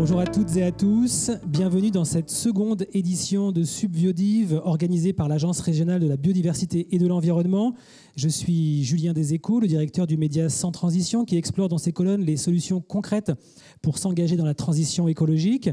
Bonjour à toutes et à tous, bienvenue dans cette seconde édition de Subbiodive organisée par l'Agence régionale de la biodiversité et de l'environnement. Je suis Julien Deséchos, le directeur du média Sans Transition qui explore dans ses colonnes les solutions concrètes pour s'engager dans la transition écologique.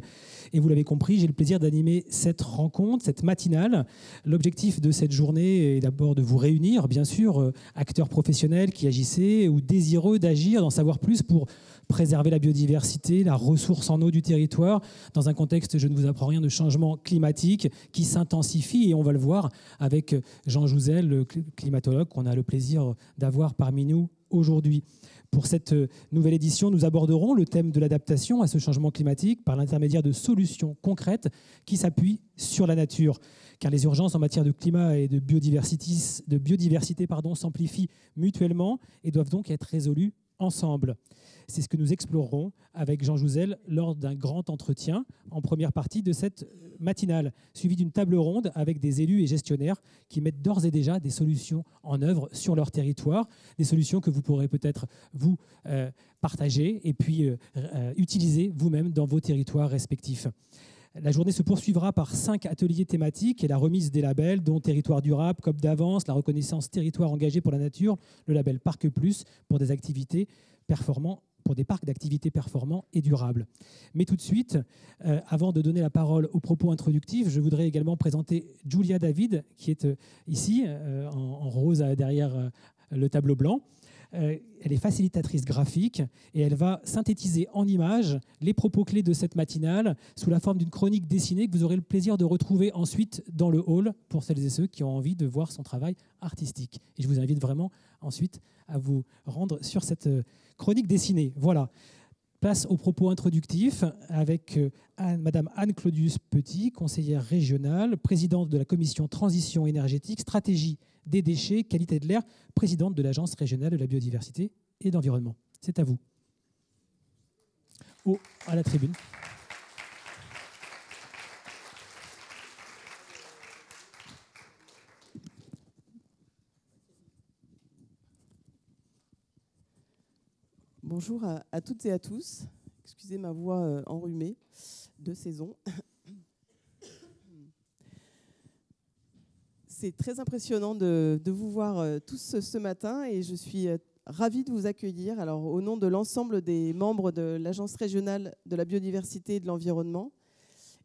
Et vous l'avez compris, j'ai le plaisir d'animer cette rencontre, cette matinale. L'objectif de cette journée est d'abord de vous réunir, bien sûr, acteurs professionnels qui agissaient ou désireux d'agir, d'en savoir plus pour préserver la biodiversité, la ressource en eau du territoire, dans un contexte, je ne vous apprends rien, de changement climatique qui s'intensifie. Et on va le voir avec Jean Jouzel, le climatologue qu'on a le plaisir d'avoir parmi nous aujourd'hui. Pour cette nouvelle édition, nous aborderons le thème de l'adaptation à ce changement climatique par l'intermédiaire de solutions concrètes qui s'appuient sur la nature. Car les urgences en matière de climat et de biodiversité s'amplifient mutuellement et doivent donc être résolues ensemble. C'est ce que nous explorerons avec Jean Jouzel lors d'un grand entretien en première partie de cette matinale, suivi d'une table ronde avec des élus et gestionnaires qui mettent d'ores et déjà des solutions en œuvre sur leur territoire, des solutions que vous pourrez peut-être vous partager et puis utiliser vous-même dans vos territoires respectifs. La journée se poursuivra par 5 ateliers thématiques et la remise des labels, dont Territoire durable, COP d'avance, la reconnaissance territoire engagé pour la nature, le label Parc Plus pour des activités performantes, pour des parcs d'activités performants et durables. Mais tout de suite, avant de donner la parole aux propos introductifs, je voudrais également présenter Julia David, qui est ici, en rose derrière le tableau blanc. Elle est facilitatrice graphique et elle va synthétiser en images les propos clés de cette matinale sous la forme d'une chronique dessinée que vous aurez le plaisir de retrouver ensuite dans le hall pour celles et ceux qui ont envie de voir son travail artistique. Et je vous invite vraiment ensuite à vous rendre sur cette chronique dessinée. Voilà. Place aux propos introductifs avec Madame Anne-Claudius Petit, conseillère régionale, présidente de la commission transition énergétique, stratégie des déchets, qualité de l'air, présidente de l'Agence régionale de la biodiversité et de l'environnement. C'est à vous. À la tribune. Bonjour à toutes et à tous. Excusez ma voix enrhumée de saison. C'est très impressionnant de vous voir tous ce matin et je suis ravie de vous accueillir. Alors, au nom de l'ensemble des membres de l'Agence régionale de la biodiversité et de l'environnement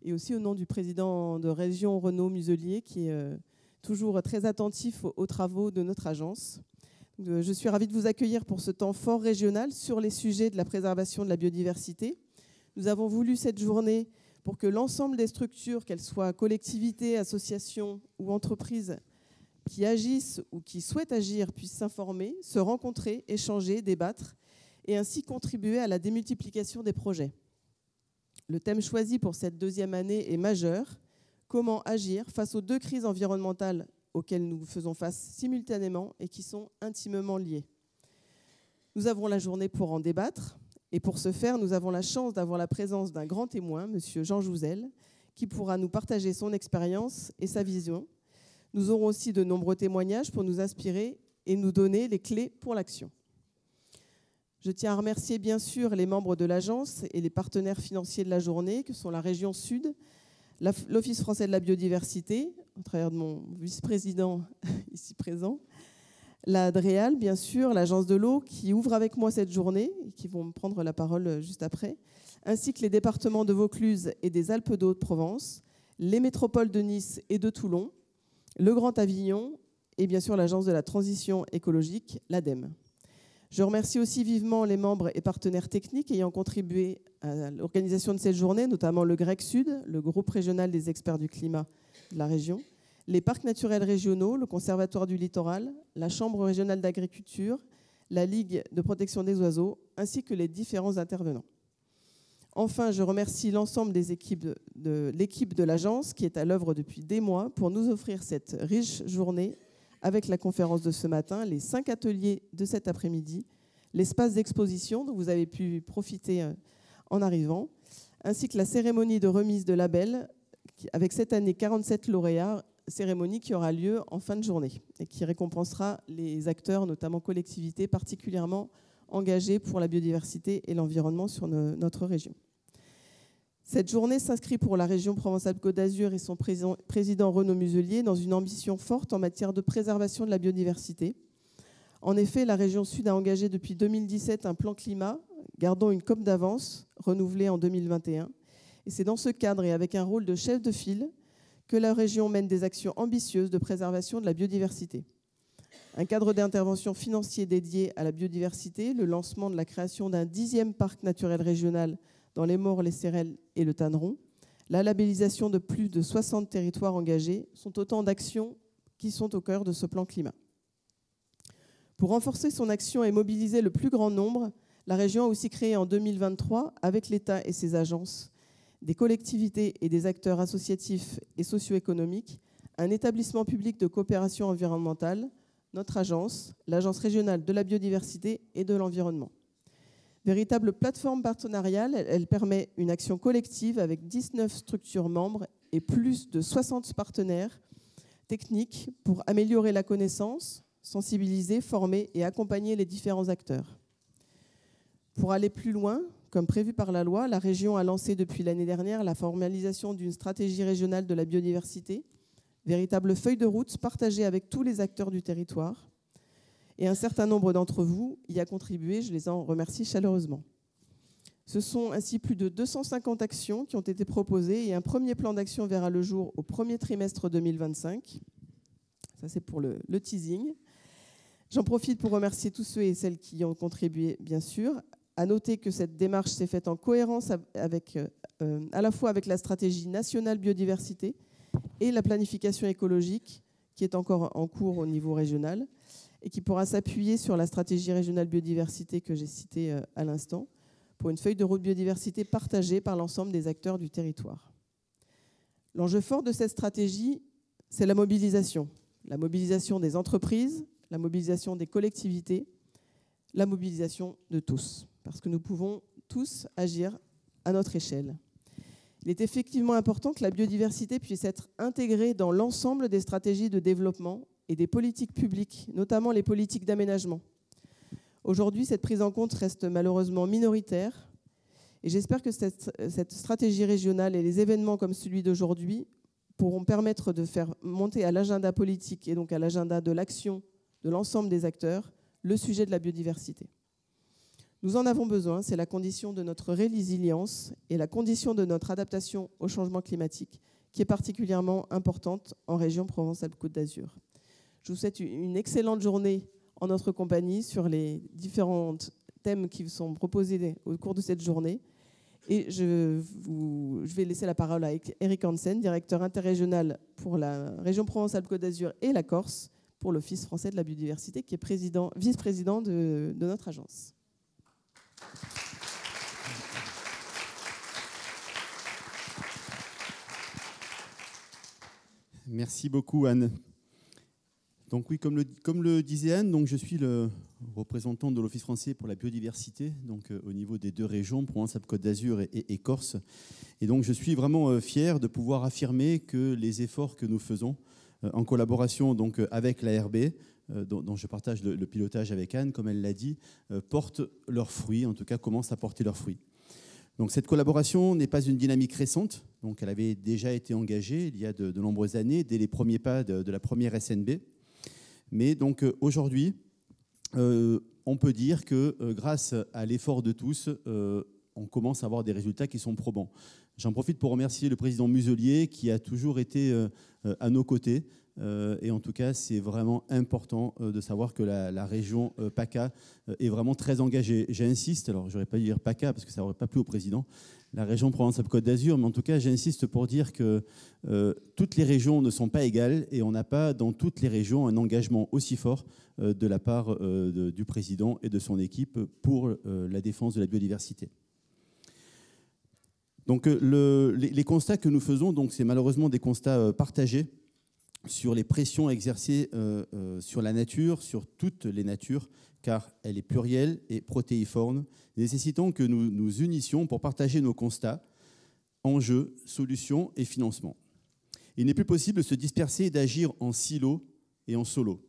et aussi au nom du président de région Renaud Muselier qui est toujours très attentif aux travaux de notre agence. Je suis ravie de vous accueillir pour ce temps fort régional sur les sujets de la préservation de la biodiversité. Nous avons voulu cette journée pour que l'ensemble des structures, qu'elles soient collectivités, associations ou entreprises qui agissent ou qui souhaitent agir, puissent s'informer, se rencontrer, échanger, débattre et ainsi contribuer à la démultiplication des projets. Le thème choisi pour cette deuxième année est majeur. Comment agir face aux 2 crises environnementales auxquelles nous faisons face simultanément et qui sont intimement liées. Nous avons la journée pour en débattre et pour ce faire, nous avons la chance d'avoir la présence d'un grand témoin, M. Jean Jouzel, qui pourra nous partager son expérience et sa vision. Nous aurons aussi de nombreux témoignages pour nous inspirer et nous donner les clés pour l'action. Je tiens à remercier bien sûr les membres de l'agence et les partenaires financiers de la journée, que sont la région Sud, l'Office français de la biodiversité, au travers de mon vice-président ici présent, la DREAL, bien sûr, l'Agence de l'eau, qui ouvre avec moi cette journée et qui vont me prendre la parole juste après, ainsi que les départements de Vaucluse et des Alpes-de-Haute-Provence, les métropoles de Nice et de Toulon, le Grand Avignon et bien sûr l'Agence de la transition écologique, l'ADEME. Je remercie aussi vivement les membres et partenaires techniques ayant contribué à l'organisation de cette journée, notamment le GREC Sud, le groupe régional des experts du climat de la région, les parcs naturels régionaux, le Conservatoire du littoral, la Chambre régionale d'agriculture, la Ligue de protection des oiseaux, ainsi que les différents intervenants. Enfin, je remercie l'ensemble des équipes de l'équipe de l'agence qui est à l'œuvre depuis des mois pour nous offrir cette riche journée avec la conférence de ce matin, les 5 ateliers de cet après-midi, l'espace d'exposition dont vous avez pu profiter en arrivant, ainsi que la cérémonie de remise de labels avec cette année 47 lauréats, cérémonie qui aura lieu en fin de journée et qui récompensera les acteurs, notamment collectivités, particulièrement engagés pour la biodiversité et l'environnement sur notre région. Cette journée s'inscrit pour la région Provence-Alpes-Côte d'Azur et son président Renaud Muselier dans une ambition forte en matière de préservation de la biodiversité. En effet, la région Sud a engagé depuis 2017 un plan climat, gardant une COP d'avance, renouvelée en 2021. Et c'est dans ce cadre et avec un rôle de chef de file que la région mène des actions ambitieuses de préservation de la biodiversité. Un cadre d'intervention financier dédié à la biodiversité, le lancement de la création d'un 10e parc naturel régional dans les Maures, les Sérelles et le Tanneron, la labellisation de plus de 60 territoires engagés sont autant d'actions qui sont au cœur de ce plan climat. Pour renforcer son action et mobiliser le plus grand nombre, la région a aussi créé en 2023, avec l'État et ses agences, des collectivités et des acteurs associatifs et socio-économiques, un établissement public de coopération environnementale, notre agence, l'Agence régionale de la biodiversité et de l'environnement. Véritable plateforme partenariale, elle permet une action collective avec 19 structures membres et plus de 60 partenaires techniques pour améliorer la connaissance, sensibiliser, former et accompagner les différents acteurs. Pour aller plus loin, comme prévu par la loi, la région a lancé depuis l'année dernière la formalisation d'une stratégie régionale de la biodiversité, véritable feuille de route partagée avec tous les acteurs du territoire. Et un certain nombre d'entre vous y a contribué, je les en remercie chaleureusement. Ce sont ainsi plus de 250 actions qui ont été proposées et un premier plan d'action verra le jour au premier trimestre 2025. Ça, c'est pour le teasing. J'en profite pour remercier tous ceux et celles qui y ont contribué, bien sûr. À noter que cette démarche s'est faite en cohérence avec, à la fois avec la stratégie nationale biodiversité et la planification écologique qui est encore en cours au niveau régional et qui pourra s'appuyer sur la stratégie régionale biodiversité que j'ai citée à l'instant pour une feuille de route biodiversité partagée par l'ensemble des acteurs du territoire. L'enjeu fort de cette stratégie, c'est la mobilisation des entreprises, la mobilisation des collectivités, la mobilisation de tous, parce que nous pouvons tous agir à notre échelle. Il est effectivement important que la biodiversité puisse être intégrée dans l'ensemble des stratégies de développement et des politiques publiques, notamment les politiques d'aménagement. Aujourd'hui, cette prise en compte reste malheureusement minoritaire et j'espère que cette stratégie régionale et les événements comme celui d'aujourd'hui pourront permettre de faire monter à l'agenda politique et donc à l'agenda de l'action de l'ensemble des acteurs le sujet de la biodiversité. Nous en avons besoin, c'est la condition de notre résilience et la condition de notre adaptation au changement climatique qui est particulièrement importante en région Provence-Alpes-Côte d'Azur. Je vous souhaite une excellente journée en notre compagnie sur les différents thèmes qui vous sont proposés au cours de cette journée. Et je vais laisser la parole à Eric Hansen, directeur interrégional pour la région Provence-Alpes-Côte d'Azur et la Corse, pour l'Office français de la biodiversité, qui est vice-président de notre agence. Merci beaucoup, Anne. Donc oui, comme le disait Anne, donc je suis le représentant de l'Office français pour la biodiversité, donc au niveau des deux régions, Provence-Alpes-Côte d'Azur et Corse. Et donc je suis vraiment fier de pouvoir affirmer que les efforts que nous faisons en collaboration donc avec l'ARB, dont je partage le pilotage avec Anne, comme elle l'a dit, portent leurs fruits, en tout cas commencent à porter leurs fruits. Donc cette collaboration n'est pas une dynamique récente, donc elle avait déjà été engagée il y a de nombreuses années, dès les premiers pas de la première SNB. Mais donc aujourd'hui, on peut dire que grâce à l'effort de tous, on commence à avoir des résultats qui sont probants. J'en profite pour remercier le président Muselier qui a toujours été à nos côtés. Et en tout cas, c'est vraiment important de savoir que la région PACA est vraiment très engagée. J'insiste, alors je n'aurais pas dû dire PACA parce que ça n'aurait pas plu au président, la région Provence-Alpes-Côte d'Azur, mais en tout cas, j'insiste pour dire que toutes les régions ne sont pas égales et on n'a pas dans toutes les régions un engagement aussi fort de la part du président et de son équipe pour la défense de la biodiversité. Donc les constats que nous faisons, c'est malheureusement des constats partagés sur les pressions exercées sur la nature, sur toutes les natures, car elle est plurielle et protéiforme, nécessitant que nous nous unissions pour partager nos constats, enjeux, solutions et financements. Il n'est plus possible de se disperser et d'agir en silo et en solo.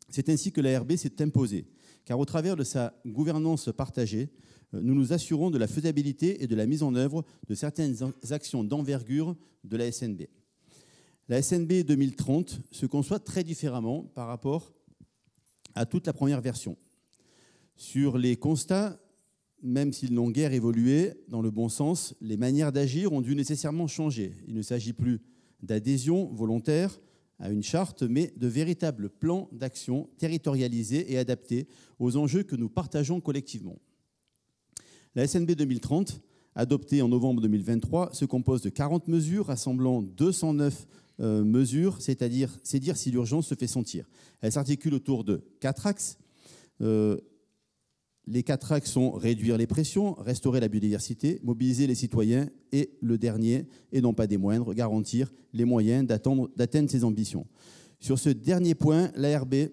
C'est ainsi que l'ARB s'est imposée, car au travers de sa gouvernance partagée, nous nous assurons de la faisabilité et de la mise en œuvre de certaines actions d'envergure de la SNB. La SNB 2030 se conçoit très différemment par rapport à toute la première version. Sur les constats, même s'ils n'ont guère évolué dans le bon sens, les manières d'agir ont dû nécessairement changer. Il ne s'agit plus d'adhésion volontaire à une charte, mais de véritables plans d'action territorialisés et adaptés aux enjeux que nous partageons collectivement. La SNB 2030, adoptée en novembre 2023, se compose de 40 mesures rassemblant 209 mesures, c'est dire si l'urgence se fait sentir. Elle s'articule autour de 4 axes. Les 4 axes sont réduire les pressions, restaurer la biodiversité, mobiliser les citoyens et le dernier, et non pas des moindres, garantir les moyens d'atteindre ces ambitions. Sur ce dernier point, l'ARB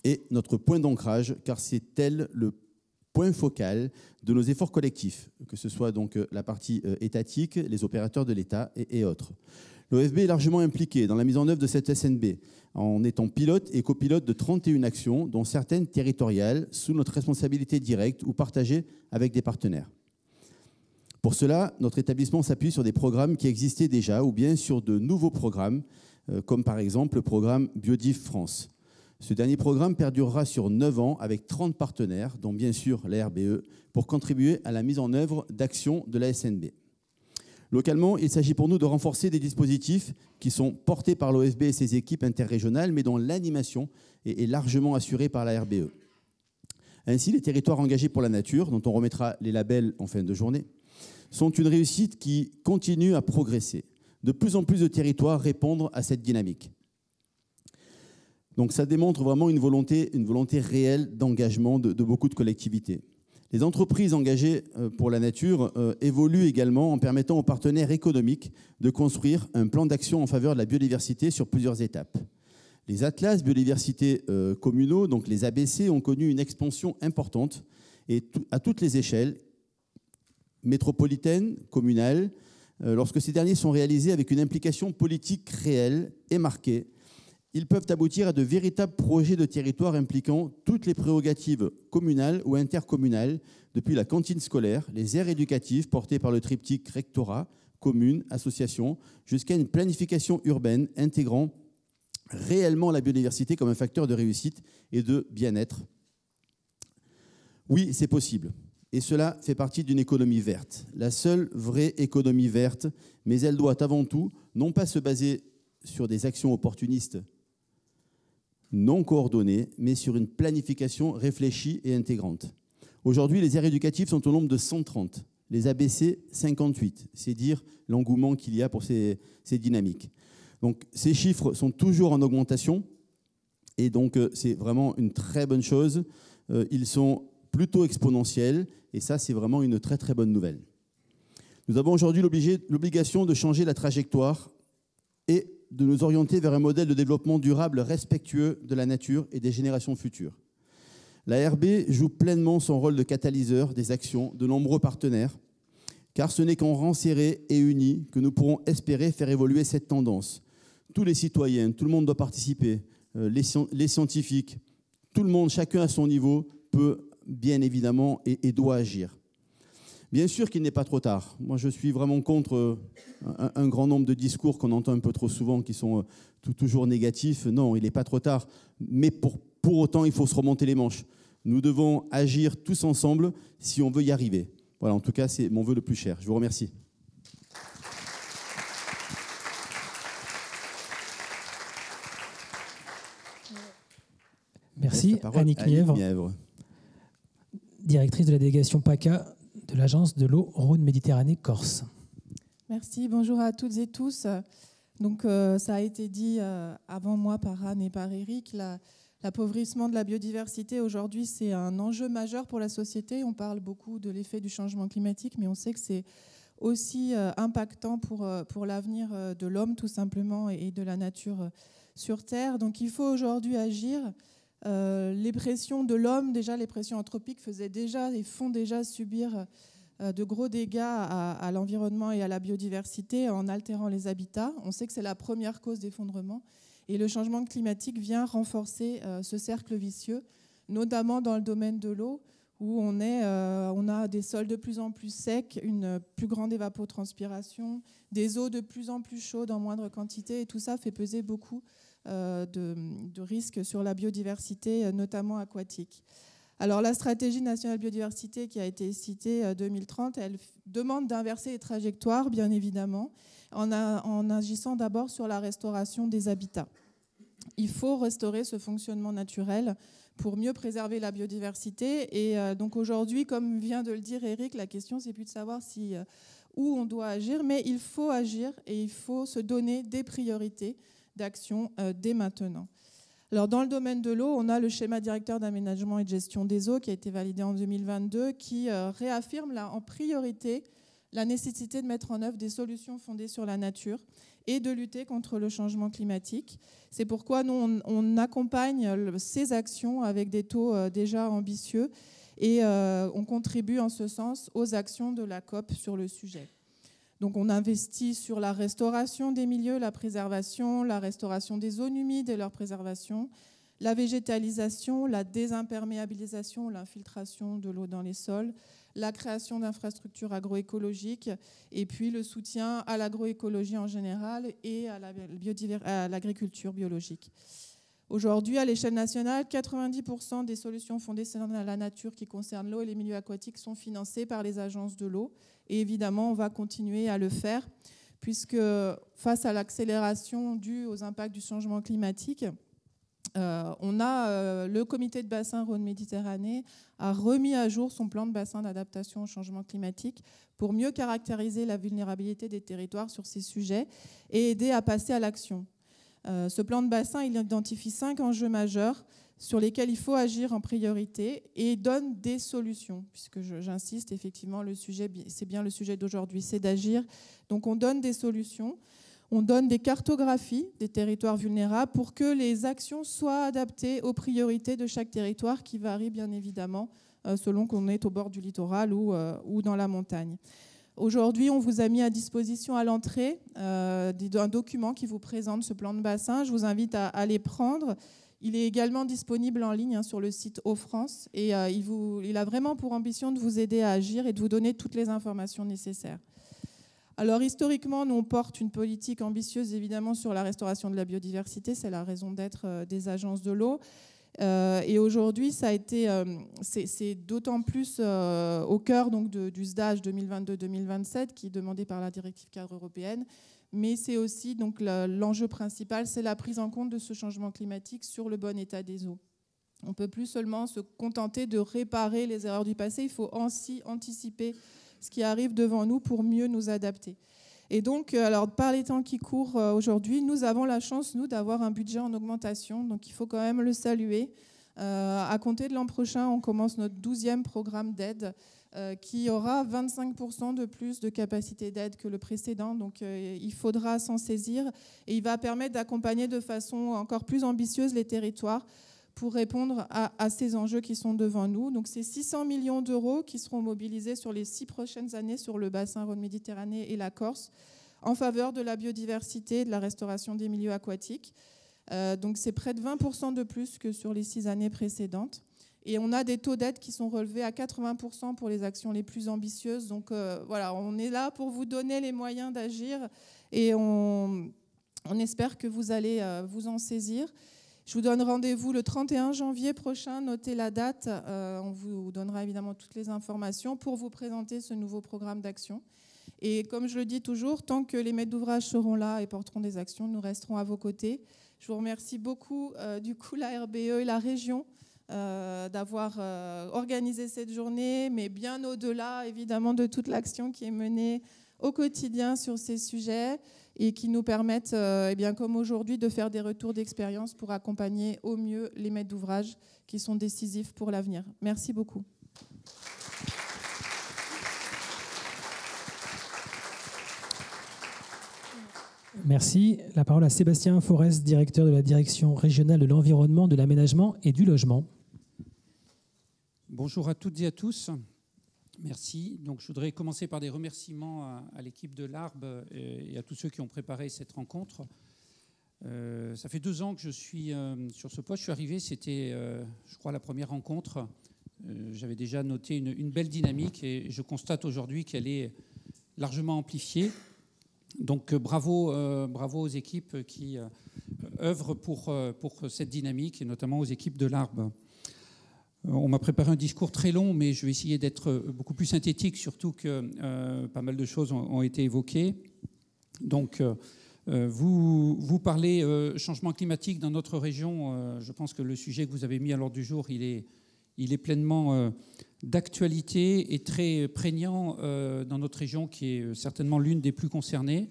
est notre point d'ancrage, car c'est elle le point focal de nos efforts collectifs, que ce soit donc la partie étatique, les opérateurs de l'État et autres. L'OFB est largement impliqué dans la mise en œuvre de cette SNB, en étant pilote et copilote de 31 actions, dont certaines territoriales, sous notre responsabilité directe ou partagée avec des partenaires. Pour cela, notre établissement s'appuie sur des programmes qui existaient déjà ou bien sur de nouveaux programmes, comme par exemple le programme Biodiv France. Ce dernier programme perdurera sur 9 ans avec 30 partenaires, dont bien sûr la RBE, pour contribuer à la mise en œuvre d'actions de la SNB. Localement, il s'agit pour nous de renforcer des dispositifs qui sont portés par l'OFB et ses équipes interrégionales, mais dont l'animation est largement assurée par la RBE. Ainsi, les territoires engagés pour la nature, dont on remettra les labels en fin de journée, sont une réussite qui continue à progresser. De plus en plus de territoires répondent à cette dynamique. Donc ça démontre vraiment une volonté réelle d'engagement de beaucoup de collectivités. Les entreprises engagées pour la nature évoluent également en permettant aux partenaires économiques de construire un plan d'action en faveur de la biodiversité sur plusieurs étapes. Les atlas biodiversité communaux, donc les ABC, ont connu une expansion importante et à toutes les échelles, métropolitaine, communale, lorsque ces derniers sont réalisés avec une implication politique réelle et marquée. Ils peuvent aboutir à de véritables projets de territoire impliquant toutes les prérogatives communales ou intercommunales, depuis la cantine scolaire, les aires éducatives portées par le triptyque rectorat, communes, associations, jusqu'à une planification urbaine intégrant réellement la biodiversité comme un facteur de réussite et de bien-être. Oui, c'est possible. Et cela fait partie d'une économie verte. La seule vraie économie verte, mais elle doit avant tout non pas se baser sur des actions opportunistes non coordonnées, mais sur une planification réfléchie et intégrante. Aujourd'hui, les aires éducatives sont au nombre de 130, les ABC 58. C'est dire l'engouement qu'il y a pour ces dynamiques. Donc, ces chiffres sont toujours en augmentation et donc c'est vraiment une très bonne chose. Ils sont plutôt exponentiels et ça, c'est vraiment une très très bonne nouvelle. Nous avons aujourd'hui l'obligation de changer la trajectoire et de nous orienter vers un modèle de développement durable respectueux de la nature et des générations futures. La RB joue pleinement son rôle de catalyseur des actions de nombreux partenaires, car ce n'est qu'en rang serré et uni que nous pourrons espérer faire évoluer cette tendance. Tous les citoyens, tout le monde doit participer, les scientifiques, tout le monde, chacun à son niveau, peut bien évidemment et doit agir. Bien sûr qu'il n'est pas trop tard. Moi, je suis vraiment contre un grand nombre de discours qu'on entend un peu trop souvent qui sont toujours négatifs. Non, il n'est pas trop tard. Mais pour autant, il faut se remonter les manches. Nous devons agir tous ensemble si on veut y arriver. Voilà, en tout cas, c'est mon vœu le plus cher. Je vous remercie. Merci, Annick Nièvre, directrice de la délégation PACA de l'Agence de l'eau Rhône-Méditerranée-Corse. Merci, bonjour à toutes et tous. Donc, ça a été dit avant moi par Anne et par Eric, l'appauvrissement de la biodiversité aujourd'hui, c'est un enjeu majeur pour la société. On parle beaucoup de l'effet du changement climatique, mais on sait que c'est aussi impactant pour l'avenir de l'homme, tout simplement, et de la nature sur Terre. Donc, il faut aujourd'hui agir. Les pressions de l'homme, déjà les pressions anthropiques faisaient déjà et font déjà subir de gros dégâts à l'environnement et à la biodiversité en altérant les habitats. On sait que c'est la première cause d'effondrement et le changement climatique vient renforcer ce cercle vicieux. notamment dans le domaine de l'eau, où on a des sols de plus en plus secs, une plus grande évapotranspiration, des eaux de plus en plus chaudes en moindre quantité, et tout ça fait peser beaucoup de risques sur la biodiversité, notamment aquatique. Alors la stratégie nationale biodiversité qui a été citée 2030, elle demande d'inverser les trajectoires, bien évidemment, en agissant d'abord sur la restauration des habitats. Il faut restaurer ce fonctionnement naturel pour mieux préserver la biodiversité. Et donc aujourd'hui, comme vient de le dire Eric, la question c'est plus de savoir où on doit agir, mais il faut agir et il faut se donner des priorités d'action dès maintenant. Alors dans le domaine de l'eau, on a le schéma directeur d'aménagement et de gestion des eaux qui a été validé en 2022, qui réaffirme en priorité la nécessité de mettre en œuvre des solutions fondées sur la nature et de lutter contre le changement climatique. C'est pourquoi nous, on accompagne ces actions avec des taux déjà ambitieux et on contribue en ce sens aux actions de la COP sur le sujet. Donc on investit sur la restauration des milieux, la préservation, la restauration des zones humides et leur préservation, la végétalisation, la désimperméabilisation, l'infiltration de l'eau dans les sols, la création d'infrastructures agroécologiques et puis le soutien à l'agroécologie en général et à l'agriculture biologique. Aujourd'hui, à l'échelle nationale, 90% des solutions fondées sur la nature qui concernent l'eau et les milieux aquatiques sont financées par les agences de l'eau. Et évidemment, on va continuer à le faire puisque face à l'accélération due aux impacts du changement climatique, on a le comité de bassin Rhône-Méditerranée a remis à jour son plan de bassin d'adaptation au changement climatique pour mieux caractériser la vulnérabilité des territoires sur ces sujets et aider à passer à l'action. Ce plan de bassin, il identifie 5 enjeux majeurs sur lesquels il faut agir en priorité et donne des solutions, puisque j'insiste, effectivement, c'est bien le sujet d'aujourd'hui, c'est d'agir. Donc on donne des solutions, on donne des cartographies des territoires vulnérables pour que les actions soient adaptées aux priorités de chaque territoire qui varie bien évidemment selon qu'on est au bord du littoral ou dans la montagne. Aujourd'hui, on vous a mis à disposition à l'entrée un document qui vous présente ce plan de bassin. Je vous invite à les prendre. Il est également disponible en ligne sur le site Eau-France et il a vraiment pour ambition de vous aider à agir et de vous donner toutes les informations nécessaires. Alors historiquement, nous on porte une politique ambitieuse évidemment sur la restauration de la biodiversité, c'est la raison d'être des agences de l'eau. Et aujourd'hui, c'est d'autant plus au cœur donc, du SDAGE 2022-2027 qui est demandé par la directive cadre européenne, mais c'est aussi donc l'enjeu principal, c'est la prise en compte de ce changement climatique sur le bon état des eaux. On ne peut plus seulement se contenter de réparer les erreurs du passé, il faut aussi anticiper ce qui arrive devant nous pour mieux nous adapter. Et donc, alors, par les temps qui courent aujourd'hui, nous avons la chance, nous, d'avoir un budget en augmentation. Donc, il faut quand même le saluer. À compter de l'an prochain, on commence notre 12e programme d'aide qui aura 25% de plus de capacité d'aide que le précédent. Donc, il faudra s'en saisir. Et il va permettre d'accompagner de façon encore plus ambitieuse les territoires pour répondre à ces enjeux qui sont devant nous. Donc, c'est 600 millions d'euros qui seront mobilisés sur les 6 prochaines années sur le bassin Rhône-Méditerranée et la Corse en faveur de la biodiversité et de la restauration des milieux aquatiques. Donc, c'est près de 20% de plus que sur les 6 années précédentes. Et on a des taux d'aide qui sont relevés à 80% pour les actions les plus ambitieuses. Donc, voilà, on est là pour vous donner les moyens d'agir et on espère que vous allez vous en saisir. Je vous donne rendez-vous le 31 janvier prochain, notez la date, on vous donnera évidemment toutes les informations pour vous présenter ce nouveau programme d'action. Et comme je le dis toujours, tant que les maîtres d'ouvrage seront là et porteront des actions, nous resterons à vos côtés. Je vous remercie beaucoup du coup la RBE et la région d'avoir organisé cette journée, mais bien au-delà évidemment de toute l'action qui est menée au quotidien sur ces sujets et qui nous permettent, eh bien, comme aujourd'hui, de faire des retours d'expérience pour accompagner au mieux les maîtres d'ouvrage qui sont décisifs pour l'avenir. Merci beaucoup. Merci. La parole à Sébastien Forest, directeur de la Direction régionale de l'environnement, de l'aménagement et du logement. Bonjour à toutes et à tous. Merci. Donc, je voudrais commencer par des remerciements à l'équipe de l'ARB et à tous ceux qui ont préparé cette rencontre. Ça fait 2 ans que je suis sur ce poste. Je suis arrivé, c'était, je crois, la première rencontre. J'avais déjà noté une belle dynamique et je constate aujourd'hui qu'elle est largement amplifiée. Donc bravo aux équipes qui œuvrent pour cette dynamique et notamment aux équipes de l'Arbre. On m'a préparé un discours très long, mais je vais essayer d'être beaucoup plus synthétique, surtout que pas mal de choses ont été évoquées. Donc vous parlez changement climatique dans notre région. Je pense que le sujet que vous avez mis à l'ordre du jour, il est pleinement d'actualité et très prégnant dans notre région, qui est certainement l'une des plus concernées.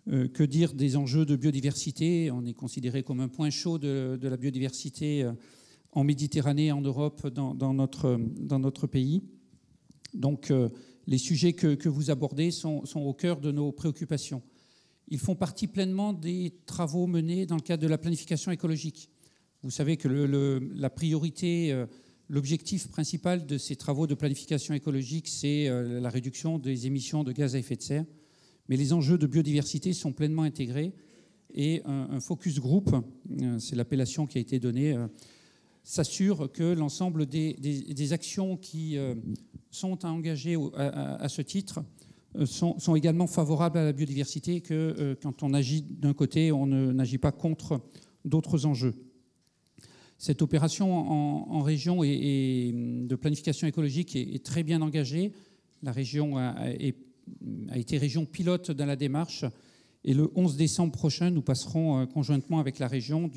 Que dire des enjeux de biodiversité? On est considéré comme un point chaud de la biodiversité en Méditerranée, en Europe, dans notre pays. Donc les sujets que vous abordez sont au cœur de nos préoccupations. Ils font partie pleinement des travaux menés dans le cadre de la planification écologique. Vous savez que la priorité, l'objectif principal de ces travaux de planification écologique, c'est la réduction des émissions de gaz à effet de serre. Mais les enjeux de biodiversité sont pleinement intégrés et un focus group, c'est l'appellation qui a été donnée, s'assure que l'ensemble des actions qui sont à engager à ce titre sont également favorables à la biodiversité, que quand on agit d'un côté, on n'agit pas contre d'autres enjeux. Cette opération en région et de planification écologique est très bien engagée. La région a été région pilote dans la démarche et le 11 décembre prochain, nous passerons conjointement avec la région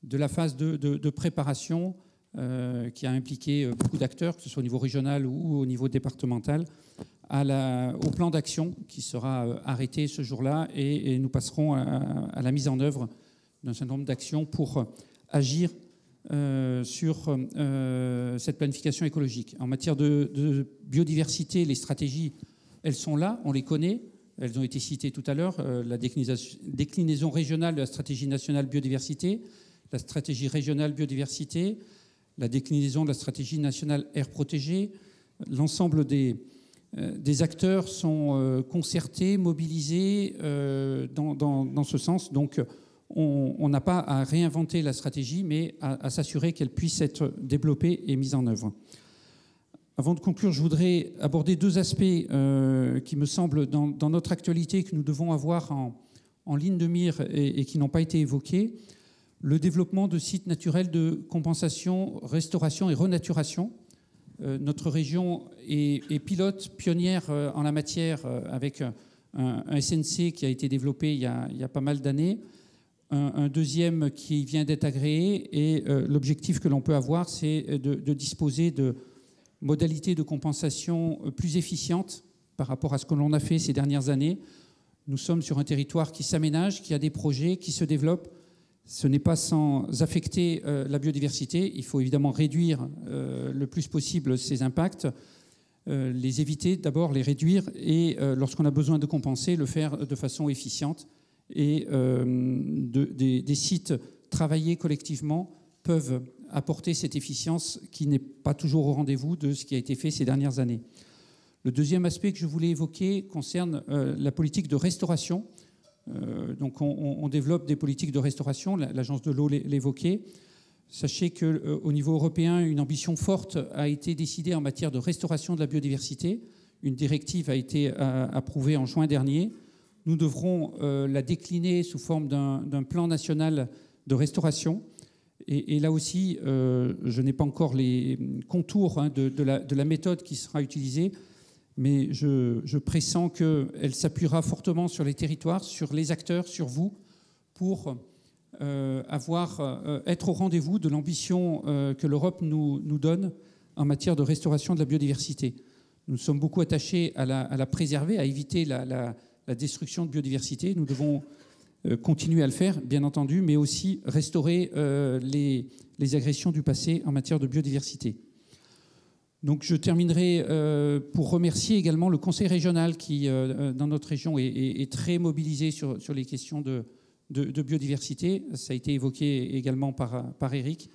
de la phase de préparation qui a impliqué beaucoup d'acteurs, que ce soit au niveau régional ou au niveau départemental, au plan d'action qui sera arrêté ce jour-là et nous passerons à la mise en œuvre d'un certain nombre d'actions pour agir sur cette planification écologique. En matière de biodiversité, les stratégies, elles sont là, on les connaît, elles ont été citées tout à l'heure, la déclinaison régionale de la stratégie nationale biodiversité, la stratégie régionale biodiversité, la déclinaison de la stratégie nationale aire protégée. L'ensemble des acteurs sont concertés, mobilisés dans ce sens. Donc, on n'a pas à réinventer la stratégie, mais à s'assurer qu'elle puisse être développée et mise en œuvre. Avant de conclure, je voudrais aborder 2 aspects qui me semblent dans notre actualité que nous devons avoir en ligne de mire et qui n'ont pas été évoqués. Le développement de sites naturels de compensation, restauration et renaturation. Notre région est pilote, pionnière en la matière avec un SNC qui a été développé il y a pas mal d'années, un deuxième qui vient d'être agréé et l'objectif que l'on peut avoir, c'est de disposer de modalités de compensation plus efficientes par rapport à ce que l'on a fait ces dernières années. Nous sommes sur un territoire qui s'aménage, qui a des projets, qui se développent. Ce n'est pas sans affecter la biodiversité. Il faut évidemment réduire le plus possible ces impacts, les éviter d'abord, les réduire et lorsqu'on a besoin de compenser, le faire de façon efficiente. Et des sites travaillés collectivement peuvent apporter cette efficience qui n'est pas toujours au rendez-vous de ce qui a été fait ces dernières années. Le deuxième aspect que je voulais évoquer concerne la politique de restauration. Donc on développe des politiques de restauration, l'agence de l'eau l'évoquait. Sachez qu'au niveau européen, une ambition forte a été décidée en matière de restauration de la biodiversité. Une directive a été approuvée en juin dernier. Nous devrons la décliner sous forme d'un plan national de restauration. Et là aussi, je n'ai pas encore les contours de la méthode qui sera utilisée, mais je pressens qu'elle s'appuiera fortement sur les territoires, sur les acteurs, sur vous, pour être au rendez-vous de l'ambition que l'Europe nous donne en matière de restauration de la biodiversité. Nous sommes beaucoup attachés à la préserver, à éviter la destruction de biodiversité. Nous devons continuer à le faire, bien entendu, mais aussi restaurer les agressions du passé en matière de biodiversité. Donc je terminerai pour remercier également le conseil régional qui, dans notre région, est très mobilisé sur les questions de biodiversité. Ça a été évoqué également par Eric.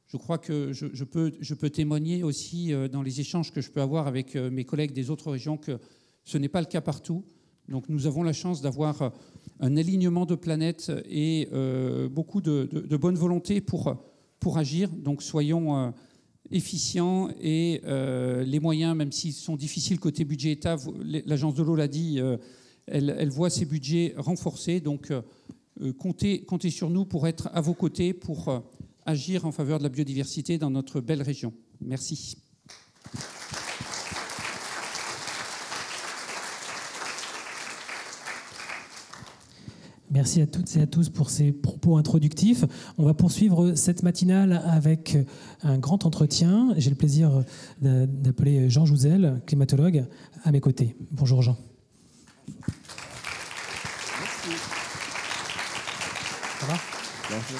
Je crois que je peux témoigner aussi dans les échanges que je peux avoir avec mes collègues des autres régions que ce n'est pas le cas partout. Donc nous avons la chance d'avoir un alignement de planètes et beaucoup de bonne volonté pour agir. Donc soyons efficients et les moyens, même s'ils sont difficiles côté budget État, l'Agence de l'eau l'a dit, elle voit ses budgets renforcés. Donc comptez sur nous pour être à vos côtés, pour agir en faveur de la biodiversité dans notre belle région. Merci. Merci à toutes et à tous pour ces propos introductifs. On va poursuivre cette matinale avec un grand entretien. J'ai le plaisir d'appeler Jean Jouzel, climatologue, à mes côtés. Bonjour Jean. Merci. Ça va ? Bonjour.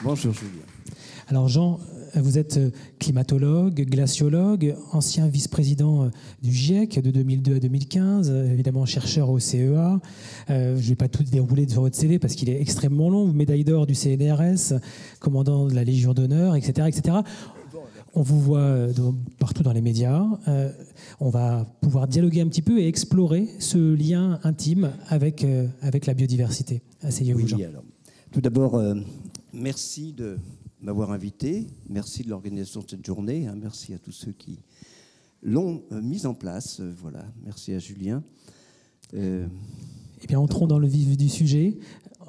Bonjour Julien. Alors Jean, vous êtes climatologue, glaciologue, ancien vice-président du GIEC de 2002 à 2015, évidemment chercheur au CEA. Je ne vais pas tout dérouler sur votre CV parce qu'il est extrêmement long. Médaille d'or du CNRS, commandant de la Légion d'honneur, etc., etc. On vous voit partout dans les médias. On va pouvoir dialoguer un petit peu et explorer ce lien intime avec la biodiversité. Asseyez-vous, Jean. Alors, tout d'abord, merci de m'avoir invité. Merci de l'organisation de cette journée. Merci à tous ceux qui l'ont mise en place. Voilà. Merci à Julien. Eh bien, entrons dans le vif du sujet.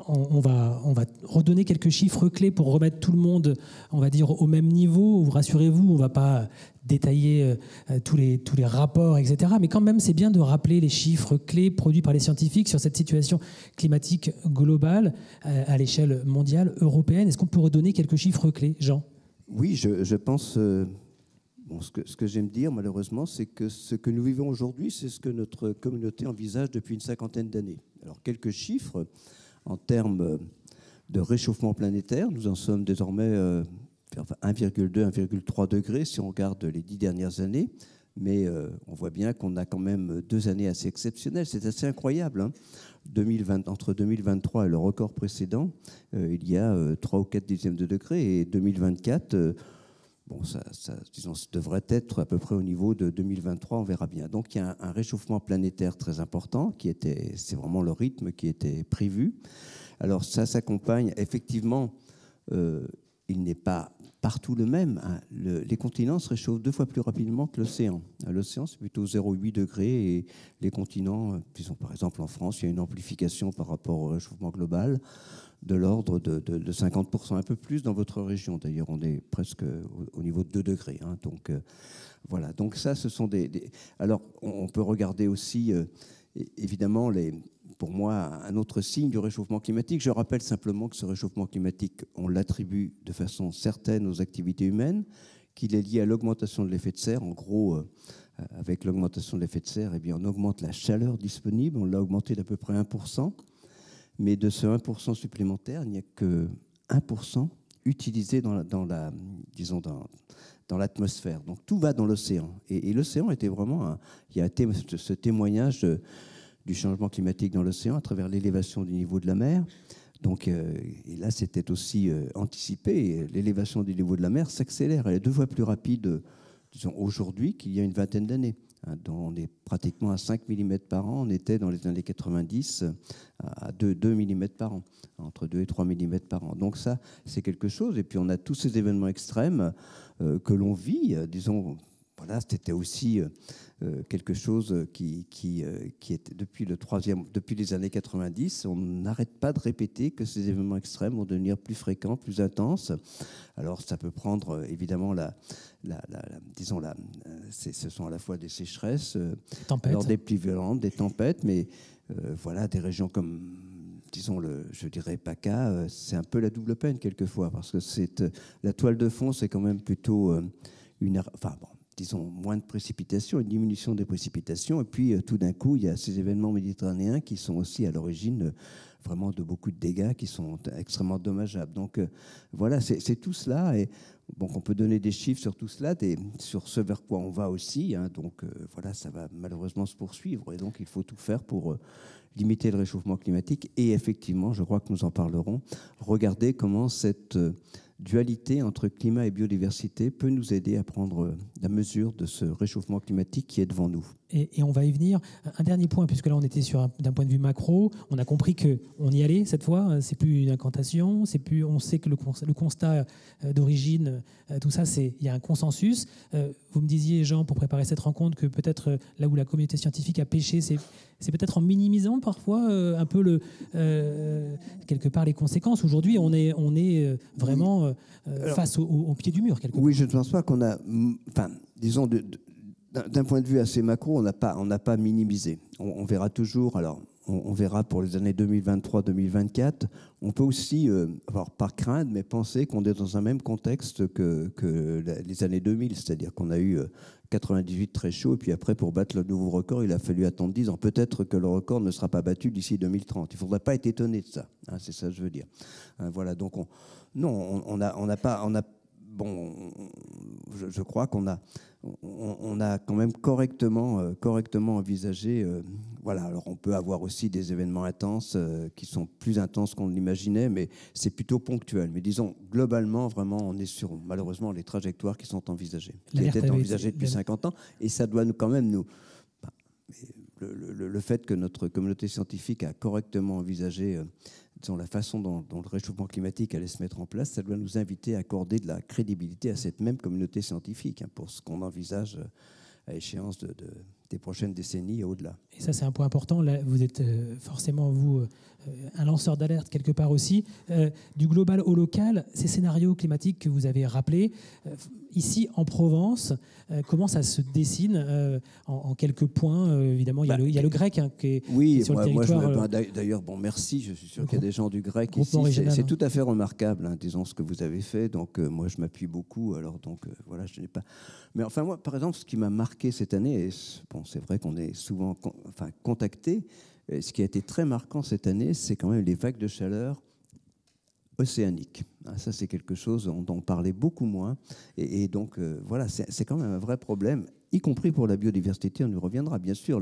On va redonner quelques chiffres clés pour remettre tout le monde, on va dire, au même niveau. Rassurez-vous, on ne va pas détailler tous les rapports, etc. Mais quand même, c'est bien de rappeler les chiffres clés produits par les scientifiques sur cette situation climatique globale à l'échelle mondiale, européenne. Est-ce qu'on peut redonner quelques chiffres clés, Jean ? Oui, je pense... ce que j'aime dire, malheureusement, c'est que ce que nous vivons aujourd'hui, c'est ce que notre communauté envisage depuis une cinquantaine d'années. Alors, quelques chiffres. En termes de réchauffement planétaire, nous en sommes désormais vers 1,2, 1,3 degrés si on regarde les 10 dernières années. Mais on voit bien qu'on a quand même 2 années assez exceptionnelles. C'est assez incroyable. Entre 2023 et le record précédent, il y a 3 ou 4 dixièmes de degrés. Et 2024, disons, ça devrait être à peu près au niveau de 2023, on verra bien. Donc il y a un réchauffement planétaire très important, c'est vraiment le rythme qui était prévu. Alors ça s'accompagne, effectivement, il n'est pas partout le même. Les continents se réchauffent 2 fois plus rapidement que l'océan. L'océan, c'est plutôt 0,8 degrés et les continents, disons par exemple en France, il y a une amplification par rapport au réchauffement global de l'ordre de 50%, un peu plus dans votre région. D'ailleurs, on est presque au niveau de 2 degrés. Donc, voilà. Donc, ça, ce sont des... Alors, on peut regarder aussi, évidemment, pour moi, un autre signe du réchauffement climatique. Je rappelle simplement que ce réchauffement climatique, on l'attribue de façon certaine aux activités humaines, qu'il est lié à l'augmentation de l'effet de serre. En gros, avec l'augmentation de l'effet de serre, eh bien, on augmente la chaleur disponible. On l'a augmenté d'à peu près 1%. Mais de ce 1% supplémentaire, il n'y a que 1% utilisé dans l'atmosphère. Donc tout va dans l'océan. Et l'océan était vraiment... il y a ce témoignage du changement climatique dans l'océan à travers l'élévation du niveau de la mer. Donc, et là, c'était aussi anticipé. L'élévation du niveau de la mer s'accélère. Elle est 2 fois plus rapide, disons, aujourd'hui qu'il y a une vingtaine d'années. On est pratiquement à 5 mm par an. On était dans les années 90 à 2 mm par an, entre 2 et 3 mm par an. Donc ça, c'est quelque chose. Et puis on a tous ces événements extrêmes que l'on vit. Disons, voilà, c'était aussi quelque chose qui était depuis les années 90. On n'arrête pas de répéter que ces événements extrêmes vont devenir plus fréquents, plus intenses. Alors ça peut prendre évidemment ce sont à la fois des sécheresses, alors des pluies violentes, des tempêtes, mais voilà, des régions comme, disons, je dirais PACA, c'est un peu la double peine quelquefois, parce que la toile de fond, c'est quand même plutôt disons, moins de précipitations, une diminution des précipitations, et puis tout d'un coup, il y a ces événements méditerranéens qui sont aussi à l'origine vraiment de beaucoup de dégâts qui sont extrêmement dommageables. Donc voilà, c'est tout cela, et bon, on peut donner des chiffres sur tout cela, sur ce vers quoi on va aussi, donc voilà, ça va malheureusement se poursuivre, et donc il faut tout faire pour limiter le réchauffement climatique, et effectivement, je crois que nous en parlerons, regarder comment cette dualité entre climat et biodiversité peut nous aider à prendre la mesure de ce réchauffement climatique qui est devant nous. Et on va y venir. Un dernier point, puisque là on était d'un point de vue macro, on a compris qu'on y allait cette fois, c'est plus une incantation, on sait que le constat d'origine, tout ça, il y a un consensus. Vous me disiez, Jean, pour préparer cette rencontre, que peut-être là où la communauté scientifique a péché, c'est peut-être en minimisant parfois un peu quelque part les conséquences. Aujourd'hui, on est vraiment face au pied du mur. Oui, je ne pense pas qu'on a, disons, d'un point de vue assez macro, on n'a pas minimisé. On verra toujours. Alors, on verra pour les années 2023-2024. On peut aussi, pas craindre, mais penser qu'on est dans un même contexte que les années 2000, c'est-à-dire qu'on a eu 98 très chaud, et puis après, pour battre le nouveau record, il a fallu attendre 10 ans. Peut-être que le record ne sera pas battu d'ici 2030. Il ne faudrait pas être étonné de ça. Hein, c'est ça que je veux dire. Voilà, donc on n'a pas... Bon, je crois qu'on a quand même correctement envisagé. Voilà. Alors, on peut avoir aussi des événements intenses qui sont plus intenses qu'on l'imaginait, mais c'est plutôt ponctuel. Mais disons, globalement, vraiment, on est sur, malheureusement, les trajectoires qui sont envisagées, qui étaient envisagées depuis 50 ans. Et ça doit quand même nous... Le fait que notre communauté scientifique a correctement envisagé disons, la façon dont le réchauffement climatique allait se mettre en place, ça doit nous inviter à accorder de la crédibilité à cette même communauté scientifique pour ce qu'on envisage à échéance des prochaines décennies et au-delà. Et ça, c'est un point important. Là, vous êtes forcément, vous, un lanceur d'alerte quelque part aussi. Du global au local, ces scénarios climatiques que vous avez rappelés, ici en Provence, comment ça se dessine en quelques points évidemment, il y a le grec qui est sur le territoire. D'ailleurs, merci. Je suis sûr qu'il y a des gens du grec ici. C'est tout à fait remarquable, disons, ce que vous avez fait. Donc, moi, je m'appuie beaucoup. Alors, donc, voilà, je n'ai pas... Mais enfin, moi, par exemple, ce qui m'a marqué cette année, c'est vrai qu'on est souvent contacté. Ce qui a été très marquant cette année, c'est quand même les vagues de chaleur océaniques. Ça, c'est quelque chose dont on parlait beaucoup moins. Et donc, voilà, c'est quand même un vrai problème, y compris pour la biodiversité. On y reviendra, bien sûr.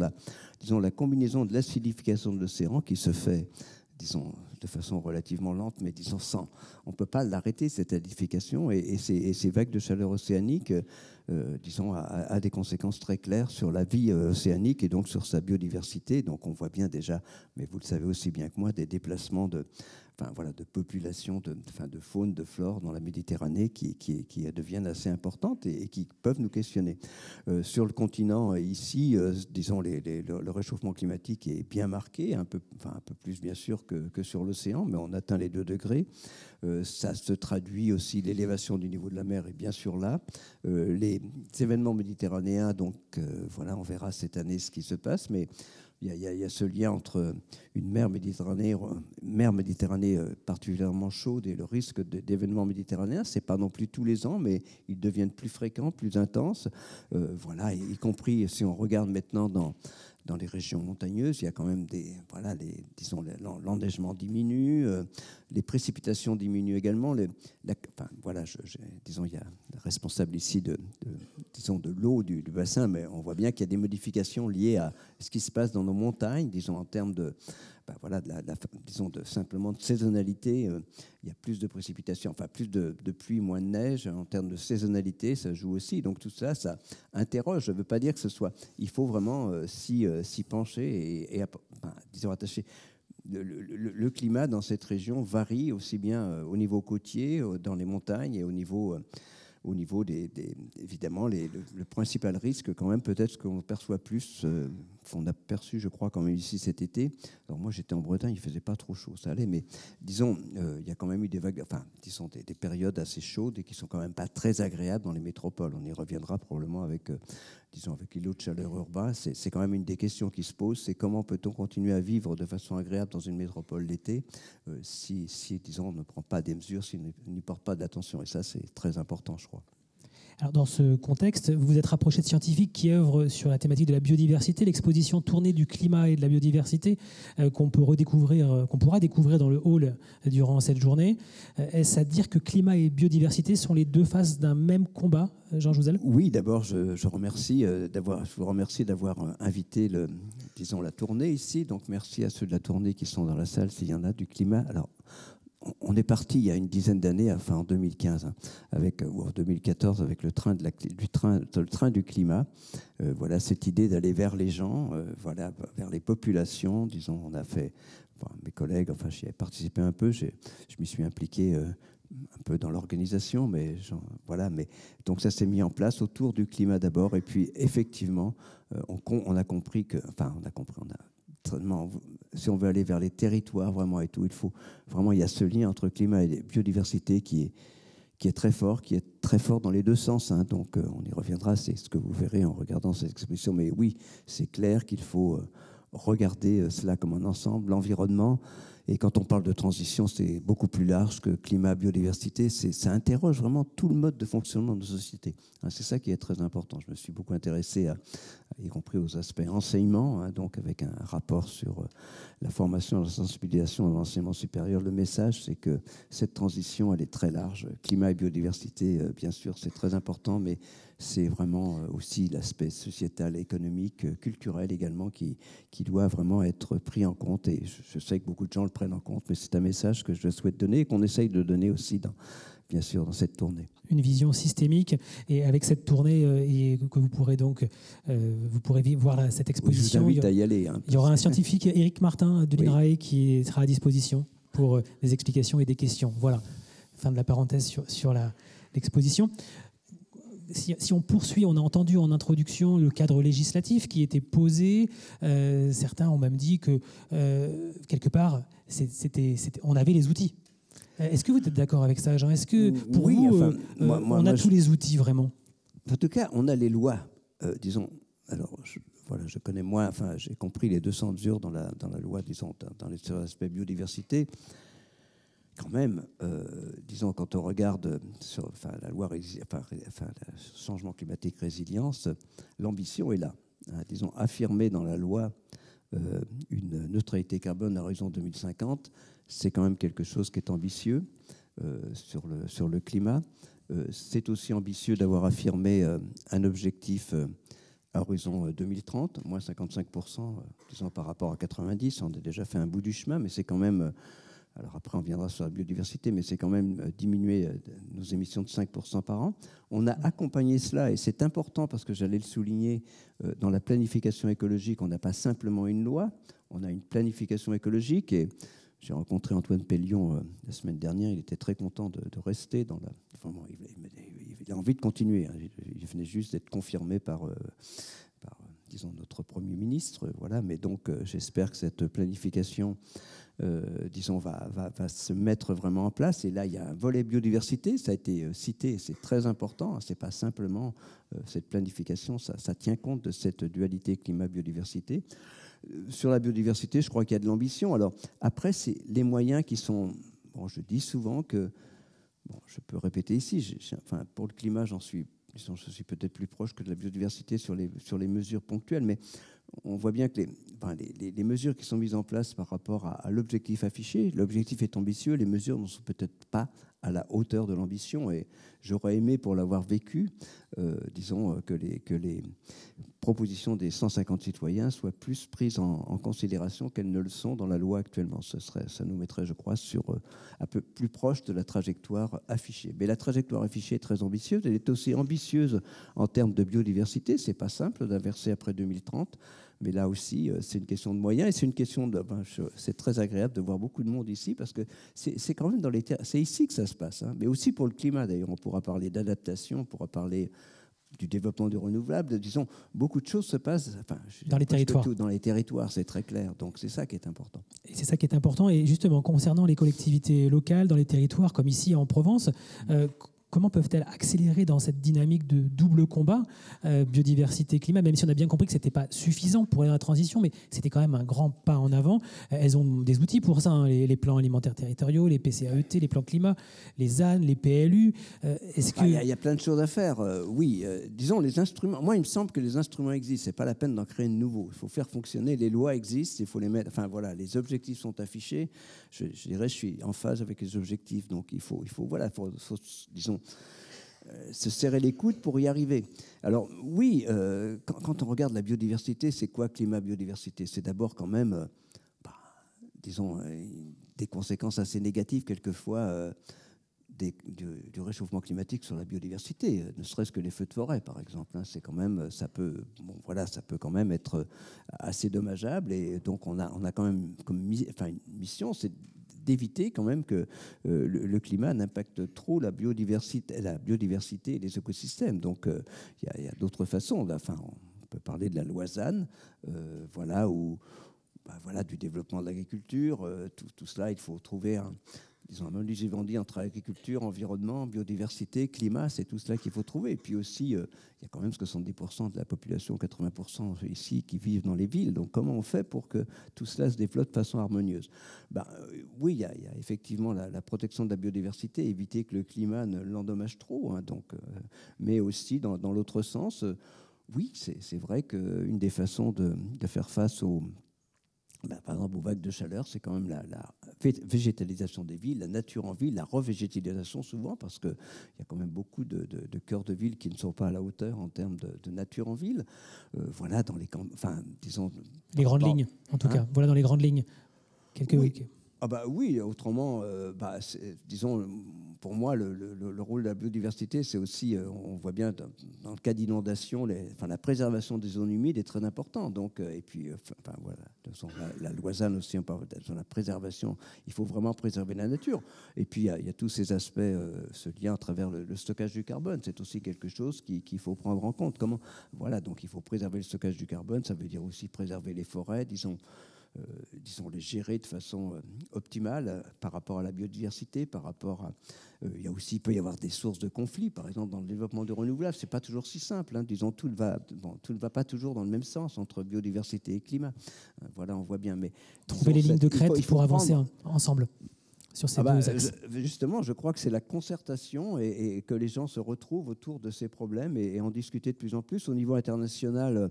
Disons, la combinaison de l'acidification de l'océan qui se fait, disons, de façon relativement lente, mais disons sans. On ne peut pas l'arrêter, cette acidification. Et ces vagues de chaleur océanique, disons, a des conséquences très claires sur la vie océanique et donc sur sa biodiversité. Donc, on voit bien déjà, mais vous le savez aussi bien que moi, des déplacements de populations, de faune, de flore dans la Méditerranée qui deviennent assez importantes et qui peuvent nous questionner. Sur le continent, ici, disons, le réchauffement climatique est bien marqué, un peu plus bien sûr que sur l'océan, mais on atteint les 2 degrés. Ça se traduit aussi, l'élévation du niveau de la mer est bien sûr là. Les événements méditerranéens, donc voilà, on verra cette année ce qui se passe, mais il y a ce lien entre une mer Méditerranée particulièrement chaude et le risque d'événements méditerranéens. Ce n'est pas non plus tous les ans, mais ils deviennent plus fréquents, plus intenses. Voilà, y compris si on regarde maintenant dans les régions montagneuses, il y a quand même l'enneigement diminue, les précipitations diminuent également. Disons, il y a le responsable ici de l'eau du bassin, mais on voit bien qu'il y a des modifications liées à ce qui se passe dans nos montagnes, disons en termes de simplement de saisonnalité. Il y a plus de précipitations, plus de pluie, moins de neige. En termes de saisonnalité, ça joue aussi. Donc tout ça, ça interroge. Je ne veux pas dire que ce soit... Il faut vraiment s'y pencher et disons, attacher. Le climat dans cette région varie aussi bien au niveau côtier, dans les montagnes et au niveau évidemment, le principal risque, quand même, peut-être qu'on perçoit plus, qu'on a perçu, je crois, quand même ici cet été. Alors, moi, j'étais en Bretagne, il ne faisait pas trop chaud, ça allait, mais disons, il y a quand même eu des vagues, disons, des périodes assez chaudes et qui sont quand même pas très agréables dans les métropoles. On y reviendra probablement avec l'îlot de chaleur urbain. C'est quand même une des questions qui se posent, c'est comment peut-on continuer à vivre de façon agréable dans une métropole l'été si, disons, on ne prend pas des mesures, si on n'y porte pas d'attention. Et ça, c'est très important, je crois. Alors, dans ce contexte, vous vous êtes rapproché de scientifiques qui œuvrent sur la thématique de la biodiversité, l'exposition tournée du climat et de la biodiversité qu'on pourra découvrir dans le hall durant cette journée. Est-ce à dire que climat et biodiversité sont les 2 faces d'un même combat, Jean Jouzel ? Oui, d'abord, je vous remercie d'avoir invité la tournée ici. Donc, merci à ceux de la tournée qui sont dans la salle, s'il y en a, du climat. Alors, on est parti il y a une dizaine d'années, enfin en 2015, ou en 2014, avec le train du climat. Voilà cette idée d'aller vers les gens, vers les populations. Disons, on a fait, mes collègues, enfin j'y ai participé un peu, je m'y suis impliqué un peu dans l'organisation, mais donc ça s'est mis en place autour du climat d'abord, et puis effectivement, on a compris que, si on veut aller vers les territoires vraiment et tout, il y a ce lien entre climat et biodiversité qui est très fort dans les deux sens. Donc on y reviendra, c'est ce que vous verrez en regardant cette exposition. Mais oui, c'est clair qu'il faut regarder cela comme un ensemble, l'environnement. Et quand on parle de transition, c'est beaucoup plus large que climat, biodiversité. Ça interroge vraiment tout le mode de fonctionnement de nos sociétés. C'est ça qui est très important. Je me suis beaucoup intéressé, y compris aux aspects enseignement, donc avec un rapport sur la formation, la sensibilisation de l'enseignement supérieur. Le message, c'est que cette transition, elle est très large. Climat et biodiversité, bien sûr, c'est très important, mais c'est vraiment aussi l'aspect sociétal, économique, culturel également qui doit vraiment être pris en compte. Et je sais que beaucoup de gens le prennent en compte, mais c'est un message que je souhaite donner et qu'on essaye de donner aussi bien sûr dans cette tournée. Une vision systémique, et avec cette tournée et que vous pourrez donc voir cette exposition. Je vous invite à y aller. Il y aura un scientifique, Éric Martin de l'INRAE, qui sera à disposition pour des explications et des questions. Voilà, fin de la parenthèse sur l'exposition. Si on poursuit, on a entendu en introduction le cadre législatif qui était posé. Certains ont même dit que, quelque part, on avait les outils. Est-ce que vous êtes d'accord avec ça, Jean? Est-ce que, pour vous, on a tous les outils, vraiment? En tout cas, on a les lois. Disons, alors, je connais moins, j'ai compris les 200 mesures dans la loi, disons, dans les aspects biodiversité. Quand même, disons, quand on regarde sur la loi, le changement climatique résilience, l'ambition est là. Disons, affirmer dans la loi une neutralité carbone à horizon 2050, c'est quand même quelque chose qui est ambitieux sur le climat. C'est aussi ambitieux d'avoir affirmé un objectif à horizon 2030, moins 55%, disons, par rapport à 90. On a déjà fait un bout du chemin, mais c'est quand même... Alors après, on viendra sur la biodiversité, mais c'est quand même diminuer nos émissions de 5% par an. On a accompagné cela, et c'est important parce que j'allais le souligner, dans la planification écologique, on n'a pas simplement une loi, on a une planification écologique. Et j'ai rencontré Antoine Pellion la semaine dernière, il était très content de rester dans la... Enfin, bon, il a envie de continuer. Il venait juste d'être confirmé par disons, notre Premier ministre. Voilà. Mais donc, j'espère que cette planification... disons, va se mettre vraiment en place. Et là, il y a un volet biodiversité, ça a été cité, c'est très important. C'est pas simplement cette planification, ça tient compte de cette dualité climat-biodiversité. Sur la biodiversité, je crois qu'il y a de l'ambition. Alors, après, c'est les moyens qui sont... Bon, je dis souvent que... Bon, je peux répéter ici, pour le climat, je suis peut-être plus proche que de la biodiversité sur les mesures ponctuelles, mais on voit bien que les mesures qui sont mises en place par rapport à l'objectif affiché, l'objectif est ambitieux, les mesures ne sont peut-être pas à la hauteur de l'ambition, et j'aurais aimé, pour l'avoir vécu, disons, que les propositions des 150 citoyens soient plus prises en considération qu'elles ne le sont dans la loi actuellement. Ça nous mettrait, je crois, un peu plus proche de la trajectoire affichée. Mais la trajectoire affichée est très ambitieuse. Elle est aussi ambitieuse en termes de biodiversité. C'est pas simple d'inverser après 2030. Mais là aussi, c'est une question de moyens, et c'est une question de... c'est très agréable de voir beaucoup de monde ici, parce que c'est quand même c'est ici que ça se passe. Mais aussi pour le climat, d'ailleurs. On pourra parler d'adaptation, on pourra parler du développement du renouvelable. Disons, beaucoup de choses se passent dans les territoires. Dans les territoires, c'est très clair. Donc, c'est ça qui est important. Et c'est ça qui est important. Et justement, concernant les collectivités locales, dans les territoires, comme ici en Provence, comment peuvent-elles accélérer dans cette dynamique de double combat, biodiversité-climat, même si on a bien compris que ce n'était pas suffisant pour la transition, mais c'était quand même un grand pas en avant. Elles ont des outils pour ça, les plans alimentaires territoriaux, les PCAET, les plans climat, les ZAN, les PLU. Il y a plein de choses à faire, oui. Disons, les instruments... Moi, il me semble que les instruments existent. Ce n'est pas la peine d'en créer de nouveaux. Il faut faire fonctionner. Les lois existent, il faut les mettre... Enfin, voilà, les objectifs sont affichés. Je dirais, je suis en phase avec les objectifs. Donc, il faut disons... se serrer les coudes pour y arriver. Alors oui, quand on regarde la biodiversité, c'est quoi climat-biodiversité? C'est d'abord quand même, disons, des conséquences assez négatives quelquefois du réchauffement climatique sur la biodiversité, ne serait-ce que les feux de forêt, par exemple. C'est quand même, ça peut quand même être assez dommageable. Et donc, on a quand même une mission, c'est d'éviter quand même que le climat n'impacte trop la biodiversité et les écosystèmes. Donc, il y a d'autres façons. On peut parler de la Loisane, du développement de l'agriculture. Tout cela, il faut trouver un vivendi entre agriculture, environnement, biodiversité, climat, c'est tout cela qu'il faut trouver. Et puis aussi, il y a quand même 70% de la population, 80% ici, qui vivent dans les villes. Donc comment on fait pour que tout cela se développe de façon harmonieuse ? Oui, il y a effectivement la protection de la biodiversité, éviter que le climat ne l'endommage trop. Mais aussi, dans l'autre sens, oui, c'est vrai qu'une des façons de faire face par exemple, aux vagues de chaleur, c'est quand même la végétalisation des villes, la nature en ville, la revégétalisation souvent, parce qu'il y a quand même beaucoup de cœurs de ville qui ne sont pas à la hauteur en termes de nature en ville. Dans les les grandes lignes, en tout cas. Voilà, dans les grandes lignes. Oui, autrement, disons, pour moi, le rôle de la biodiversité, c'est aussi, on voit bien dans le cas d'inondation, la préservation des zones humides est très importante. Donc, et puis, la Loisane aussi, on parle de la préservation. Il faut vraiment préserver la nature. Et puis, il y a tous ces aspects, ce lien à travers le stockage du carbone. C'est aussi quelque chose qu'il faut prendre en compte. Donc, il faut préserver le stockage du carbone. Ça veut dire aussi préserver les forêts, disons, les gérer de façon optimale par rapport à la biodiversité, par rapport à... il peut y avoir des sources de conflits, par exemple dans le développement du renouvelable, c'est pas toujours si simple. Tout ne va pas toujours dans le même sens entre biodiversité et climat. On voit bien. Mais trouver les lignes de crête pour avancer ensemble sur ces deux axes. Justement, je crois que c'est la concertation et que les gens se retrouvent autour de ces problèmes et en discuter de plus en plus au niveau international.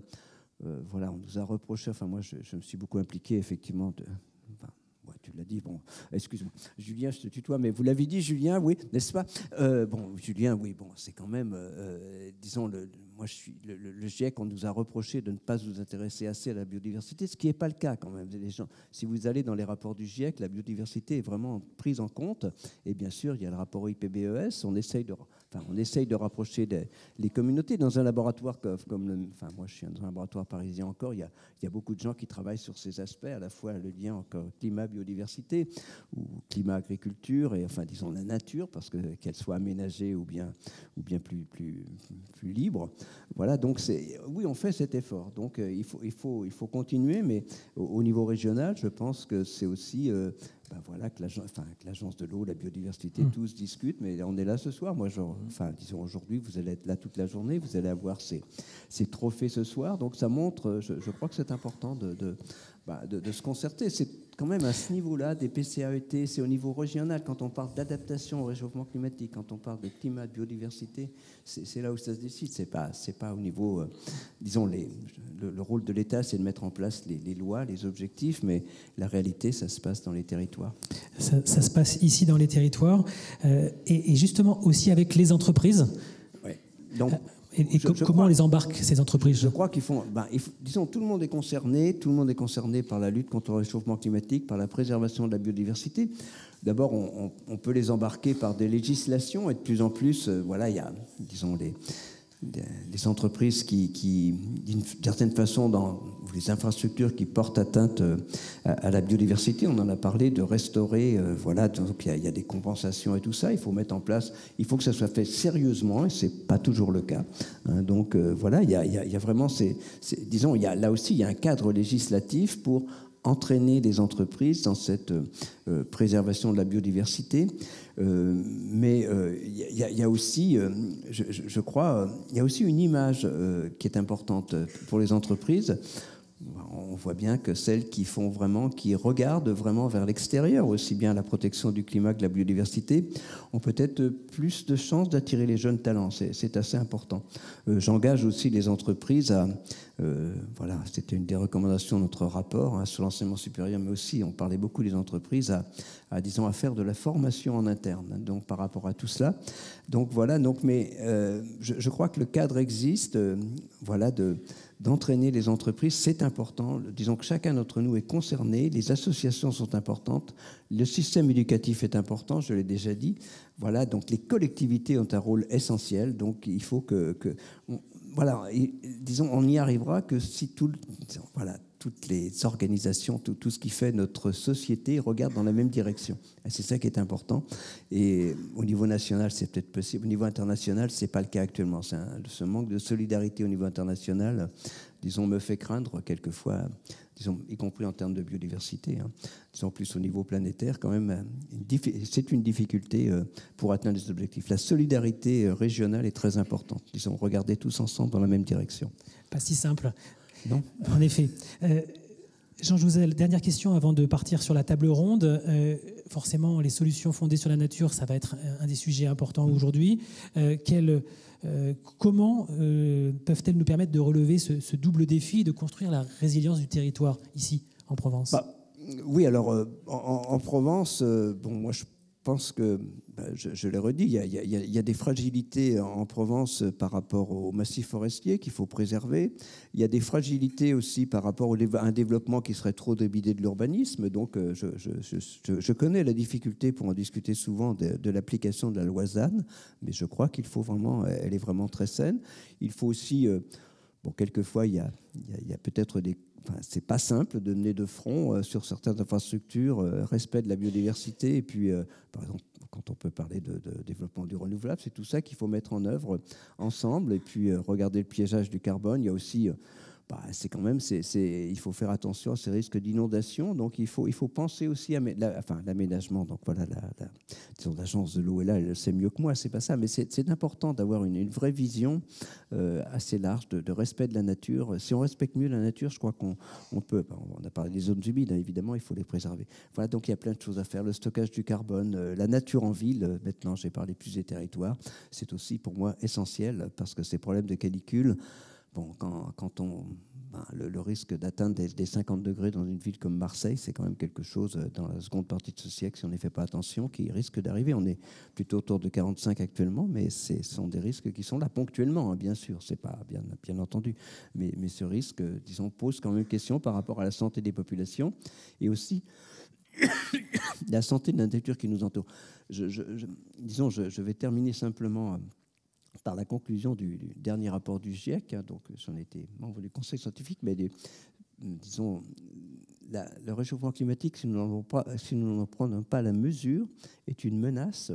On nous a reproché, moi je me suis beaucoup impliqué effectivement, tu l'as dit, excuse-moi, Julien, je te tutoie, mais vous l'avez dit, Julien, oui, n'est-ce pas ? Julien, oui, c'est quand même, disons, moi je suis le GIEC, on nous a reproché de ne pas nous intéresser assez à la biodiversité, ce qui n'est pas le cas quand même. Les gens, si vous allez dans les rapports du GIEC, la biodiversité est vraiment prise en compte, et bien sûr, il y a le rapport IPBES, on essaye de rapprocher les communautés. Dans un laboratoire moi je suis dans un laboratoire parisien encore, il y a beaucoup de gens qui travaillent sur ces aspects, à la fois le lien encore climat-biodiversité ou climat-agriculture, et disons la nature, parce qu'elle soit aménagée ou bien plus libre. Donc oui, on fait cet effort. Donc il faut continuer, mais au niveau régional, je pense que c'est aussi... que l'agence de l'eau, la biodiversité, tous discutent, mais on est là ce soir. Disons aujourd'hui, vous allez être là toute la journée, vous allez avoir ces trophées ce soir. Donc ça montre, je crois que c'est important de se concerter. C'est quand même à ce niveau-là, des PCAET, c'est au niveau régional. Quand on parle d'adaptation au réchauffement climatique, quand on parle de climat, de biodiversité, c'est là où ça se décide. C'est pas au niveau, disons, le rôle de l'État, c'est de mettre en place les lois, les objectifs, mais la réalité, ça se passe dans les territoires. Ça se passe ici dans les territoires, et justement aussi avec les entreprises. Ouais. Donc, comment on les embarque, ces entreprises ? Je crois qu'ils font... disons, tout le monde est concerné par la lutte contre le réchauffement climatique, par la préservation de la biodiversité. D'abord, on peut les embarquer par des législations, et de plus en plus, il y a, disons, les entreprises qui d'une certaine façon, ou les infrastructures qui portent atteinte à la biodiversité, on en a parlé, de restaurer, donc il y a des compensations et tout ça, il faut mettre en place, il faut que ça soit fait sérieusement, et c'est pas toujours le cas. Donc il y a vraiment, disons, là aussi, il y a un cadre législatif pour entraîner les entreprises dans cette préservation de la biodiversité. Mais il y a aussi, je crois, il y a aussi une image qui est importante pour les entreprises. On voit bien que celles qui regardent vraiment vers l'extérieur, aussi bien la protection du climat que la biodiversité, ont peut-être plus de chances d'attirer les jeunes talents. C'est assez important. J'engage aussi les entreprises à... c'était une des recommandations de notre rapport sur l'enseignement supérieur, mais aussi on parlait beaucoup des entreprises à faire de la formation en interne. Donc par rapport à tout cela, mais je crois que le cadre existe. voilà, d'entraîner les entreprises, c'est important. Disons que chacun d'entre nous est concerné, les associations sont importantes, le système éducatif est important, je l'ai déjà dit. Voilà, donc les collectivités ont un rôle essentiel, donc il faut voilà, disons, on n'y arrivera que si toutes les organisations, tout ce qui fait notre société regarde dans la même direction. Et c'est ça qui est important. Et au niveau national, c'est peut-être possible. Au niveau international, ce n'est pas le cas actuellement. Ce manque de solidarité au niveau international, disons, me fait craindre quelquefois, disons, y compris en termes de biodiversité, hein. Disons, plus au niveau planétaire, quand même, c'est une difficulté pour atteindre les objectifs. La solidarité régionale est très importante. Disons, regarder tous ensemble dans la même direction. Pas si simple. Non. En effet. Jean Jouzel, dernière question avant de partir sur la table ronde. Forcément, les solutions fondées sur la nature, ça va être un des sujets importants aujourd'hui. Comment peuvent-elles nous permettre de relever ce double défi de construire la résilience du territoire ici, en Provence? Oui, alors en Provence, moi je pense que, je l'ai redit, il y a des fragilités en Provence par rapport au massif forestier qu'il faut préserver. Il y a des fragilités aussi par rapport à un développement qui serait trop débridé de l'urbanisme. Donc je connais la difficulté, pour en discuter souvent, de l'application de la loi ZAN, mais je crois qu'il faut vraiment, elle est vraiment très saine. Il faut aussi, quelquefois il y a peut-être des... Enfin, c'est pas simple de mener de front sur certaines infrastructures, respect de la biodiversité, et puis, par exemple, quand on peut parler de développement du renouvelable, c'est tout ça qu'il faut mettre en œuvre ensemble, et puis regarder le piégeage du carbone. Il y a aussi, c'est quand même, il faut faire attention à ces risques d'inondation, donc il faut penser aussi à l'aménagement. Donc voilà, disons, l'agence de l'eau est là, elle le sait mieux que moi, c'est pas ça, mais c'est important d'avoir une vraie vision assez large de respect de la nature. Si on respecte mieux la nature, je crois qu'on peut. On a parlé des zones humides, hein, évidemment, il faut les préserver. Voilà, donc il y a plein de choses à faire. Le stockage du carbone, la nature en ville. Maintenant, j'ai parlé plus des territoires. C'est aussi pour moi essentiel parce que ces problèmes de canicule. Quand le risque d'atteindre des 50 degrés dans une ville comme Marseille, c'est quand même quelque chose, dans la seconde partie de ce siècle, si on n'y fait pas attention, qui risque d'arriver. On est plutôt autour de 45 actuellement, mais ce sont des risques qui sont là ponctuellement, hein, bien sûr, c'est pas bien entendu. Mais ce risque, disons, pose quand même une question par rapport à la santé des populations et aussi la santé de la nature qui nous entoure. Je vais terminer simplement par la conclusion du dernier rapport du GIEC, hein, donc j'en ai été membre du conseil scientifique, mais disons, le réchauffement climatique, si nous n'en prenons pas la mesure, est une menace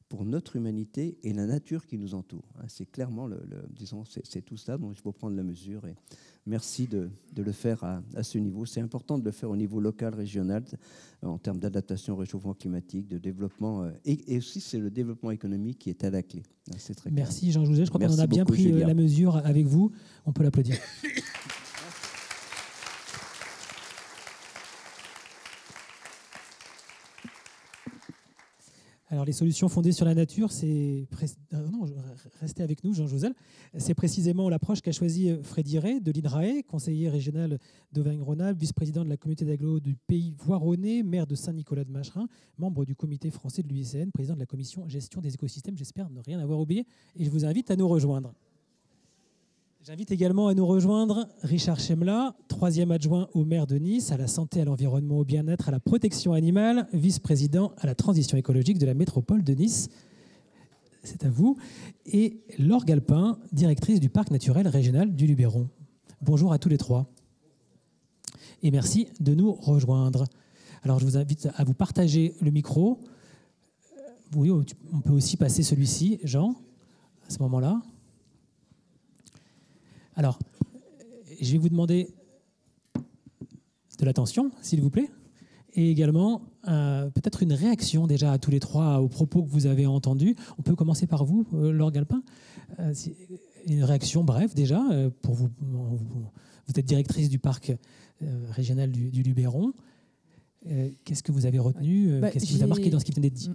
pour notre humanité et la nature qui nous entoure. Hein, c'est clairement, disons, c'est tout ça dont il faut prendre la mesure. Et merci de le faire à ce niveau. C'est important de le faire au niveau local, régional, en termes d'adaptation au réchauffement climatique, de développement. Et aussi, c'est le développement économique qui est à la clé. C'est très clair. Merci Jean Jouzel. Je crois qu'on en a bien pris Julien. la mesure avec vous. On peut l'applaudir. Alors, les solutions fondées sur la nature, restez avec nous, Jean Jouzel. C'est précisément l'approche qu'a choisie Freddy Ray de l'INRAE, conseiller régional d'Auvergne-Rhône-Alpes, vice-président de la communauté d'agglo du Pays Voironnais, maire de Saint-Nicolas de Macherin, membre du comité français de l'UICN, président de la commission gestion des écosystèmes. J'espère ne rien avoir oublié et je vous invite à nous rejoindre. J'invite également à nous rejoindre Richard Chemla, 3e adjoint au maire de Nice, à la santé, à l'environnement, au bien-être, à la protection animale, vice-président à la transition écologique de la métropole de Nice. C'est à vous. Et Laure Galpin, directrice du parc naturel régional du Luberon. Bonjour à tous les trois. Et merci de nous rejoindre. Alors, je vous invite à vous partager le micro. Oui, on peut aussi passer celui-ci, Jean, à ce moment-là. Alors, je vais vous demander de l'attention, s'il vous plaît, et également peut-être une réaction déjà à tous les trois aux propos que vous avez entendus. On peut commencer par vous, Laure Galpin. Une réaction brève déjà, pour vous. Vous êtes directrice du parc régional du Luberon. Qu'est-ce que vous avez retenu? Qu'est-ce qui vous a marqué dans ce qui venait de dire?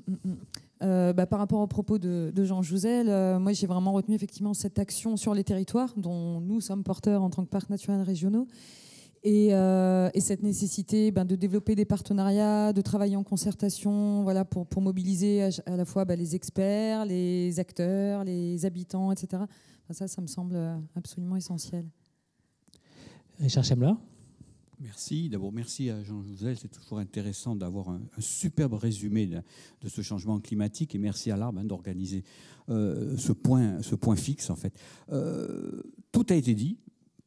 Par rapport aux propos de Jean Jouzel, moi j'ai vraiment retenu effectivement cette action sur les territoires dont nous sommes porteurs en tant que parcs naturels régionaux et cette nécessité de développer des partenariats, de travailler en concertation, voilà, pour mobiliser à la fois les experts, les acteurs, les habitants, etc. Enfin, ça me semble absolument essentiel. Richard Chemla. Merci. D'abord, merci à Jean Jouzel. C'est toujours intéressant d'avoir un superbe résumé de ce changement climatique. Et merci à l'Arbre d'organiser ce point fixe, en fait. Tout a été dit.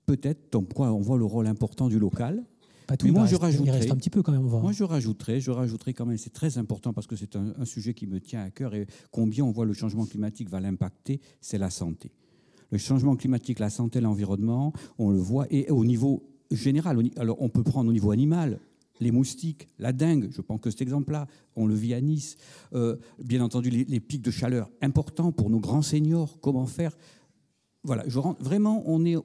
Peut-être, donc, on voit le rôle important du local. Pas tout, mais moi, il reste un petit peu quand même. Moi, je rajouterais quand même, c'est très important parce que c'est un sujet qui me tient à cœur et combien on voit le changement climatique va l'impacter, c'est la santé. Le changement climatique, la santé, l'environnement, on le voit. Et au niveau général, alors on peut prendre au niveau animal, les moustiques, la dengue, je pense que cet exemple-là, on le vit à Nice. Bien entendu, les pics de chaleur importants pour nos grands seniors, comment faire? Voilà, vraiment, on est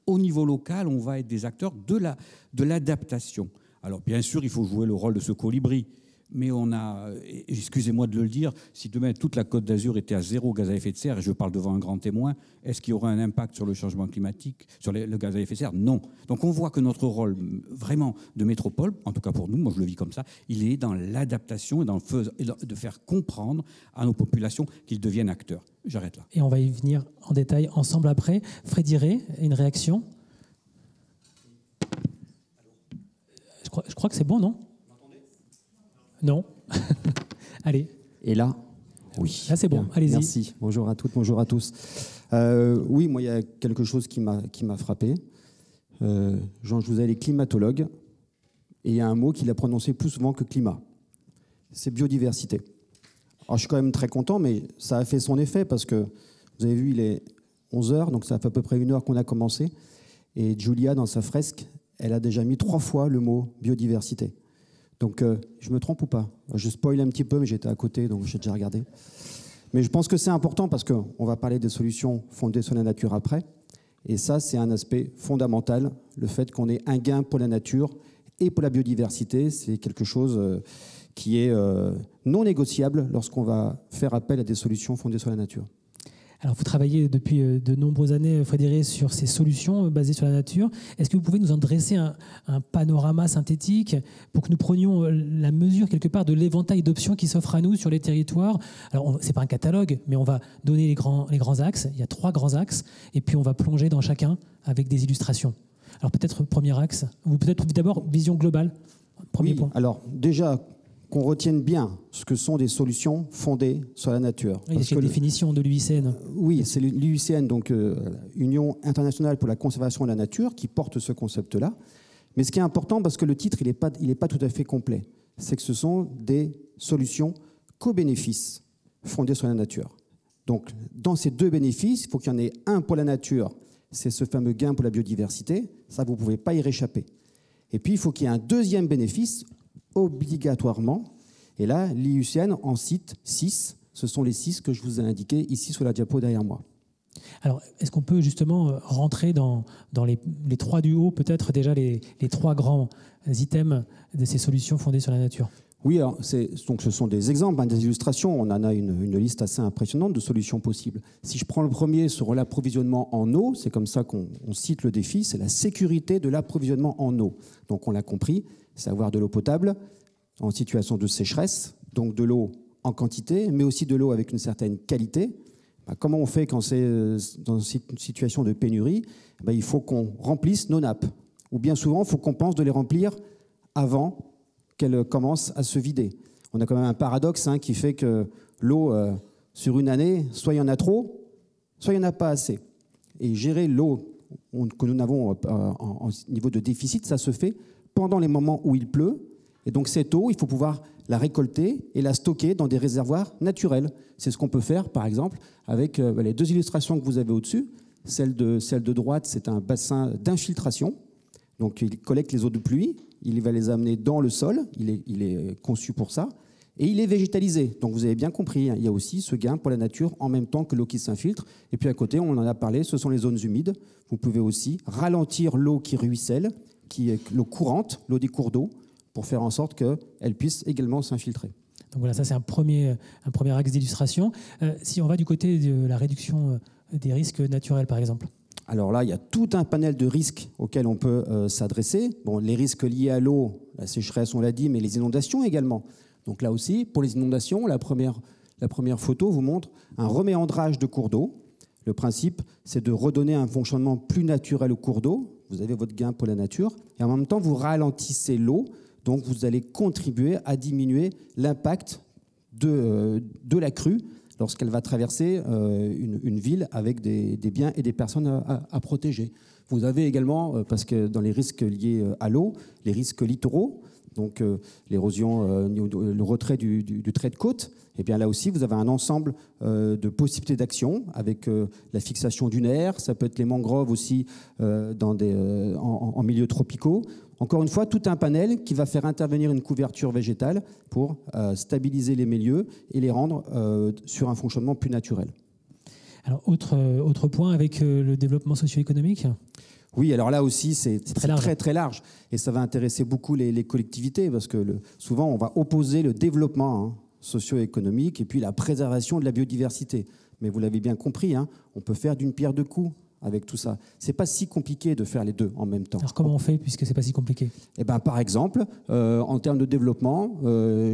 au niveau local, on va être des acteurs de l'adaptation. Alors bien sûr, il faut jouer le rôle de ce colibri. Mais on a, excusez-moi de le dire, si demain toute la Côte d'Azur était à 0 gaz à effet de serre, et je parle devant un grand témoin, est-ce qu'il y aura un impact sur le changement climatique, sur le gaz à effet de serre? Non. Donc on voit que notre rôle vraiment de métropole, en tout cas pour nous, moi je le vis comme ça, il est dans l'adaptation et de faire comprendre à nos populations qu'ils deviennent acteurs. J'arrête là. Et on va y venir en détail ensemble après. Frédéric Rey, une réaction? Je crois que c'est bon, non? Non. Allez. Et là, oui. Là, c'est bon. Allez-y. Merci. Bonjour à toutes, bonjour à tous. Oui, moi, il y a quelque chose qui m'a frappé. Jean Jouzel est climatologue et il y a un mot qu'il a prononcé plus souvent que climat. C'est biodiversité. Alors, je suis quand même très content, mais ça a fait son effet parce que, vous avez vu, il est 11h, donc ça fait à peu près 1 heure qu'on a commencé. Et Julia, dans sa fresque, elle a déjà mis 3 fois le mot biodiversité. Donc, je me trompe ou pas? Je spoil un petit peu, mais j'étais à côté, donc j'ai déjà regardé. Mais je pense que c'est important parce qu'on va parler des solutions fondées sur la nature après. Et ça, c'est un aspect fondamental, le fait qu'on ait un gain pour la nature et pour la biodiversité. C'est quelque chose qui est non négociable lorsqu'on va faire appel à des solutions fondées sur la nature. Alors, vous travaillez depuis de nombreuses années, Frédéric, sur ces solutions basées sur la nature. Est-ce que vous pouvez nous en dresser un panorama synthétique pour que nous prenions la mesure, quelque part, de l'éventail d'options qui s'offrent à nous sur les territoires? Alors, ce n'est pas un catalogue, mais on va donner les grands axes. Il y a 3 grands axes, et puis on va plonger dans chacun avec des illustrations. Alors, peut-être premier axe, ou peut-être d'abord vision globale. Premier point. Alors, déjà, qu'on retienne bien ce que sont des solutions fondées sur la nature. Oui, c'est la définition de l'UICN. Oui, c'est l'UICN, donc Union internationale pour la conservation de la nature, qui porte ce concept-là. Mais ce qui est important, parce que le titre, il est pas tout à fait complet, c'est que ce sont des solutions co-bénéfices fondées sur la nature. Donc, dans ces 2 bénéfices, il faut qu'il y en ait un pour la nature, c'est ce fameux gain pour la biodiversité, ça, vous ne pouvez pas y réchapper. Et puis, il faut qu'il y ait un deuxième bénéfice, obligatoirement. Et là, l'IUCN en cite 6. Ce sont les 6 que je vous ai indiqués ici sur la diapo derrière moi. Alors, est-ce qu'on peut justement rentrer dans les 3 du haut, peut-être déjà les 3 grands items de ces solutions fondées sur la nature? Oui, alors donc ce sont des exemples, des illustrations. On en a une liste assez impressionnante de solutions possibles. Si je prends le premier sur l'approvisionnement en eau, c'est comme ça qu'on cite le défi, c'est la sécurité de l'approvisionnement en eau. Donc on l'a compris, c'est avoir de l'eau potable en situation de sécheresse, donc de l'eau en quantité, mais aussi de l'eau avec une certaine qualité. Comment on fait quand c'est dans une situation de pénurie? Il faut qu'on remplisse nos nappes. Ou bien souvent, il faut qu'on pense de les remplir avant qu'elles commencent à se vider. On a quand même un paradoxe qui fait que l'eau, sur une année, soit il y en a trop, soit il n'y en a pas assez. Et gérer l'eau que nous avons en niveau de déficit, ça se fait pendant les moments où il pleut. Et donc cette eau, il faut pouvoir la récolter et la stocker dans des réservoirs naturels. C'est ce qu'on peut faire, par exemple, avec les 2 illustrations que vous avez au-dessus. Celle de droite, c'est un bassin d'infiltration. Donc il collecte les eaux de pluie, il va les amener dans le sol, il est conçu pour ça, et il est végétalisé. Donc vous avez bien compris, il y a aussi ce gain pour la nature en même temps que l'eau qui s'infiltre. Et puis à côté, on en a parlé, ce sont les zones humides. Vous pouvez aussi ralentir l'eau qui ruisselle, qui est l'eau courante, l'eau des cours d'eau, pour faire en sorte qu'elle puisse également s'infiltrer. Donc voilà, ça c'est un premier axe d'illustration. Si on va du côté de la réduction des risques naturels, par exemple. Alors là, il y a tout un panel de risques auxquels on peut s'adresser. Bon, les risques liés à l'eau, la sécheresse, on l'a dit, mais les inondations également. Donc là aussi, pour les inondations, la première photo vous montre un reméandrage de cours d'eau. Le principe, c'est de redonner un fonctionnement plus naturel au cours d'eau. Vous avez votre gain pour la nature. Et en même temps, vous ralentissez l'eau. Donc, vous allez contribuer à diminuer l'impact de la crue lorsqu'elle va traverser une ville avec des biens et des personnes à protéger. Vous avez également, parce que dans les risques liés à l'eau, les risques littoraux, donc l'érosion, le retrait du trait de côte, et bien là aussi, vous avez un ensemble de possibilités d'action avec la fixation dunaire, ça peut être les mangroves aussi en milieux tropicaux. Encore une fois, tout un panel qui va faire intervenir une couverture végétale pour stabiliser les milieux et les rendre sur un fonctionnement plus naturel. Alors, autre point avec le développement socio-économique ? Oui, alors là aussi, c'est très très large. Et ça va intéresser beaucoup les collectivités parce que souvent, on va opposer le développement socio-économique et puis la préservation de la biodiversité. Mais vous l'avez bien compris, on peut faire d'une pierre deux coups avec tout ça. C'est pas si compliqué de faire les deux en même temps. Alors comment on fait puisque c'est pas si compliqué ? Eh ben, par exemple, en termes de développement,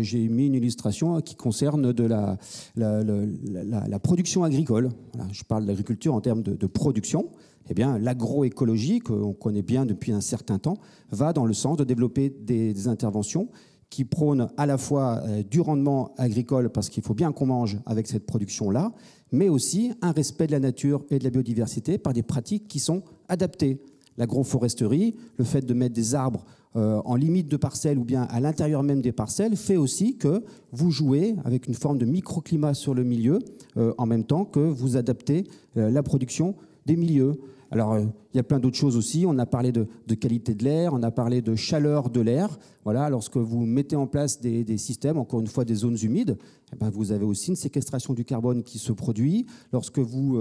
j'ai mis une illustration qui concerne de la production agricole. Voilà, je parle de l'agriculture en termes de production. Eh bien, l'agroécologie, qu'on connaît bien depuis un certain temps, va dans le sens de développer des interventions qui prônent à la fois du rendement agricole, parce qu'il faut bien qu'on mange avec cette production-là, mais aussi un respect de la nature et de la biodiversité par des pratiques qui sont adaptées. L'agroforesterie, le fait de mettre des arbres en limite de parcelles ou bien à l'intérieur même des parcelles, fait aussi que vous jouez avec une forme de microclimat sur le milieu, en même temps que vous adaptez la production des milieux. Alors, il y a plein d'autres choses aussi. On a parlé de qualité de l'air, on a parlé de chaleur de l'air. Voilà, lorsque vous mettez en place des systèmes, encore une fois des zones humides, eh ben, vous avez aussi une séquestration du carbone qui se produit. Lorsque vous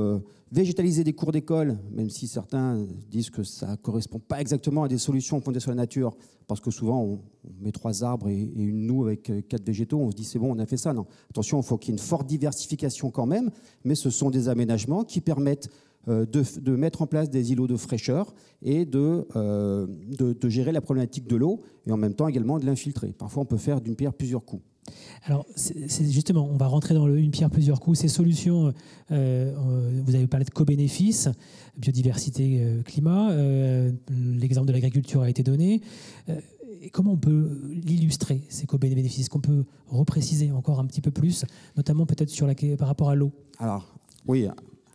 végétalisez des cours d'école, même si certains disent que ça ne correspond pas exactement à des solutions fondées sur la nature, parce que souvent on met 3 arbres et une noue avec 4 végétaux, on se dit c'est bon, on a fait ça. Non, attention, il faut qu'il y ait une forte diversification quand même, mais ce sont des aménagements qui permettent de mettre en place des îlots de fraîcheur et de gérer la problématique de l'eau et en même temps également de l'infiltrer. Parfois, on peut faire d'une pierre plusieurs coups. Alors, c'est justement, on va rentrer dans une pierre plusieurs coups. Ces solutions, vous avez parlé de co-bénéfices, biodiversité, climat. L'exemple de l'agriculture a été donné. Et comment on peut l'illustrer, ces co-bénéfices ? Est-ce qu'on peut repréciser encore un petit peu plus, notamment peut-être par rapport à l'eau ? Alors, oui.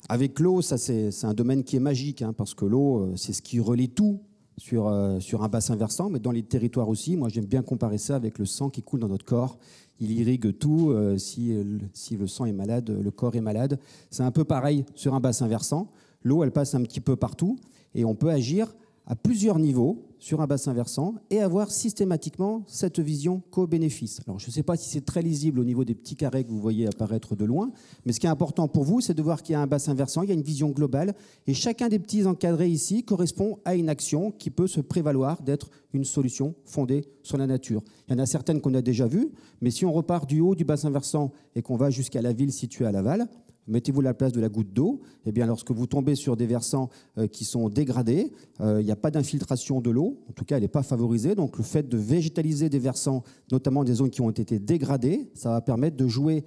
Avec l'eau, ça c'est un domaine qui est magique, parce que l'eau, c'est ce qui relie tout sur un bassin versant, mais dans les territoires aussi. Moi, j'aime bien comparer ça avec le sang qui coule dans notre corps. Il irrigue tout. Si le sang est malade, le corps est malade. C'est un peu pareil sur un bassin versant. L'eau, elle passe un petit peu partout et on peut agir à plusieurs niveaux sur un bassin versant et avoir systématiquement cette vision co-bénéfice. Alors, je ne sais pas si c'est très lisible au niveau des petits carrés que vous voyez apparaître de loin, mais ce qui est important pour vous, c'est de voir qu'il y a un bassin versant, il y a une vision globale, et chacun des petits encadrés ici correspond à une action qui peut se prévaloir d'être une solution fondée sur la nature. Il y en a certaines qu'on a déjà vues, mais si on repart du haut du bassin versant et qu'on va jusqu'à la ville située à l'aval, mettez-vous à la place de la goutte d'eau. Eh bien, lorsque vous tombez sur des versants qui sont dégradés, il n'y a pas d'infiltration de l'eau. En tout cas, elle n'est pas favorisée. Donc, le fait de végétaliser des versants, notamment des zones qui ont été dégradées, ça va permettre de jouer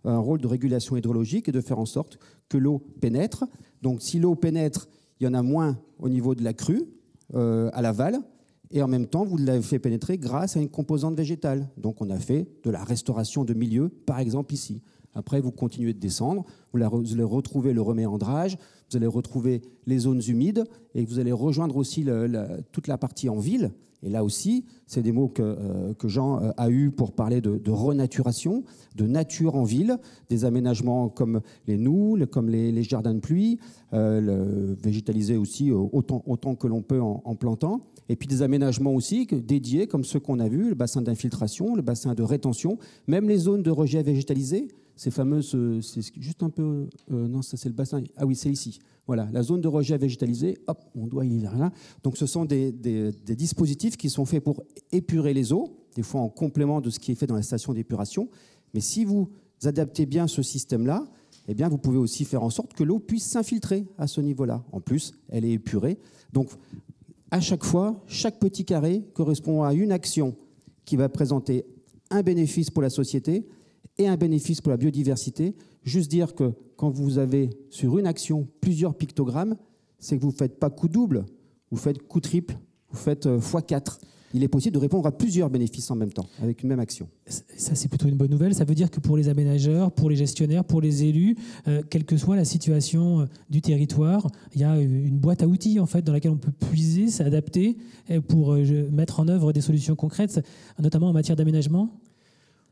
un rôle de régulation hydrologique et de faire en sorte que l'eau pénètre. Donc, si l'eau pénètre, il y en a moins au niveau de la crue, à l'aval. Et en même temps, vous l'avez fait pénétrer grâce à une composante végétale. Donc, on a fait de la restauration de milieux, par exemple ici. Après, vous continuez de descendre, vous allez retrouver le reméandrage, vous allez retrouver les zones humides et vous allez rejoindre aussi toute la partie en ville. Et là aussi, c'est des mots que Jean a eu pour parler de renaturation, de nature en ville, des aménagements comme les noues, comme les jardins de pluie, végétaliser aussi autant que l'on peut en plantant. Et puis des aménagements aussi dédiés, comme ceux qu'on a vus, le bassin d'infiltration, le bassin de rétention, même les zones de rejet végétalisé. Ces fameuses, c'est juste un peu, non, ça c'est le bassin, ah oui, c'est ici. Voilà, la zone de rejet végétalisé, hop, on doit y aller là. Donc ce sont des dispositifs qui sont faits pour épurer les eaux, des fois en complément de ce qui est fait dans la station d'épuration. Mais si vous adaptez bien ce système-là, eh bien vous pouvez aussi faire en sorte que l'eau puisse s'infiltrer à ce niveau-là. En plus, elle est épurée. Donc à chaque fois, chaque petit carré correspond à une action qui va présenter un bénéfice pour la société et un bénéfice pour la biodiversité, juste dire que quand vous avez sur une action plusieurs pictogrammes, c'est que vous ne faites pas coup double, vous faites coup triple, vous faites x4. Il est possible de répondre à plusieurs bénéfices en même temps, avec une même action. Ça, c'est plutôt une bonne nouvelle. Ça veut dire que pour les aménageurs, pour les gestionnaires, pour les élus, quelle que soit la situation du territoire, il y a une boîte à outils en fait, dans laquelle on peut puiser, s'adapter pour mettre en œuvre des solutions concrètes, notamment en matière d'aménagement.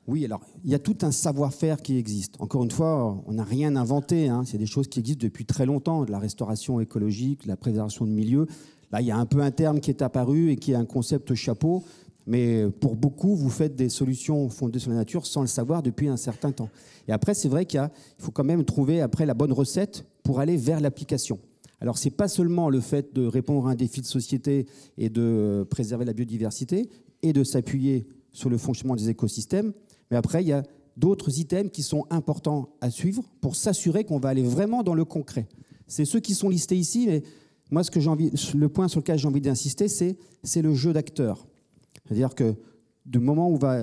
Oui, alors il y a tout un savoir-faire qui existe. Encore une fois, on n'a rien inventé. C'est des choses qui existent depuis très longtemps, de la restauration écologique, de la préservation de milieux. Là, il y a un peu un terme qui est apparu et qui est un concept chapeau. Mais pour beaucoup, vous faites des solutions fondées sur la nature sans le savoir depuis un certain temps. Et après, c'est vrai qu'il faut quand même trouver après la bonne recette pour aller vers l'application. Alors, ce n'est pas seulement le fait de répondre à un défi de société et de préserver la biodiversité et de s'appuyer sur le fonctionnement des écosystèmes. Mais après, il y a d'autres items qui sont importants à suivre pour s'assurer qu'on va aller vraiment dans le concret. C'est ceux qui sont listés ici, mais moi, le point sur lequel j'ai envie d'insister, c'est le jeu d'acteurs. C'est-à-dire que du moment où va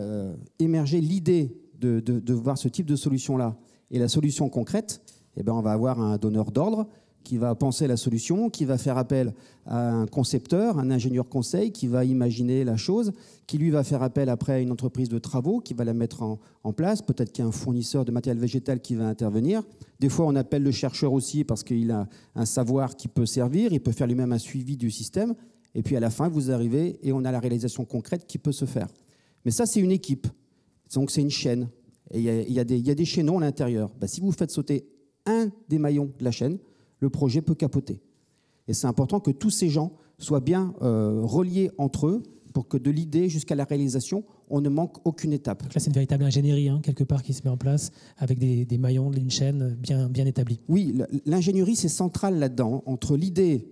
émerger l'idée de voir ce type de solution-là et la solution concrète, eh ben, on va avoir un donneur d'ordre qui va penser la solution, qui va faire appel à un concepteur, un ingénieur conseil, qui va imaginer la chose, qui lui va faire appel après à une entreprise de travaux, qui va la mettre en place. Peut-être qu'il y a un fournisseur de matériel végétal qui va intervenir. Des fois, on appelle le chercheur aussi parce qu'il a un savoir qui peut servir. Il peut faire lui-même un suivi du système. Et puis à la fin, vous arrivez et on a la réalisation concrète qui peut se faire. Mais ça, c'est une équipe. Donc c'est une chaîne. Et il y a des chaînons à l'intérieur. Ben, si vous faites sauter un des maillons de la chaîne, le projet peut capoter. Et c'est important que tous ces gens soient bien reliés entre eux pour que de l'idée jusqu'à la réalisation, on ne manque aucune étape. Donc là, c'est une véritable ingénierie, quelque part, qui se met en place avec des maillons d'une chaîne bien établie. Oui, l'ingénierie, c'est central là-dedans. Entre l'idée,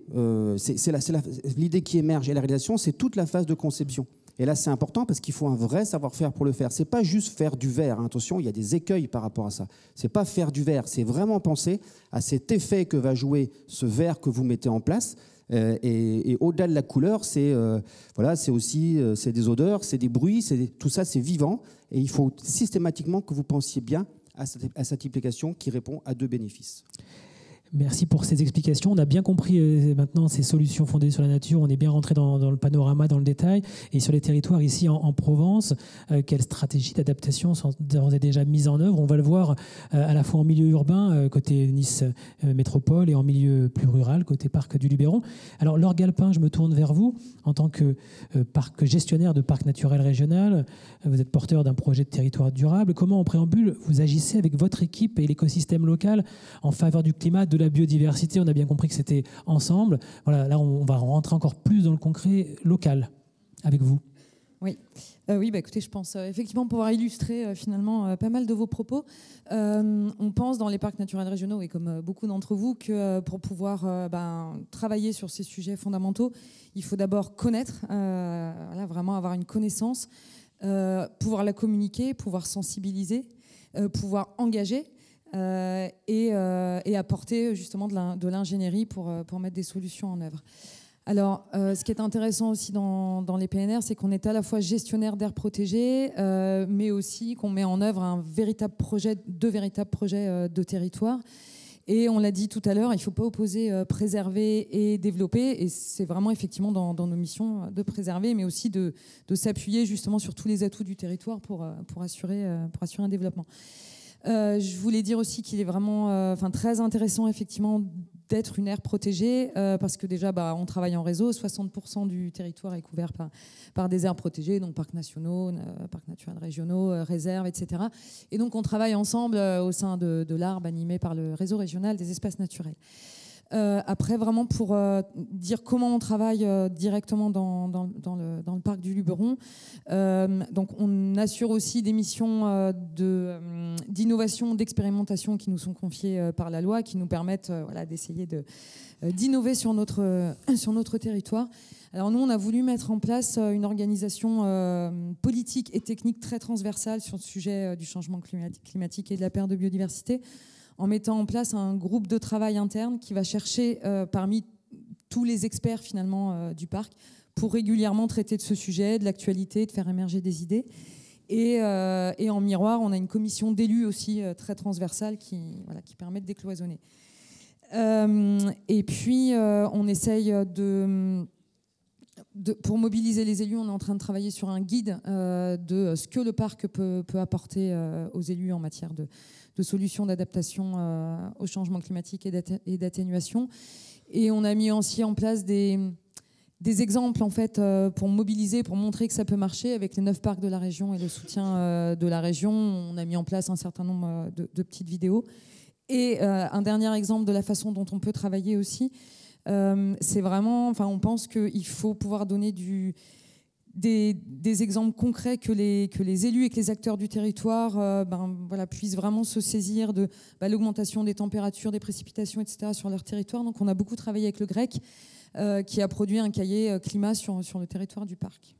l'idée qui émerge et la réalisation, c'est toute la phase de conception. Et là, c'est important parce qu'il faut un vrai savoir-faire pour le faire. Ce n'est pas juste faire du verre. Attention, il y a des écueils par rapport à ça. Ce n'est pas faire du verre, c'est vraiment penser à cet effet que va jouer ce verre que vous mettez en place. Et au-delà de la couleur, c'est aussi des odeurs, c'est des bruits, tout ça, c'est vivant. Et il faut systématiquement que vous pensiez bien à cette application qui répond à deux bénéfices. Merci pour ces explications. On a bien compris maintenant ces solutions fondées sur la nature. On est bien rentré dans le panorama, dans le détail. Et sur les territoires ici en Provence, quelles stratégies d'adaptation sont d'ores et déjà mises en œuvre? On va le voir à la fois en milieu urbain, côté Nice Métropole, et en milieu plus rural, côté Parc du Luberon. Alors, Laure Galpin, je me tourne vers vous. En tant que gestionnaire de parc naturel régional, vous êtes porteur d'un projet de territoire durable. Comment, en préambule, vous agissez avec votre équipe et l'écosystème local en faveur du climat, de la biodiversité? On a bien compris que c'était ensemble. Voilà, là, on va rentrer encore plus dans le concret local avec vous. Oui, écoutez, je pense effectivement pouvoir illustrer finalement pas mal de vos propos. On pense dans les parcs naturels régionaux, et comme beaucoup d'entre vous, que pour pouvoir travailler sur ces sujets fondamentaux, il faut d'abord connaître, vraiment avoir une connaissance, pouvoir la communiquer, pouvoir sensibiliser, pouvoir engager. Et apporter justement de l'ingénierie pour mettre des solutions en œuvre. Alors, ce qui est intéressant aussi dans les PNR, c'est qu'on est à la fois gestionnaire d'aires protégées, mais aussi qu'on met en œuvre deux véritables projets de territoire. Et on l'a dit tout à l'heure, il ne faut pas opposer préserver et développer. Et c'est vraiment effectivement dans nos missions de préserver, mais aussi de s'appuyer justement sur tous les atouts du territoire pour assurer un développement. Je voulais dire aussi qu'il est vraiment très intéressant effectivement d'être une aire protégée parce que déjà on travaille en réseau, 60% du territoire est couvert par des aires protégées, donc parcs nationaux, parcs naturels régionaux, réserves, etc. Et donc on travaille ensemble au sein de l'ARB animé par le réseau régional des espaces naturels. Après, vraiment pour dire comment on travaille directement dans le parc du Luberon. Donc, on assure aussi des missions d'innovation, d'expérimentation qui nous sont confiées par la loi, qui nous permettent d'essayer d'innover sur notre territoire. Alors nous, on a voulu mettre en place une organisation politique et technique très transversale sur le sujet du changement climatique et de la perte de biodiversité, en mettant en place un groupe de travail interne qui va chercher parmi tous les experts finalement du parc pour régulièrement traiter de ce sujet, de l'actualité, de faire émerger des idées. Et en miroir, on a une commission d'élus aussi très transversale qui permet de décloisonner. Et puis, on essaye pour mobiliser les élus, on est en train de travailler sur un guide de ce que le parc peut apporter aux élus en matière de solutions d'adaptation au changement climatique et d'atténuation. Et on a mis aussi en place des exemples en fait, pour mobiliser, pour montrer que ça peut marcher avec les 9 parcs de la région et le soutien de la région. On a mis en place un certain nombre de petites vidéos. Et un dernier exemple de la façon dont on peut travailler aussi, c'est vraiment, on pense qu'il faut pouvoir donner des exemples concrets que les élus et que les acteurs du territoire puissent vraiment se saisir de l'augmentation des températures, des précipitations, etc. sur leur territoire. Donc on a beaucoup travaillé avec le GREC qui a produit un cahier climat sur le territoire du parc.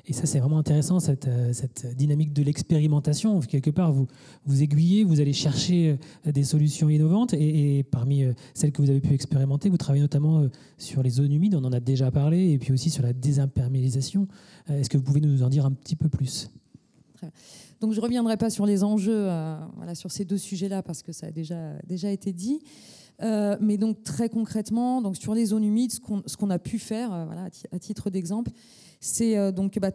Et ça, c'est vraiment intéressant, cette dynamique de l'expérimentation. Quelque part, vous aiguillez, vous allez chercher des solutions innovantes. Et parmi celles que vous avez pu expérimenter, vous travaillez notamment sur les zones humides, on en a déjà parlé, et puis aussi sur la désimperméabilisation. Est-ce que vous pouvez nous en dire un petit peu plus ? Très bien. Donc, je ne reviendrai pas sur les enjeux, sur ces deux sujets-là, parce que ça a déjà été dit. Mais donc, très concrètement, donc, sur les zones humides, ce qu'on a pu faire, à titre d'exemple, c'est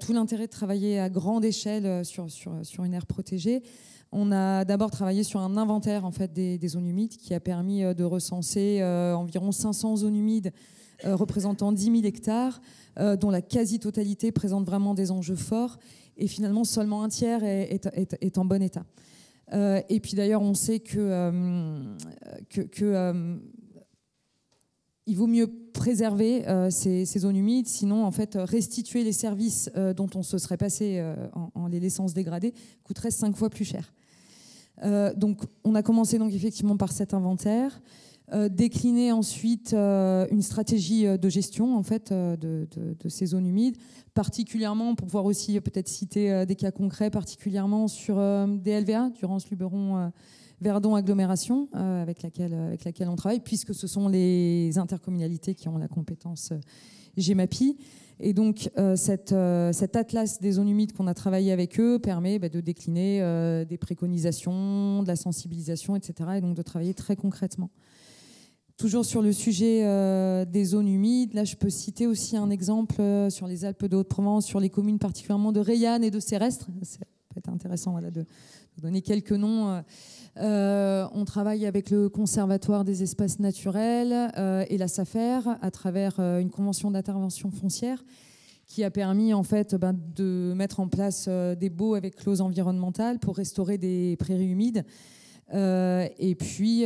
tout l'intérêt de travailler à grande échelle sur une aire protégée. On a d'abord travaillé sur un inventaire en fait, des zones humides qui a permis de recenser environ 500 zones humides représentant 10 000 hectares, dont la quasi-totalité présente vraiment des enjeux forts. Et finalement, seulement un tiers est en bon état. Et puis d'ailleurs, on sait il vaut mieux préserver ces zones humides, sinon en fait restituer les services dont on se serait passé en les laissant se dégrader coûterait 5 fois plus cher. Donc on a commencé donc effectivement par cet inventaire, décliner ensuite une stratégie de gestion en fait de ces zones humides, particulièrement pour pouvoir aussi peut-être citer des cas concrets, particulièrement sur des LVA, Durance Luberon Verdon Agglomération, avec laquelle on travaille, puisque ce sont les intercommunalités qui ont la compétence GEMAPI. Et donc, cet atlas des zones humides qu'on a travaillé avec eux permet de décliner des préconisations, de la sensibilisation, etc. Et donc de travailler très concrètement. Toujours sur le sujet des zones humides, là, je peux citer aussi un exemple sur les Alpes de Haute-Provence, sur les communes particulièrement de Reillanne et de Cérestre. Ça peut être intéressant de donner quelques noms. On travaille avec le Conservatoire des espaces naturels et la SAFER à travers une convention d'intervention foncière qui a permis en fait de mettre en place des baux avec clause environnementale pour restaurer des prairies humides. Et puis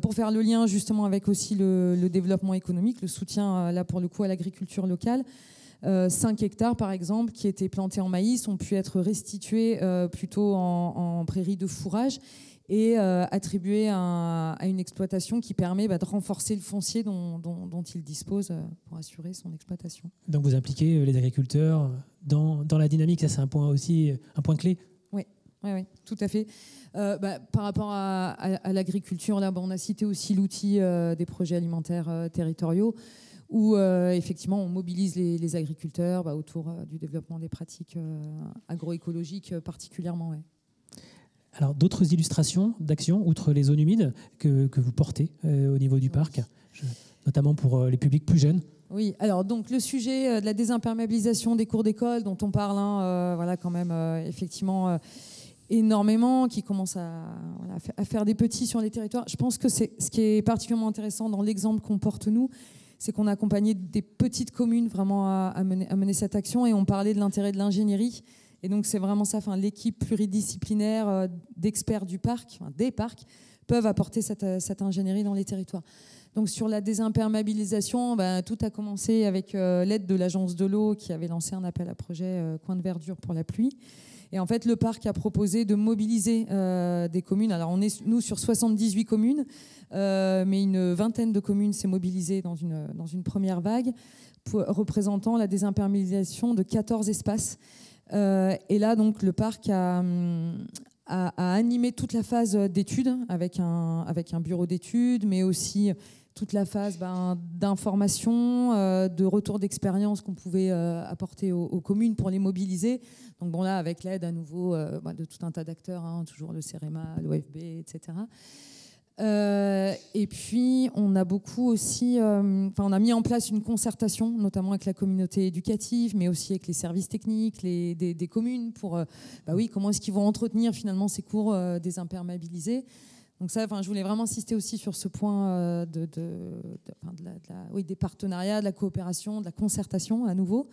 pour faire le lien justement avec aussi le développement économique, le soutien là pour le coup à l'agriculture locale. 5 hectares, par exemple, qui étaient plantés en maïs, ont pu être restitués plutôt en prairies de fourrage et attribués à une exploitation qui permet de renforcer le foncier dont il dispose pour assurer son exploitation. Donc vous impliquez les agriculteurs dans la dynamique, ça c'est un point clé. Oui, tout à fait. Par rapport à l'agriculture, là, on a cité aussi l'outil des projets alimentaires territoriaux, où effectivement on mobilise les agriculteurs autour du développement des pratiques agroécologiques particulièrement. Ouais. Alors d'autres illustrations d'actions, outre les zones humides, que vous portez au niveau du parc, notamment pour les publics plus jeunes? Oui, alors donc le sujet de la désimperméabilisation des cours d'école dont on parle quand même effectivement énormément, qui commence à faire des petits sur les territoires. Je pense que ce qui est particulièrement intéressant dans l'exemple qu'on porte nous, c'est qu'on a accompagné des petites communes vraiment à mener cette action, et on parlait de l'intérêt de l'ingénierie. Et donc c'est vraiment ça, l'équipe pluridisciplinaire d'experts du parc, des parcs, peuvent apporter cette ingénierie dans les territoires. Donc sur la désimperméabilisation, tout a commencé avec l'aide de l'agence de l'eau qui avait lancé un appel à projet Coin de verdure pour la pluie. Et en fait, le parc a proposé de mobiliser des communes. Alors on est, nous, sur 78 communes, mais une vingtaine de communes s'est mobilisée dans une première vague, représentant la désimperméabilisation de 14 espaces. Et là, donc, le parc a animé toute la phase d'études avec un bureau d'études, mais aussi toute la phase d'information, de retour d'expérience qu'on pouvait apporter aux communes pour les mobiliser. Donc bon, là, avec l'aide à nouveau de tout un tas d'acteurs, toujours le CEREMA, l'OFB, etc. Et puis, on a beaucoup aussi... on a mis en place une concertation, notamment avec la communauté éducative, mais aussi avec les services techniques des communes pour... comment est-ce qu'ils vont entretenir finalement ces cours désimperméabilisés. Donc ça, je voulais vraiment insister aussi sur ce point des partenariats, de la coopération, de la concertation à nouveau.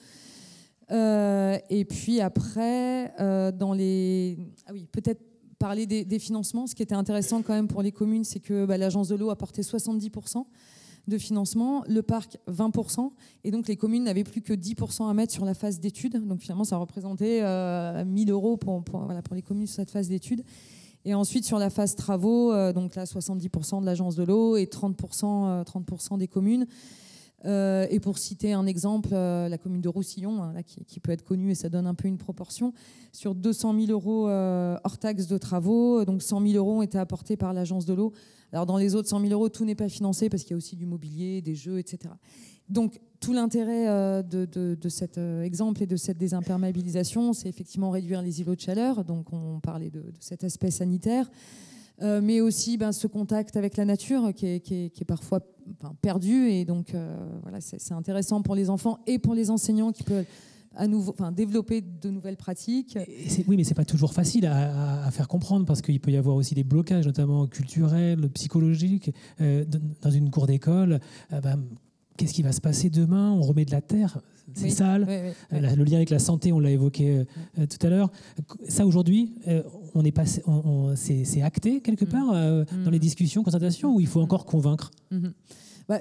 Et puis après, peut-être parler des financements. Ce qui était intéressant quand même pour les communes, c'est que l'agence de l'eau apportait 70% de financement, le parc 20%, et donc les communes n'avaient plus que 10% à mettre sur la phase d'études. Donc finalement, ça représentait 1 000 € pour les communes sur cette phase d'études. Et ensuite, sur la phase travaux, donc là, 70% de l'agence de l'eau et 30% des communes. Et pour citer un exemple, la commune de Roussillon, qui peut être connue, et ça donne un peu une proportion, sur 200 000 € hors taxes de travaux, donc 100 000 € ont été apportés par l'agence de l'eau. Alors dans les autres 100 000 €, tout n'est pas financé parce qu'il y a aussi du mobilier, des jeux, etc. Donc tout l'intérêt de cet exemple et de cette désimperméabilisation, c'est effectivement réduire les îlots de chaleur. Donc on parlait de cet aspect sanitaire. Mais aussi ce contact avec la nature qui est parfois perdu. Et donc, c'est intéressant pour les enfants et pour les enseignants qui peuvent à nouveau développer de nouvelles pratiques. Oui, mais ce n'est pas toujours facile à faire comprendre parce qu'il peut y avoir aussi des blocages, notamment culturels, psychologiques. Dans une cour d'école, qu'est-ce qui va se passer demain? On remet de la terre, c'est sale. Oui. Le lien avec la santé, on l'a évoqué tout à l'heure. Ça, aujourd'hui, c'est acté quelque part dans les discussions, concertations, où il faut encore convaincre?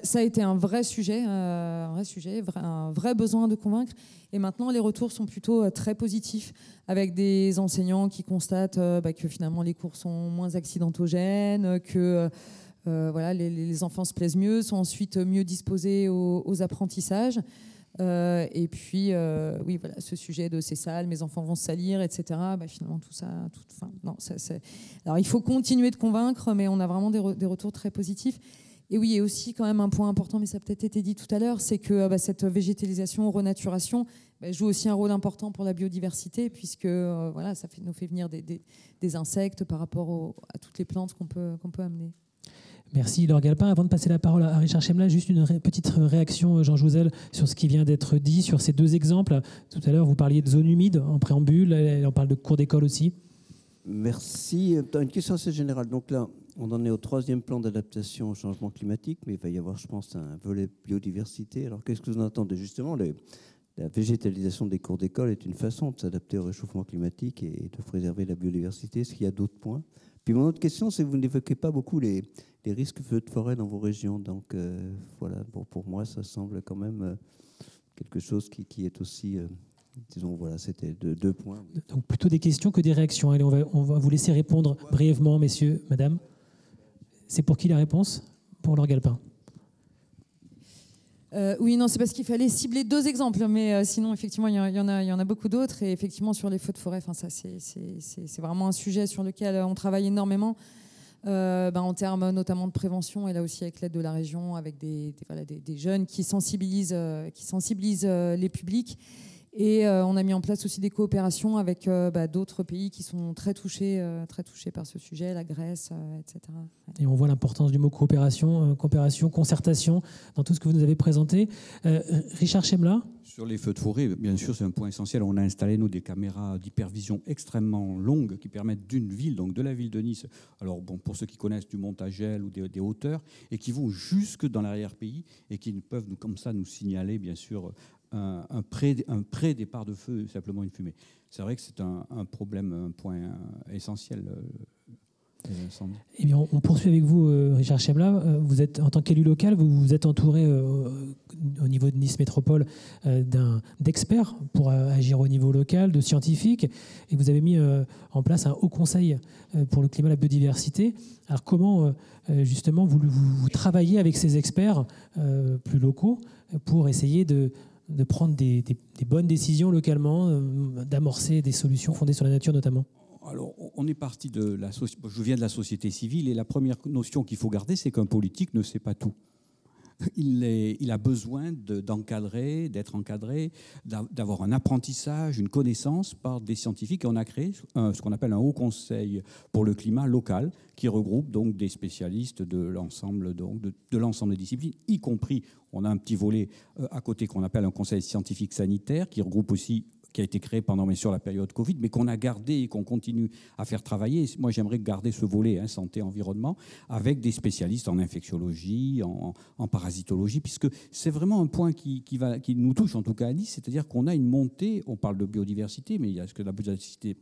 Ça a été un vrai sujet, un vrai besoin de convaincre. Et maintenant, les retours sont plutôt très positifs, avec des enseignants qui constatent que finalement les cours sont moins accidentogènes, que les enfants se plaisent mieux, sont ensuite mieux disposés aux apprentissages. Et puis, ce sujet de c'est sale, mes enfants vont se salir, etc. Finalement, tout ça... Alors, il faut continuer de convaincre, mais on a vraiment des retours très positifs. Et oui, et aussi quand même un point important, mais ça a peut-être été dit tout à l'heure, c'est que cette végétalisation, renaturation, joue aussi un rôle important pour la biodiversité, puisque ça nous fait venir des insectes par rapport à toutes les plantes qu'on peut amener. Merci Laure Galpin. Avant de passer la parole à Richard Chemla, juste une petite réaction, Jean Jouzel, sur ce qui vient d'être dit, sur ces deux exemples. Tout à l'heure, vous parliez de zones humides en préambule, on parle de cours d'école aussi. Merci. Une question assez générale. Donc là, on en est au 3e plan d'adaptation au changement climatique, mais il va y avoir, je pense, un volet biodiversité. Alors, qu'est-ce que vous en attendez? Justement, la végétalisation des cours d'école est une façon de s'adapter au réchauffement climatique et de préserver la biodiversité. Est-ce qu'il y a d'autres points? Puis mon autre question, c'est que vous n'évoquez pas beaucoup les risques feux de forêt dans vos régions. Donc pour moi, ça semble quand même quelque chose qui est aussi... c'était deux points. Donc plutôt des questions que des réactions. Allez, on va vous laisser répondre brièvement, messieurs, madame. C'est pour qui la réponse? Pour Laure Galpin. Oui, non, c'est parce qu'il fallait cibler 2 exemples, mais sinon, effectivement, il y en a beaucoup d'autres. Et effectivement, sur les feux de forêt, ça, c'est vraiment un sujet sur lequel on travaille énormément, en termes notamment de prévention, et là aussi avec l'aide de la région, avec des jeunes qui sensibilisent les publics. Et on a mis en place aussi des coopérations avec d'autres pays qui sont très touchés par ce sujet, la Grèce, etc. Et on voit l'importance du mot coopération, concertation dans tout ce que vous nous avez présenté. Richard Chemla? Sur les feux de forêt, bien sûr, c'est un point essentiel. On a installé, nous, des caméras d'hypervision extrêmement longues qui permettent d'une ville, donc de la ville de Nice, alors bon, pour ceux qui connaissent du Montagel ou des hauteurs, et qui vont jusque dans l'arrière-pays et qui peuvent comme ça nous signaler, bien sûr, un pré-départ de feu, simplement une fumée. C'est vrai que c'est un problème, un point essentiel. Eh bien, on poursuit avec vous, Richard Chemla. Vous êtes, en tant qu'élu local, vous êtes entouré au niveau de Nice Métropole d'experts pour agir au niveau local, de scientifiques, et vous avez mis en place un haut conseil pour le climat et la biodiversité. Alors comment, justement, vous travaillez avec ces experts plus locaux pour essayer de prendre des bonnes décisions localement, d'amorcer des solutions fondées sur la nature notamment? Alors, on est parti je viens de la société civile, et la première notion qu'il faut garder, c'est qu'un politique ne sait pas tout. il a besoin d'encadrer, d'être encadré, d'avoir un apprentissage, une connaissance par des scientifiques. Et on a créé ce qu'on appelle un haut conseil pour le climat local, qui regroupe donc des spécialistes de l'ensemble des disciplines, y compris, on a un petit volet à côté qu'on appelle un conseil scientifique sanitaire, qui regroupe aussi, qui a été créé pendant bien sûr la période Covid, mais qu'on a gardé et qu'on continue à faire travailler. Moi, j'aimerais garder ce volet, santé-environnement, avec des spécialistes en infectiologie, en parasitologie, puisque c'est vraiment un point qui nous touche, en tout cas à Nice, c'est-à-dire qu'on a une montée, on parle de biodiversité, mais il y a ce que la biodiversité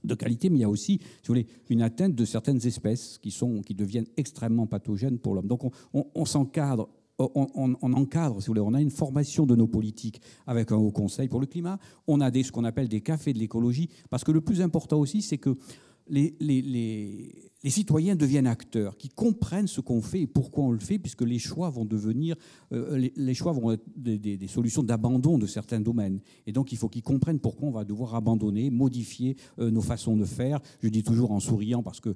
de qualité, mais il y a aussi, si vous voulez, une atteinte de certaines espèces qui deviennent extrêmement pathogènes pour l'homme. Donc on s'encadre. On encadre, si vous voulez, on a une formation de nos politiques avec un haut conseil pour le climat. On a ce qu'on appelle des cafés de l'écologie, parce que le plus important aussi, c'est que les citoyens deviennent acteurs, qui comprennent ce qu'on fait et pourquoi on le fait, puisque les choix vont devenir, les choix vont être des solutions d'abandon de certains domaines. Et donc, il faut qu'ils comprennent pourquoi on va devoir abandonner, modifier nos façons de faire. Je dis toujours en souriant, parce que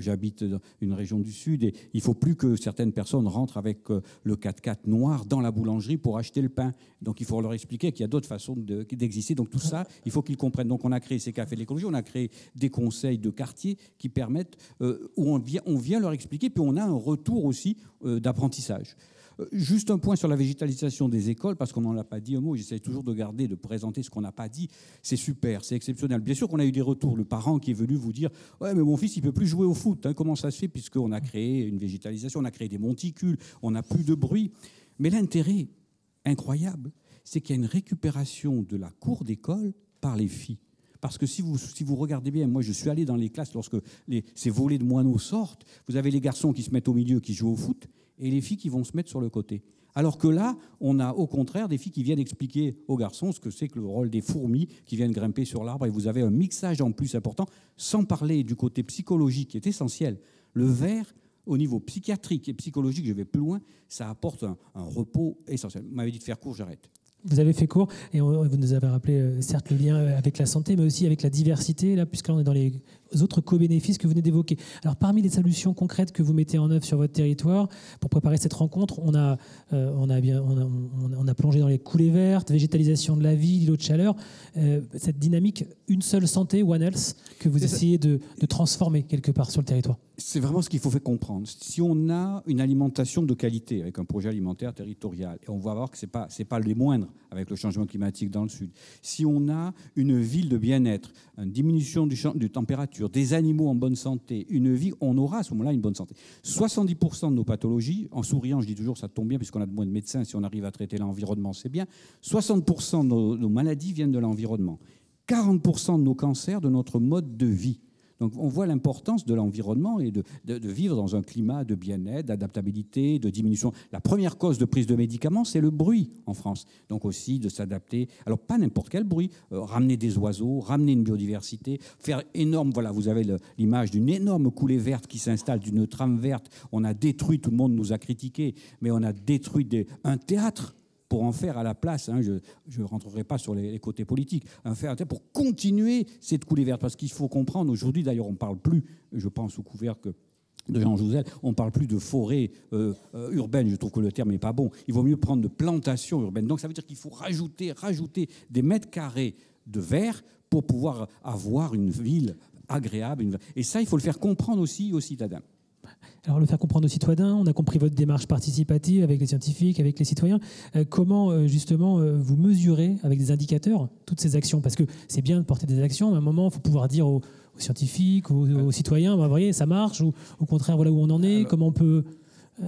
j'habite dans une région du Sud, et il ne faut plus que certaines personnes rentrent avec le 4x4 noir dans la boulangerie pour acheter le pain. Donc, il faut leur expliquer qu'il y a d'autres façons d'exister. Donc, tout ça, il faut qu'ils comprennent. Donc, on a créé ces cafés de l'écologie, on a créé des conseils de quartier qui permettent, où on vient leur expliquer, puis on a un retour aussi d'apprentissage. Juste un point sur la végétalisation des écoles, parce qu'on n'en a pas dit un mot, j'essaie toujours de présenter ce qu'on n'a pas dit. C'est super, c'est exceptionnel. Bien sûr qu'on a eu des retours, le parent qui est venu vous dire « Ouais, mais mon fils, il ne peut plus jouer au foot. Comment ça se fait ?» Puisqu'on a créé une végétalisation, on a créé des monticules, on n'a plus de bruit. Mais l'intérêt incroyable, c'est qu'il y a une récupération de la cour d'école par les filles. Parce que si vous regardez bien, moi je suis allé dans les classes lorsque ces volées de moineaux sortent, vous avez les garçons qui se mettent au milieu, qui jouent au foot, et les filles qui vont se mettre sur le côté. Alors que là, on a au contraire des filles qui viennent expliquer aux garçons ce que c'est que le rôle des fourmis qui viennent grimper sur l'arbre, et vous avez un mixage en plus important, sans parler du côté psychologique qui est essentiel. Le vert, au niveau psychiatrique et psychologique, je vais plus loin, ça apporte un repos essentiel. Vous m'avez dit de faire court, j'arrête. Vous avez fait court et vous nous avez rappelé certes le lien avec la santé, mais aussi avec la diversité, là, puisque là on est dans les autres co-bénéfices que vous venez d'évoquer. Alors parmi les solutions concrètes que vous mettez en œuvre sur votre territoire pour préparer cette rencontre, on a plongé dans les coulées vertes, végétalisation de la ville, îlots de chaleur, cette dynamique une seule santé, One Health, que vous essayez de transformer quelque part sur le territoire. C'est vraiment ce qu'il faut faire comprendre. Si on a une alimentation de qualité avec un projet alimentaire territorial, et on va voir que c'est pas les moindres avec le changement climatique dans le Sud, si on a une ville de bien-être, une diminution de température, des animaux en bonne santé, une vie, on aura à ce moment-là une bonne santé. 70% de nos pathologies, en souriant, je dis toujours, ça tombe bien puisqu'on a de moins de médecins, si on arrive à traiter l'environnement, c'est bien. 60% de nos maladies viennent de l'environnement. 40% de nos cancers de notre mode de vie. Donc on voit l'importance de l'environnement et de vivre dans un climat de bien-être, d'adaptabilité, de diminution. La première cause de prise de médicaments, c'est le bruit en France. Donc aussi de s'adapter. Alors pas n'importe quel bruit. Ramener des oiseaux, ramener une biodiversité, faire énorme. Voilà, vous avez l'image d'une énorme coulée verte qui s'installe, d'une trame verte. On a détruit, tout le monde nous a critiqué, mais on a détruit un théâtre pour en faire à la place, je ne rentrerai pas sur les côtés politiques, pour continuer cette coulée verte. Parce qu'il faut comprendre, aujourd'hui d'ailleurs on ne parle plus, je pense au couvercle de Jean Jouzel, on ne parle plus de forêt urbaine, je trouve que le terme n'est pas bon. Il vaut mieux prendre de plantations urbaines. Donc ça veut dire qu'il faut rajouter des mètres carrés de verre pour pouvoir avoir une ville agréable. Et ça, il faut le faire comprendre aussi aux citadins. Alors le faire comprendre aux citoyens, on a compris votre démarche participative avec les scientifiques, avec les citoyens. Comment justement vous mesurez avec des indicateurs toutes ces actions? Parce que c'est bien de porter des actions, mais à un moment il faut pouvoir dire aux scientifiques, aux citoyens, vous voyez, ça marche, ou au contraire voilà où on en est, alors, comment on peut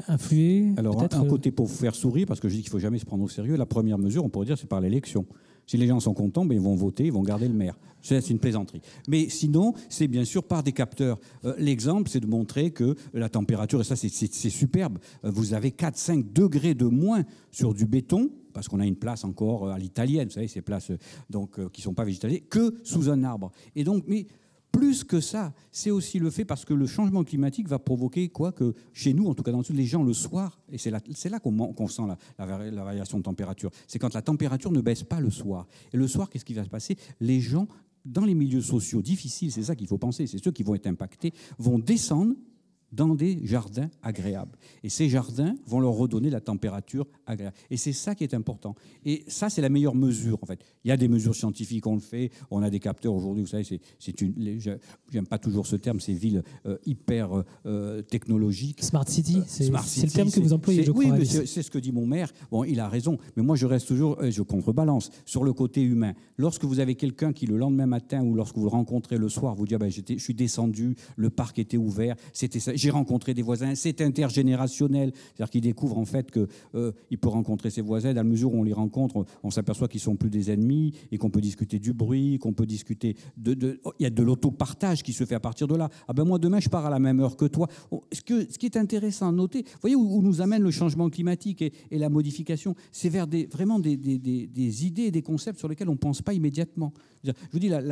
influer. Alors un côté pour vous faire sourire, parce que je dis qu'il ne faut jamais se prendre au sérieux, la première mesure, on pourrait dire, c'est par l'élection. Si les gens sont contents, ils vont voter, ils vont garder le maire. C'est une plaisanterie. Mais sinon, c'est bien sûr par des capteurs. L'exemple, c'est de montrer que la température, et ça c'est superbe, vous avez 4-5 degrés de moins sur du béton, parce qu'on a une place encore à l'italienne, vous savez, ces places qui ne sont pas végétalisées, que sous un arbre. Et donc, mais plus que ça, c'est aussi le fait, parce que le changement climatique va provoquer quoi que chez nous, en tout cas dans le Sud, les gens le soir, et c'est là qu'on sent la variation de température, c'est quand la température ne baisse pas le soir. Et le soir, qu'est-ce qui va se passer? Les gens, dans les milieux sociaux difficiles, c'est ça qu'il faut penser, c'est ceux qui vont être impactés, vont descendre dans des jardins agréables. Et ces jardins vont leur redonner la température agréable. Et c'est ça qui est important. Et ça, c'est la meilleure mesure, en fait. Il y a des mesures scientifiques, on le fait. On a des capteurs aujourd'hui, vous savez, j'aime pas toujours ce terme, ces villes hyper technologiques. Smart City, c'est le terme que vous employez, je crois. Oui, mais c'est ce que dit mon maire. Bon, il a raison. Mais moi, je reste toujours, je contrebalance sur le côté humain. Lorsque vous avez quelqu'un qui, le lendemain matin, ou lorsque vous le rencontrez le soir, vous dit je suis descendu, le parc était ouvert, j'ai rencontré des voisins, c'est intergénérationnel. C'est-à-dire qu'il découvre en fait qu'il peut rencontrer ses voisins. Dans la mesure où on les rencontre, on s'aperçoit qu'ils ne sont plus des ennemis et qu'on peut discuter du bruit, qu'on peut discuter il y a de l'autopartage qui se fait à partir de là. Ah ben moi, demain, je pars à la même heure que toi. Ce qui est intéressant à noter, vous voyez où nous amène le changement climatique et la modification, c'est vers vraiment des idées et des concepts sur lesquels on ne pense pas immédiatement. Je vous dis, la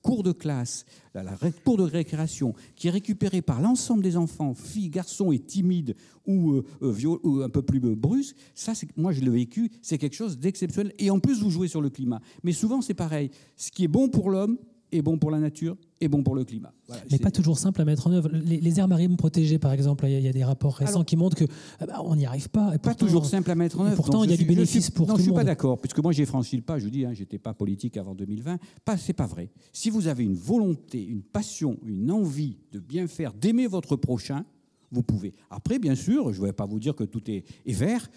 cour de classe, la cour de récréation, qui est récupérée par l'ensemble des enfants, filles, garçons et timides ou un peu plus brusques, ça, moi je l'ai vécu, c'est quelque chose d'exceptionnel. Et en plus, vous jouez sur le climat. Mais souvent, c'est pareil. Ce qui est bon pour l'homme est bon pour la nature et bon pour le climat. Voilà, mais pas toujours simple à mettre en œuvre. Les aires marines protégées, par exemple, il y a des rapports récents qui montrent qu'on n'y arrive pas. Et pas toujours simple à mettre en œuvre. Pourtant, il y a du bénéfice pour tout le monde. Non, je ne suis pas d'accord, puisque moi, j'ai franchi le pas. Je vous dis, je n'étais pas politique avant 2020. C'est pas vrai. Si vous avez une volonté, une passion, une envie de bien faire, d'aimer votre prochain, vous pouvez. Après, bien sûr, je ne vais pas vous dire que tout est vert.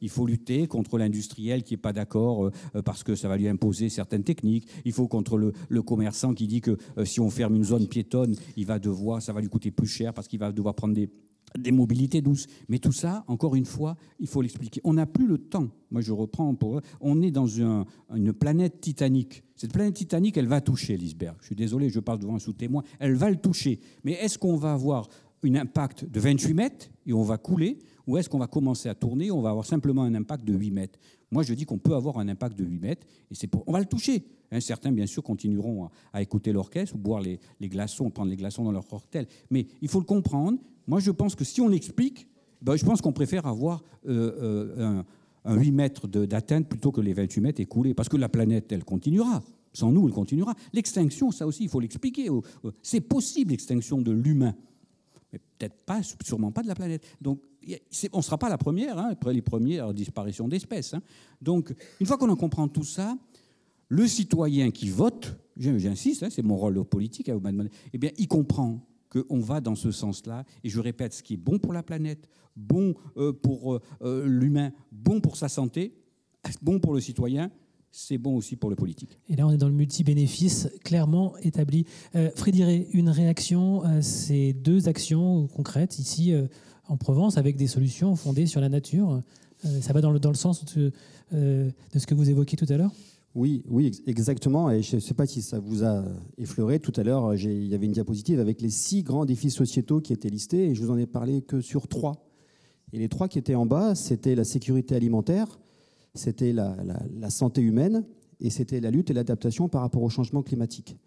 Il faut lutter contre l'industriel qui n'est pas d'accord parce que ça va lui imposer certaines techniques. Il faut contre le commerçant qui dit que si on ferme une zone piétonne, ça va lui coûter plus cher parce qu'il va devoir prendre des mobilités douces. Mais tout ça, encore une fois, il faut l'expliquer. On n'a plus le temps. Moi, je reprends on est dans une planète titanique. Cette planète titanique, elle va toucher l'iceberg. Je suis désolé, je parle devant un sous-témoin. Elle va le toucher. Mais est-ce qu'on va avoir un impact de 28 mètres et on va couler, ou est-ce qu'on va commencer à tourner et on va avoir simplement un impact de 8 mètres? Moi, je dis qu'on peut avoir un impact de 8 mètres et on va le toucher. Certains, bien sûr, continueront à écouter l'orchestre ou boire les glaçons, prendre les glaçons dans leur cocktail. Mais il faut le comprendre. Moi, je pense que si on l'explique, je pense qu'on préfère avoir un 8 mètres d'atteinte plutôt que les 28 mètres écoulés. Parce que la planète, elle continuera. Sans nous, elle continuera. L'extinction, ça aussi, il faut l'expliquer. C'est possible, l'extinction de l'humain. Mais peut-être pas, sûrement pas de la planète. Donc, on ne sera pas la première, après les premières disparitions d'espèces. Donc, une fois qu'on en comprend tout ça, le citoyen qui vote, j'insiste, c'est mon rôle politique, eh bien, il comprend qu'on va dans ce sens-là. Et je répète, ce qui est bon pour la planète, bon pour l'humain, bon pour sa santé, bon pour le citoyen, c'est bon aussi pour le politique. Et là, on est dans le multi-bénéfice clairement établi. Frédéric, une réaction à ces deux actions concrètes ici en Provence avec des solutions fondées sur la nature. Ça va dans le sens de ce que vous évoquiez tout à l'heure ? Oui, exactement. Et je ne sais pas si ça vous a effleuré. Tout à l'heure, il y avait une diapositive avec les 6 grands défis sociétaux qui étaient listés et je vous en ai parlé que sur 3. Et les 3 qui étaient en bas, c'était la sécurité alimentaire, c'était la santé humaine et c'était la lutte et l'adaptation par rapport au changement climatique.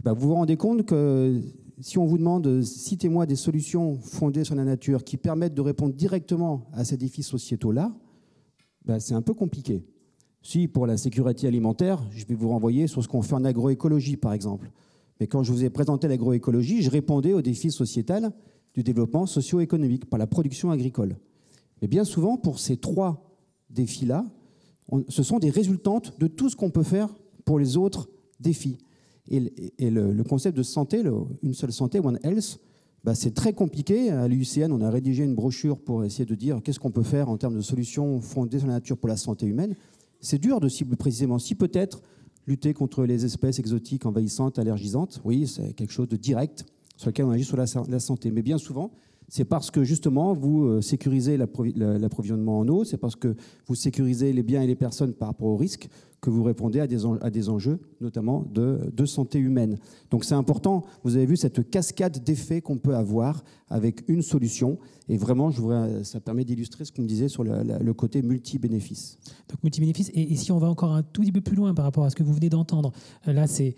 Vous vous rendez compte que si on vous demande, citez-moi des solutions fondées sur la nature qui permettent de répondre directement à ces défis sociétaux-là, c'est un peu compliqué. Si, pour la sécurité alimentaire, je vais vous renvoyer sur ce qu'on fait en agroécologie, par exemple. Mais quand je vous ai présenté l'agroécologie, je répondais au défi sociétal du développement socio-économique par la production agricole. Mais bien souvent, pour ces 3 défis-là, ce sont des résultantes de tout ce qu'on peut faire pour les autres défis. Et le concept de santé, une seule santé, One Health, c'est très compliqué. À l'UICN, on a rédigé une brochure pour essayer de dire qu'est-ce qu'on peut faire en termes de solutions fondées sur la nature pour la santé humaine. C'est dur de cibler précisément. Si peut-être lutter contre les espèces exotiques envahissantes, allergisantes, oui, c'est quelque chose de direct sur lequel on agit sur la santé. Mais bien souvent, c'est parce que justement, vous sécurisez l'approvisionnement en eau, c'est parce que vous sécurisez les biens et les personnes par rapport aux risques que vous répondez à des enjeux, notamment de santé humaine. Donc c'est important, vous avez vu cette cascade d'effets qu'on peut avoir avec une solution. Et vraiment, ça permet d'illustrer ce qu'on me disait sur le côté multi-bénéfice. Donc multi-bénéfice. Et si on va encore un tout petit peu plus loin par rapport à ce que vous venez d'entendre, là c'est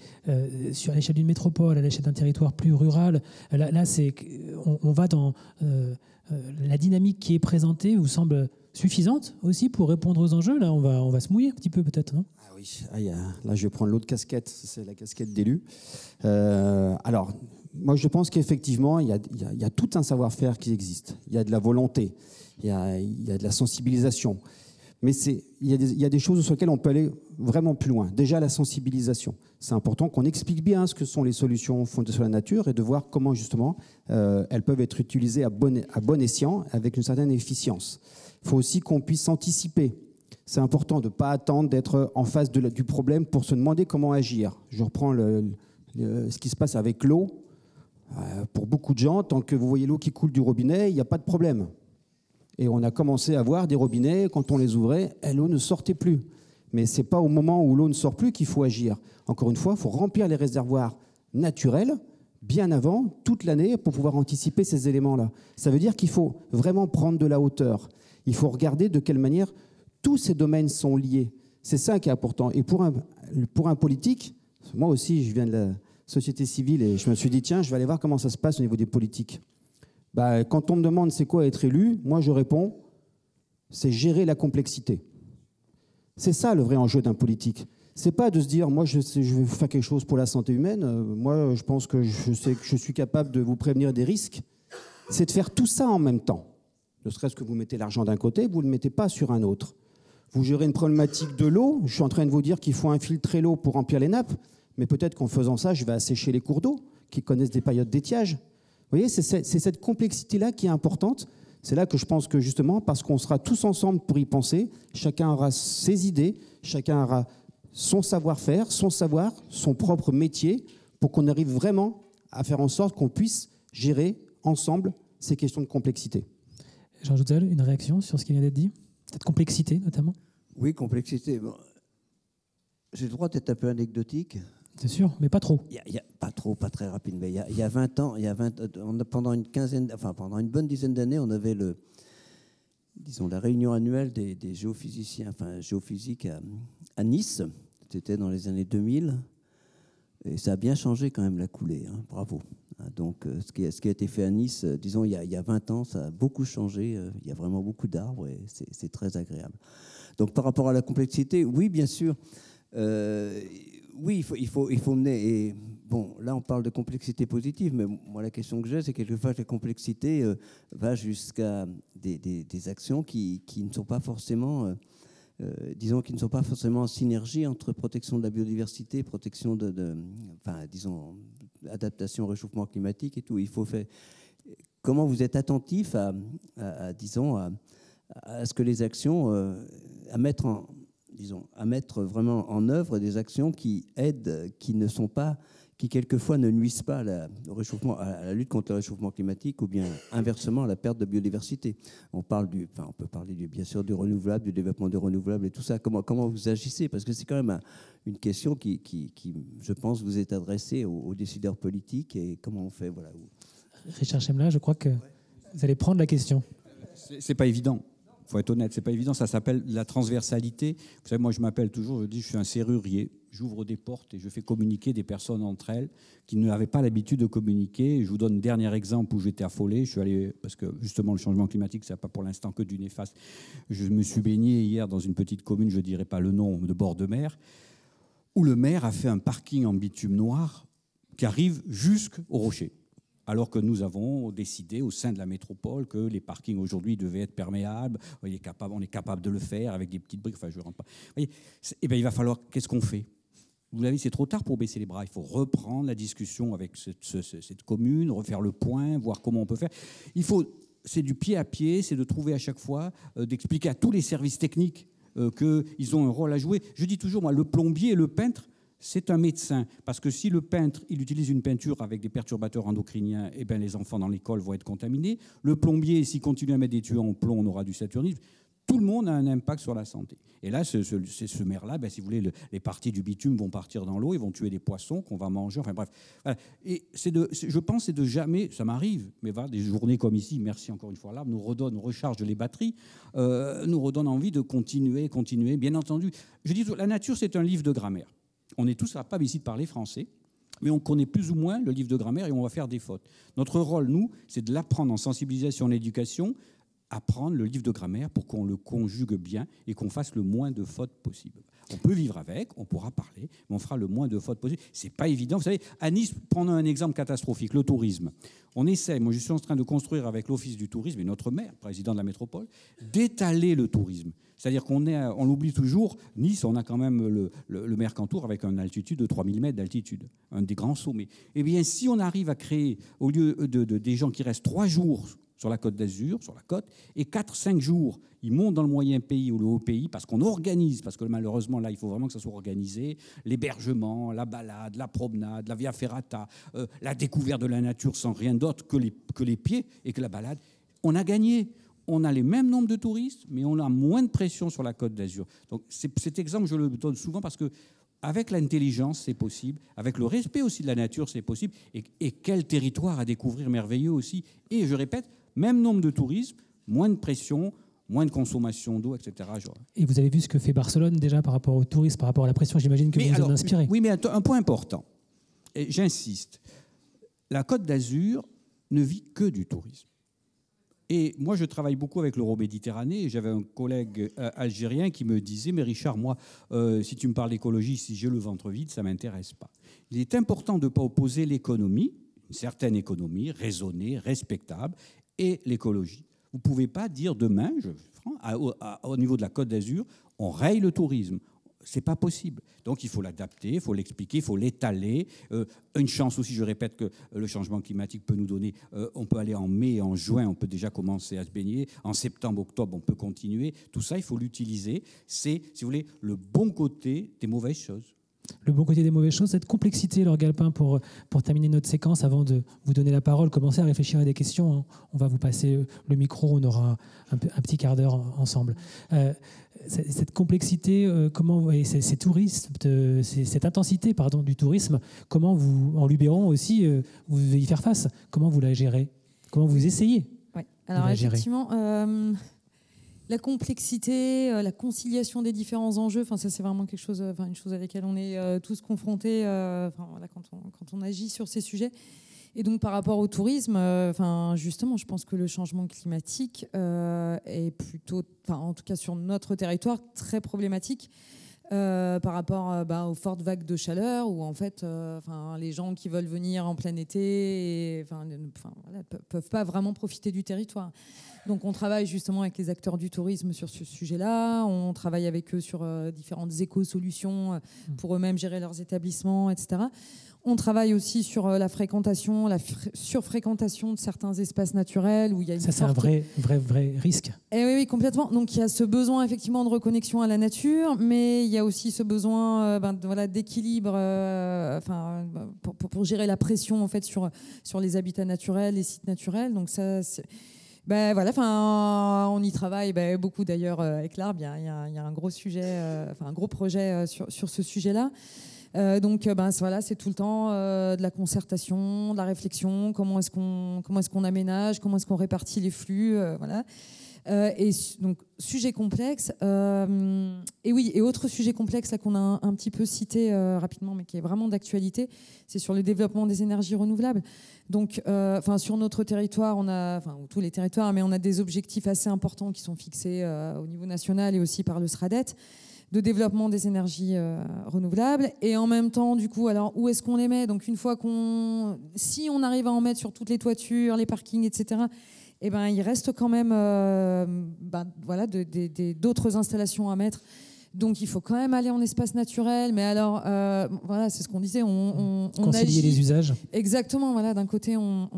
sur l'échelle d'une métropole, à l'échelle d'un territoire plus rural, là on va dans la dynamique qui est présentée vous semble suffisante aussi pour répondre aux enjeux? Là, on va se mouiller un petit peu peut-être, non? Ah oui, là je vais prendre l'autre casquette, c'est la casquette d'élu. Alors, moi je pense qu'effectivement, il y a tout un savoir-faire qui existe. Il y a de la volonté, il y a de la sensibilisation. Mais il y a des choses sur lesquelles on peut aller vraiment plus loin. Déjà, la sensibilisation. C'est important qu'on explique bien ce que sont les solutions fondées sur la nature et de voir comment, justement, elles peuvent être utilisées à bon escient, avec une certaine efficience. Il faut aussi qu'on puisse anticiper. C'est important de ne pas attendre d'être en face du problème pour se demander comment agir. Je reprends ce qui se passe avec l'eau. Pour beaucoup de gens, tant que vous voyez l'eau qui coule du robinet, il n'y a pas de problème. Et on a commencé à voir des robinets, quand on les ouvrait, l'eau ne sortait plus. Mais ce n'est pas au moment où l'eau ne sort plus qu'il faut agir. Encore une fois, il faut remplir les réservoirs naturels bien avant, toute l'année, pour pouvoir anticiper ces éléments-là. Ça veut dire qu'il faut vraiment prendre de la hauteur. Il faut regarder de quelle manière tous ces domaines sont liés. C'est ça qui est important. Et pour un politique, moi aussi, je viens de la société civile et je me suis dit, tiens, je vais aller voir comment ça se passe au niveau des politiques. Quand on me demande c'est quoi être élu, moi je réponds, c'est gérer la complexité. C'est ça le vrai enjeu d'un politique. C'est pas de se dire, moi je vais faire quelque chose pour la santé humaine, moi je pense que je sais que je suis capable de vous prévenir des risques. C'est de faire tout ça en même temps. Ne serait-ce que vous mettez l'argent d'un côté, vous ne le mettez pas sur un autre. Vous gérez une problématique de l'eau, je suis en train de vous dire qu'il faut infiltrer l'eau pour remplir les nappes, mais peut-être qu'en faisant ça, je vais assécher les cours d'eau qui connaissent des périodes d'étiage. Vous voyez, c'est cette complexité-là qui est importante. C'est là que je pense que justement, parce qu'on sera tous ensemble pour y penser, chacun aura ses idées, chacun aura son savoir-faire, son savoir, son propre métier, pour qu'on arrive vraiment à faire en sorte qu'on puisse gérer ensemble ces questions de complexité. Jean Jouzel, une réaction sur ce qui vient d'être dit? Cette complexité, notamment? Oui, complexité. Bon, j'ai le droit d'être un peu anecdotique. C'est sûr, mais pas trop. Pas trop, pas très rapide. Mais il y a 20 ans, pendant une bonne dizaine d'années, on avait la réunion annuelle des géophysiciens, géophysiques à Nice. C'était dans les années 2000. Et ça a bien changé quand même la coulée. Hein, bravo. Donc, ce qui a été fait à Nice, disons, il y a 20 ans, ça a beaucoup changé. Il y a vraiment beaucoup d'arbres et c'est très agréable. Donc, par rapport à la complexité, oui, bien sûr. Oui, il faut mener. Et bon, là, on parle de complexité positive, mais moi, la question que j'ai, c'est quelquefois que la complexité va jusqu'à des actions qui ne sont pas forcément, qui ne sont pas forcément en synergie entre protection de la biodiversité, protection adaptation au réchauffement climatique et tout. Il faut faire. Comment vous êtes attentif à ce que les actions, à mettre vraiment en œuvre des actions qui aident, qui quelquefois ne nuisent pas à la lutte contre le réchauffement climatique ou bien inversement à la perte de biodiversité. On peut parler bien sûr du renouvelable, du développement des renouvelables et tout ça. Comment vous agissez? Parce que c'est quand même une question qui, je pense, vous est adressée aux décideurs politiques et comment on fait. Voilà. Richard Chemla, je crois que vous allez prendre la question. C'est pas évident. Il faut être honnête, c'est pas évident. Ça s'appelle la transversalité. Vous savez, moi, je m'appelle toujours, je suis un serrurier. J'ouvre des portes et je fais communiquer des personnes entre elles qui n'avaient pas l'habitude de communiquer. Je vous donne un dernier exemple où j'étais affolé. Je suis allé, parce que justement, le changement climatique, ça n'a pas pour l'instant que du néfaste. Je me suis baigné hier dans une petite commune, je ne dirai pas le nom, de bord de mer, où le maire a fait un parking en bitume noir qui arrive jusqu'au rocher. Alors que nous avons décidé au sein de la métropole que les parkings aujourd'hui devaient être perméables, on est capable de le faire avec des petites briques, je ne rentre pas. Vous voyez, il va falloir, qu'est-ce qu'on fait? Vous l'avez, c'est trop tard pour baisser les bras. Il faut reprendre la discussion avec cette commune, refaire le point, voir comment on peut faire. C'est du pied à pied, c'est de trouver à chaque fois, d'expliquer à tous les services techniques qu'ils ont un rôle à jouer. Je dis toujours, moi, le plombier et le peintre, c'est un médecin, parce que si le peintre il utilise une peinture avec des perturbateurs endocriniens, les enfants dans l'école vont être contaminés. Le plombier, s'il continue à mettre des tuyaux en plomb, on aura du saturnisme. Tout le monde a un impact sur la santé. Et là, ce maire-là, si vous voulez, les parties du bitume vont partir dans l'eau, ils vont tuer des poissons qu'on va manger. Enfin bref. Voilà. Et je pense, c'est de jamais, ça m'arrive, mais voilà, des journées comme ici, merci encore une fois, l'arbre nous recharge les batteries, nous redonne envie de continuer. Bien entendu, je dis, la nature, c'est un livre de grammaire. On est tous capables ici de parler français, mais on connaît plus ou moins le livre de grammaire et on va faire des fautes. Notre rôle, nous, c'est de l'apprendre en sensibilisation, en éducation, apprendre le livre de grammaire pour qu'on le conjugue bien et qu'on fasse le moins de fautes possible. On peut vivre avec, on pourra parler, mais on fera le moins de fautes possible. C'est pas évident. Vous savez, à Nice, prenons un exemple catastrophique, le tourisme. On essaie, moi je suis en train de construire avec l'Office du tourisme et notre maire, président de la métropole, d'étaler le tourisme. C'est-à-dire on l'oublie toujours, Nice, on a quand même le Mercantour avec une altitude de 3000 mètres d'altitude, un des grands sommets. Eh bien, si on arrive à créer, au lieu des gens qui restent 3 jours sur la Côte d'Azur, sur la côte, et 4-5 jours, ils montent dans le moyen pays ou le haut pays, parce qu'on organise, parce que malheureusement, là, il faut vraiment que ça soit organisé, l'hébergement, la balade, la promenade, la via ferrata, la découverte de la nature sans rien d'autre que les pieds et que la balade. On a gagné. On a les mêmes nombres de touristes, mais on a moins de pression sur la Côte d'Azur. Donc cet exemple, je le donne souvent parce que avec l'intelligence, c'est possible. Avec le respect aussi de la nature, c'est possible. Et quel territoire à découvrir merveilleux aussi. Et je répète, même nombre de tourisme, moins de pression, moins de consommation d'eau, etc. Et vous avez vu ce que fait Barcelone déjà par rapport au tourisme, par rapport à la pression, j'imagine que vous vous en inspirez. Oui, mais un point important, et j'insiste, la Côte d'Azur ne vit que du tourisme. Et moi, je travaille beaucoup avec l'Euroméditerranée. Et j'avais un collègue algérien qui me disait « Mais Richard, moi, si tu me parles d'écologie, si j'ai le ventre vide, ça ne m'intéresse pas. » Il est important de ne pas opposer l'économie, une certaine économie, raisonnée, respectable, et l'écologie. Vous ne pouvez pas dire demain, au niveau de la Côte d'Azur, on raye le tourisme. Ce n'est pas possible. Donc il faut l'adapter, il faut l'expliquer, il faut l'étaler. Une chance aussi, je répète, que le changement climatique peut nous donner. On peut aller en mai, en juin, on peut déjà commencer à se baigner. En septembre, octobre, on peut continuer. Tout ça, il faut l'utiliser. C'est, si vous voulez, le bon côté des mauvaises choses. Le bon côté des mauvaises choses, cette complexité, Laure Galpin, pour terminer notre séquence, avant de vous donner la parole, commencez à réfléchir à des questions. Hein. On va vous passer le micro, on aura un petit quart d'heure ensemble. Cette complexité, comment, et ces touristes, cette intensité du tourisme, comment vous, en Luberon aussi, vous devez y faire face? Comment vous la gérez? Comment vous essayez ouais. Alors effectivement, la complexité, la conciliation des différents enjeux, ça c'est vraiment quelque chose, une chose à laquelle on est tous confrontés quand on agit sur ces sujets. Et donc par rapport au tourisme, justement, je pense que le changement climatique est plutôt, en tout cas sur notre territoire, très problématique par rapport aux fortes vagues de chaleur, où en fait, les gens qui veulent venir en plein été ne peuvent pas vraiment profiter du territoire. Donc on travaille justement avec les acteurs du tourisme sur ce sujet-là, on travaille avec eux sur différentes éco-solutions pour eux-mêmes gérer leurs établissements, etc. On travaille aussi sur la fréquentation, la surfréquentation de certains espaces naturels où il y a une c'est un vrai risque. Et oui, complètement. Donc il y a ce besoin effectivement de reconnexion à la nature, mais il y a aussi ce besoin d'équilibre pour gérer la pression en fait sur les habitats naturels, les sites naturels. Donc ça, on y travaille beaucoup d'ailleurs avec l'Arbre. Il y a un gros sujet, un gros projet sur ce sujet-là. C'est tout le temps de la concertation, de la réflexion, comment est-ce qu'on aménage, comment est-ce qu'on répartit les flux, et donc sujet complexe et autre sujet complexe là qu'on a un petit peu cité rapidement mais qui est vraiment d'actualité, c'est sur le développement des énergies renouvelables. Donc sur notre territoire, on a tous les territoires, mais on a des objectifs assez importants qui sont fixés au niveau national et aussi par le SRADET, de développement des énergies renouvelables. Et en même temps, du coup, alors où est-ce qu'on les met? Donc une fois si on arrive à en mettre sur toutes les toitures, les parkings, etc., il reste quand même d'autres installations à mettre. Donc il faut quand même aller en espace naturel. Mais alors, c'est ce qu'on disait. On concilier les usages. Exactement. D'un côté, on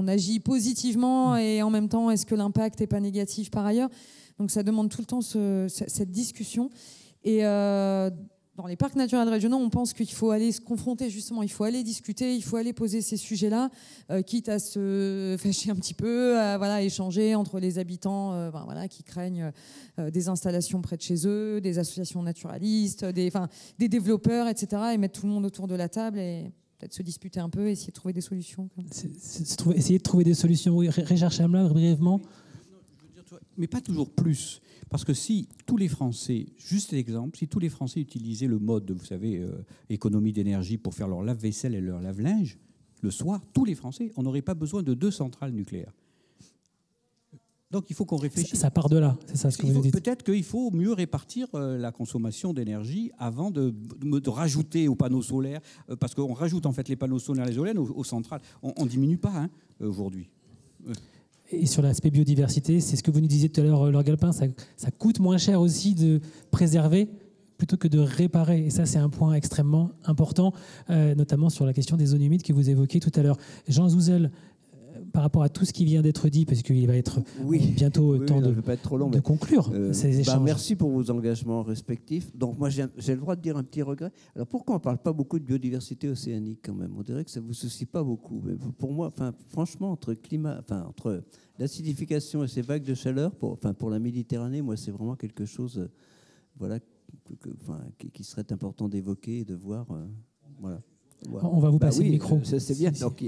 agit positivement et en même temps, est-ce que l'impact n'est pas négatif par ailleurs? Donc ça demande tout le temps cette discussion. Et dans les parcs naturels régionaux, on pense qu'il faut aller se confronter, justement, il faut aller discuter, il faut aller poser ces sujets-là, quitte à se fâcher un petit peu, à échanger entre les habitants qui craignent des installations près de chez eux, des associations naturalistes, des développeurs, etc., et mettre tout le monde autour de la table et peut-être se disputer un peu, essayer de trouver des solutions. Essayer de trouver des solutions. Oui, Richard Chamelin, brièvement. Mais pas toujours plus. Parce que si tous les Français, juste l'exemple, si tous les Français utilisaient le mode, vous savez, économie d'énergie pour faire leur lave-vaisselle et leur lave-linge, le soir, tous les Français, on n'aurait pas besoin de 2 centrales nucléaires. Donc il faut qu'on réfléchisse. Ça part de là, c'est ça ce que vous dites. Peut-être qu'il faut mieux répartir la consommation d'énergie avant de rajouter aux panneaux solaires, parce qu'on rajoute en fait les panneaux solaires et les éoliennes aux centrales. On ne diminue pas aujourd'hui. Et sur l'aspect biodiversité, c'est ce que vous nous disiez tout à l'heure, Laure Galpin, ça coûte moins cher aussi de préserver plutôt que de réparer. Et ça, c'est un point extrêmement important, notamment sur la question des zones humides que vous évoquiez tout à l'heure. Jean Zouzel, par rapport à tout ce qui vient d'être dit, parce qu'il va être bientôt temps de conclure ces échanges. Merci pour vos engagements respectifs. Donc moi, j'ai le droit de dire un petit regret. Alors pourquoi on ne parle pas beaucoup de biodiversité océanique quand même? On dirait que ça ne vous soucie pas beaucoup. Mais pour moi, franchement, entre l'acidification et ces vagues de chaleur, pour la Méditerranée, moi, c'est vraiment quelque chose qui serait important d'évoquer et de voir. Voilà. On va vous passer le micro. C'est bien. Donc,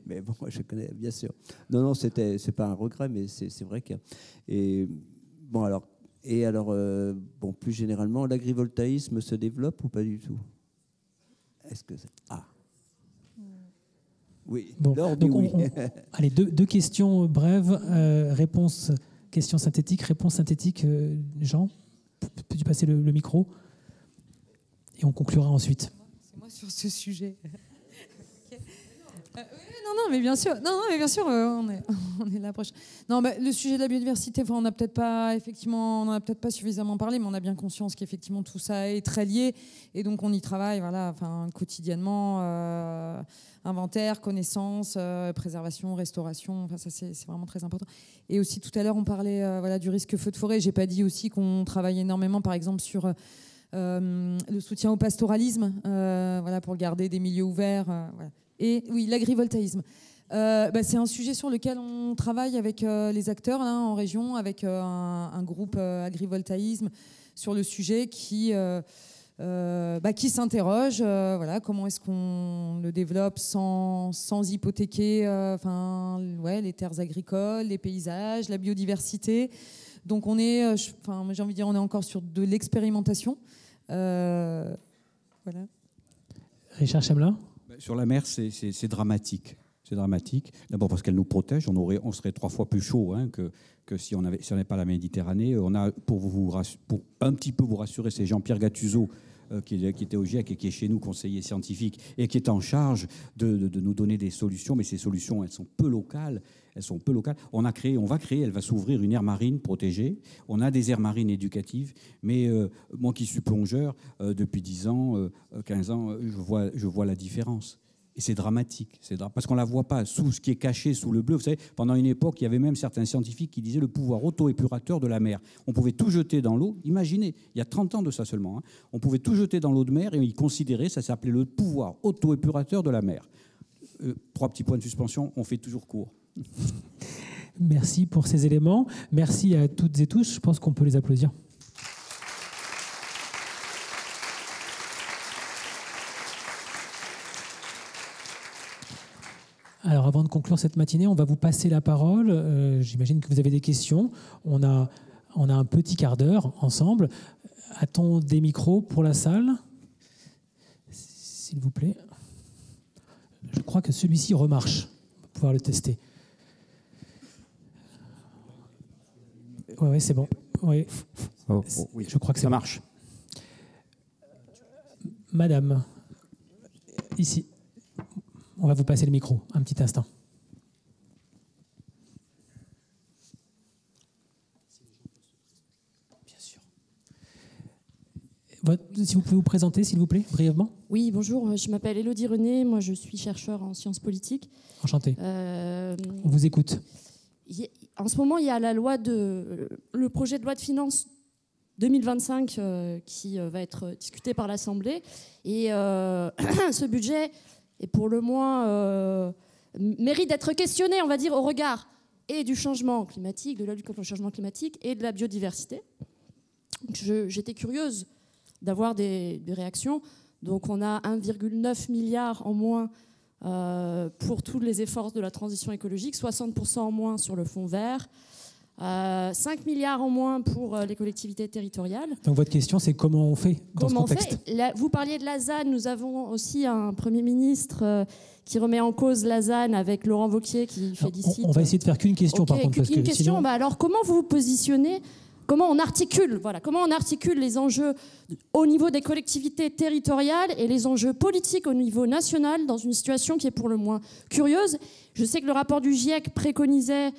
mais bon, moi, je connais, bien sûr. Non, c'est pas un regret, mais c'est vrai qu'il y a. Plus généralement, l'agrivoltaïsme se développe ou pas du tout? Est-ce que oui. Bon, donc oui. Allez, deux questions brèves. Question synthétique, réponse synthétique. Jean, peux-tu passer le micro? Et on conclura ensuite. Sur ce sujet. Non, mais bien sûr, on est là proche. Non, le sujet de la biodiversité, on n'a peut-être pas suffisamment parlé, mais on a bien conscience qu'effectivement tout ça est très lié, et donc on y travaille, quotidiennement, inventaire, connaissance, préservation, restauration. Ça c'est vraiment très important. Et aussi tout à l'heure on parlait du risque feu de forêt. J'ai pas dit aussi qu'on travaille énormément, par exemple sur le soutien au pastoralisme, pour garder des milieux ouverts. Et oui, l'agrivoltaïsme. C'est un sujet sur lequel on travaille avec les acteurs en région, avec un groupe agrivoltaïsme sur le sujet qui s'interroge. Comment est-ce qu'on le développe sans hypothéquer les terres agricoles, les paysages, la biodiversité. Donc on est, j'ai envie de dire, on est encore sur de l'expérimentation. Richard Chamelin. Sur la mer, c'est dramatique. C'est dramatique. D'abord parce qu'elle nous protège. On serait 3 fois plus chaud que si on n'avait pas la Méditerranée. On a, pour un petit peu vous rassurer, c'est Jean-Pierre Gattuso qui était au GIEC et qui est chez nous conseiller scientifique et qui est en charge de nous donner des solutions. Mais ces solutions, elles sont peu locales. On va créer, elle va s'ouvrir une aire marine protégée. On a des aires marines éducatives. Mais moi qui suis plongeur, depuis 10 ans, 15 ans, je vois la différence. Et c'est dramatique, parce qu'on ne la voit pas sous ce qui est caché sous le bleu. Vous savez, pendant une époque, il y avait même certains scientifiques qui disaient le pouvoir auto-épurateur de la mer. On pouvait tout jeter dans l'eau. Imaginez, il y a 30 ans de ça seulement. On pouvait tout jeter dans l'eau de mer et ils considéraient, ça s'appelait le pouvoir auto-épurateur de la mer. 3 petits points de suspension, on fait toujours court. Merci pour ces éléments. Merci à toutes et tous. Je pense qu'on peut les applaudir. Alors, avant de conclure cette matinée, on va vous passer la parole. J'imagine que vous avez des questions. On a un petit quart d'heure ensemble. A-t-on des micros pour la salle? S'il vous plaît. Je crois que celui-ci remarche. On va pouvoir le tester. Oui, c'est bon. Oui. Oui. Je crois que ça marche. Madame, ici. On va vous passer le micro, un petit instant. Bien sûr. Si vous pouvez vous présenter, s'il vous plaît, brièvement. Oui, bonjour, je m'appelle Élodie René, moi je suis chercheur en sciences politiques. Enchantée. On vous écoute. En ce moment, il y a le projet de loi de finances 2025 qui va être discuté par l'Assemblée. Et ce budget est pour le moins mérite d'être questionné, on va dire, au regard et du changement climatique, de la lutte contre le changement climatique et de la biodiversité. J'étais curieuse d'avoir des réactions. Donc on a 1,9 milliard en moins pour tous les efforts de la transition écologique, 60% en moins sur le fonds vert, 5 milliards en moins pour les collectivités territoriales. Donc votre question, c'est comment on fait dans ce contexte ? Vous parliez de la ZAN, nous avons aussi un Premier ministre qui remet en cause la ZAN avec Laurent Wauquiez qui félicite... On va essayer de faire qu'une question par contre. Une question, sinon... alors comment vous vous positionnez ? Comment on articule les enjeux au niveau des collectivités territoriales et les enjeux politiques au niveau national dans une situation qui est pour le moins curieuse ? Je sais que le rapport du GIEC préconisait,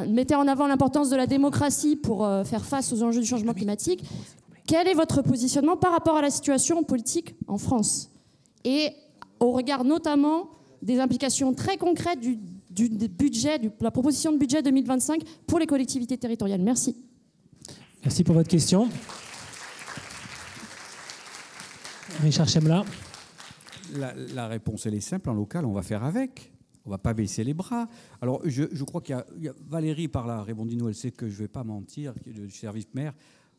mettait en avant l'importance de la démocratie pour faire face aux enjeux du changement climatique. Quel est votre positionnement par rapport à la situation politique en France ? Et au regard notamment des implications très concrètes du budget, la proposition de budget 2025 pour les collectivités territoriales. Merci. Merci pour votre question. Richard Chemla. La réponse, elle est simple. En local, on va faire avec. On ne va pas baisser les bras. Alors, je crois qu'il y a Valérie par là, Rébondino, elle sait que je ne vais pas mentir, du service maire.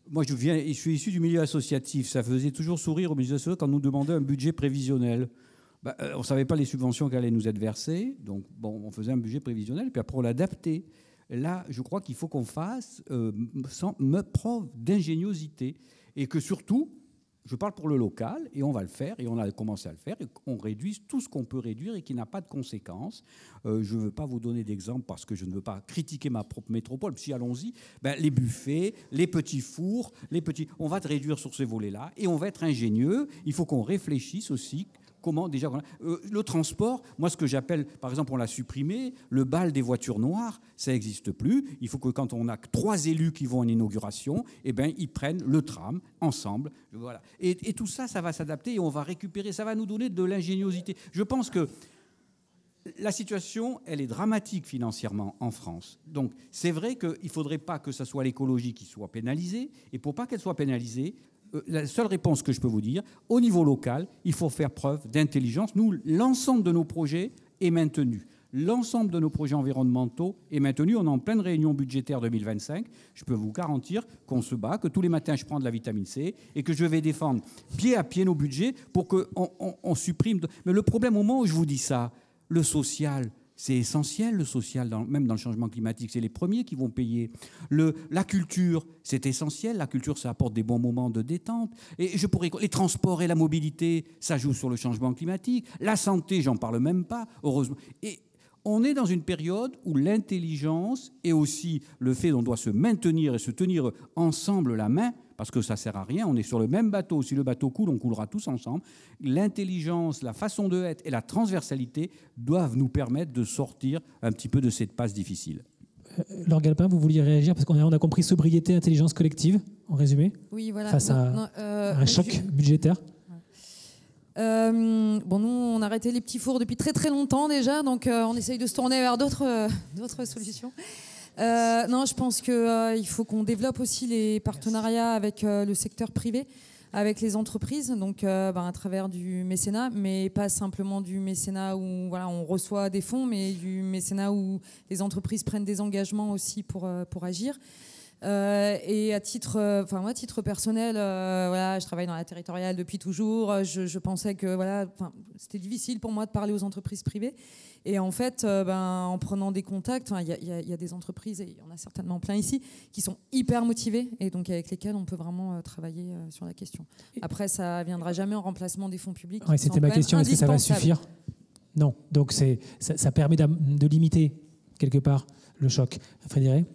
Moi, je suis issu du milieu associatif. Ça faisait toujours sourire au milieu associatif quand on nous demandait un budget prévisionnel. On ne savait pas les subventions qui allaient nous être versées. Donc, bon, on faisait un budget prévisionnel, puis après, on l'adaptait. Là, je crois qu'il faut qu'on fasse sans preuve d'ingéniosité. Et que surtout, je parle pour le local, et on va le faire, et on a commencé à le faire, et qu'on réduise tout ce qu'on peut réduire et qui n'a pas de conséquences. Je ne veux pas vous donner d'exemple parce que je ne veux pas critiquer ma propre métropole. Si, allons-y, les buffets, les petits fours, on va te réduire sur ces volets-là, et on va être ingénieux. Il faut qu'on réfléchisse aussi. Comment déjà le transport, moi ce que j'appelle, par exemple on l'a supprimé, le bal des voitures noires, ça n'existe plus. Il faut que quand on a 3 élus qui vont à une inauguration, ils prennent le tram ensemble. Voilà. Et tout ça, ça va s'adapter et on va récupérer, ça va nous donner de l'ingéniosité. Je pense que la situation, elle est dramatique financièrement en France. Donc c'est vrai qu'il ne faudrait pas que ce soit l'écologie qui soit pénalisée. Et pour pas qu'elle soit pénalisée, la seule réponse que je peux vous dire, au niveau local, il faut faire preuve d'intelligence. Nous, l'ensemble de nos projets est maintenu. L'ensemble de nos projets environnementaux est maintenu. On est en pleine réunion budgétaire 2025. Je peux vous garantir qu'on se bat, que tous les matins, je prends de la vitamine C et que je vais défendre pied à pied nos budgets pour qu'on supprime... Mais le problème, au moment où je vous dis ça, le social... C'est essentiel, le social, même dans le changement climatique. C'est les premiers qui vont payer. La culture, c'est essentiel. La culture, ça apporte des bons moments de détente. Et les transports et la mobilité, ça joue sur le changement climatique. La santé, j'en parle même pas, heureusement. Et on est dans une période où l'intelligence et aussi le fait qu'on doit se maintenir et se tenir ensemble la main, parce que ça ne sert à rien, on est sur le même bateau. Si le bateau coule, on coulera tous ensemble. L'intelligence, la façon de être et la transversalité doivent nous permettre de sortir un petit peu de cette passe difficile. Laure Galpin, vous vouliez réagir parce qu'on a compris sobriété, intelligence collective, en résumé, oui, voilà. face à un choc budgétaire. Nous, on a arrêté les petits fours depuis très très longtemps déjà, donc on essaye de se tourner vers d'autres solutions. Non, je pense qu'il faut qu'on développe aussi les partenariats avec le secteur privé, avec les entreprises, donc à travers du mécénat, mais pas simplement du mécénat où on reçoit des fonds, mais du mécénat où les entreprises prennent des engagements aussi pour agir. Et à titre personnel, je travaille dans la territoriale depuis toujours. Je pensais que c'était difficile pour moi de parler aux entreprises privées. Et en fait, en prenant des contacts, il y a des entreprises, et il y en a certainement plein ici, qui sont hyper motivées et donc avec lesquelles on peut vraiment travailler sur la question. Après, ça ne viendra jamais en remplacement des fonds publics. Ouais, c'était ma question, est-ce que ça va suffire ? Non. Donc ça permet de limiter quelque part le choc. Frédéric ?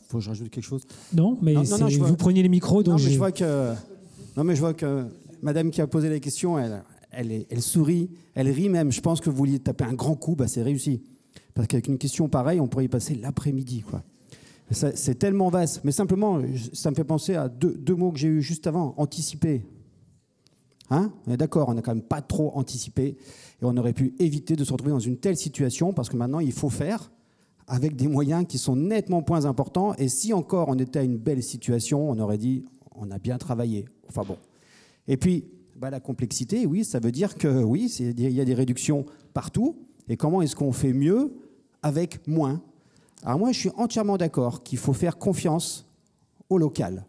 Faut que je rajoute quelque chose ? Non, mais vous preniez les micros. Donc je vois que madame qui a posé la question, elle sourit, elle rit même. Je pense que vous vouliez taper un grand coup, c'est réussi. Parce qu'avec une question pareille, on pourrait y passer l'après-midi, quoi. C'est tellement vaste. Mais simplement, ça me fait penser à deux mots que j'ai eus juste avant. Anticiper. On est d'accord, on n'a quand même pas trop anticipé. Et on aurait pu éviter de se retrouver dans une telle situation, parce que maintenant, il faut faire avec des moyens qui sont nettement moins importants. Et si encore on était à une belle situation, on aurait dit on a bien travaillé. Enfin bon. Et puis, la complexité, oui, ça veut dire que oui, il y a des réductions partout. Et comment est-ce qu'on fait mieux avec moins ? Alors moi, je suis entièrement d'accord qu'il faut faire confiance au local.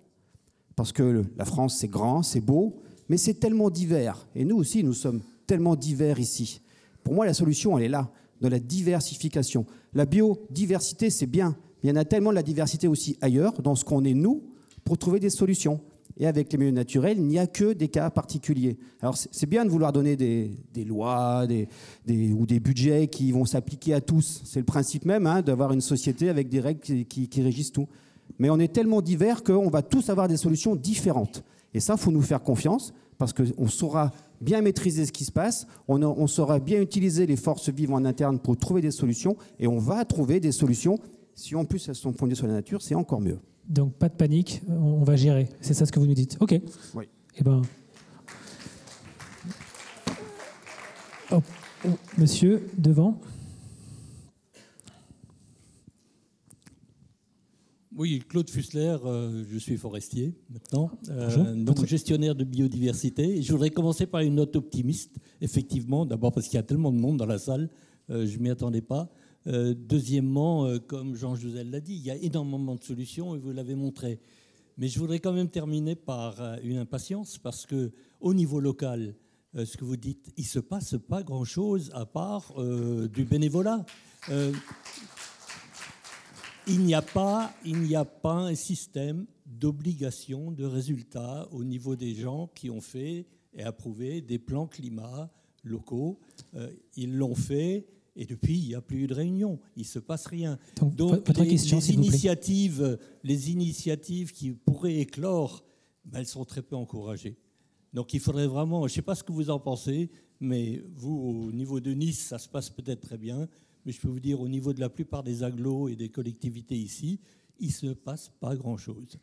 Parce que la France, c'est grand, c'est beau, mais c'est tellement divers. Et nous aussi, nous sommes tellement divers ici. Pour moi, la solution, elle est là. dans la diversification. La biodiversité, c'est bien. Mais il y en a tellement de la diversité aussi ailleurs, dans ce qu'on est nous, pour trouver des solutions. Et avec les milieux naturels, il n'y a que des cas particuliers. Alors c'est bien de vouloir donner des lois ou des budgets qui vont s'appliquer à tous. C'est le principe même d'avoir une société avec des règles qui régissent tout. Mais on est tellement divers qu'on va tous avoir des solutions différentes. Et ça, il faut nous faire confiance, parce qu'on saura bien maîtriser ce qui se passe, on saura bien utiliser les forces vives en interne pour trouver des solutions, et on va trouver des solutions. Si en plus elles sont fondées sur la nature, c'est encore mieux. Donc pas de panique, on va gérer. C'est ça ce que vous nous dites. Ok. Oui. Eh ben, monsieur, devant. Oui, Claude Fussler, je suis forestier maintenant, Bonjour. donc gestionnaire de biodiversité. Et je voudrais commencer par une note optimiste, effectivement, d'abord parce qu'il y a tellement de monde dans la salle, je ne m'y attendais pas. Deuxièmement, comme Jean Jouzel l'a dit, il y a énormément de solutions et vous l'avez montré. Mais je voudrais quand même terminer par une impatience parce qu'au niveau local, ce que vous dites, il ne se passe pas grand-chose à part du bénévolat. Il n'y a pas un système d'obligation de résultats au niveau des gens qui ont fait et approuvé des plans climat locaux. Ils l'ont fait. Et depuis, il n'y a plus eu de réunion. Il ne se passe rien. Donc les initiatives qui pourraient éclore, elles sont très peu encouragées. Donc il faudrait vraiment, je ne sais pas ce que vous en pensez, mais vous, au niveau de Nice, ça se passe peut-être très bien. Mais je peux vous dire, au niveau de la plupart des agglos et des collectivités ici, il ne se passe pas grand-chose.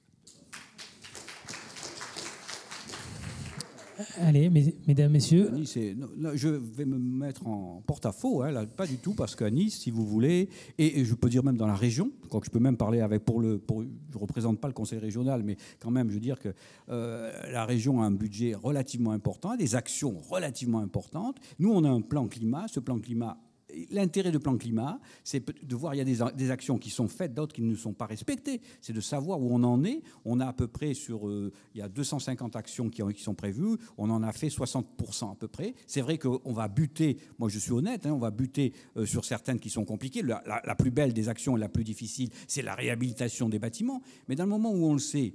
Allez, mesdames, messieurs. Nice, je vais me mettre en porte-à-faux, là, pas du tout, parce qu'à Nice, si vous voulez, et je peux dire même dans la région, je crois que je peux même parler avec je ne représente pas le conseil régional, mais quand même, je veux dire que la région a un budget relativement important, des actions relativement importantes. Nous, on a un plan climat, ce plan climat. L'intérêt de plan climat, c'est de voir il y a des actions qui sont faites, d'autres qui ne sont pas respectées. C'est de savoir où on en est. On a à peu près il y a 250 actions qui sont prévues. On en a fait 60% à peu près. C'est vrai qu'on va buter, moi je suis honnête, on va buter sur certaines qui sont compliquées. La plus belle des actions et la plus difficile, c'est la réhabilitation des bâtiments. Mais dans le moment où on le sait,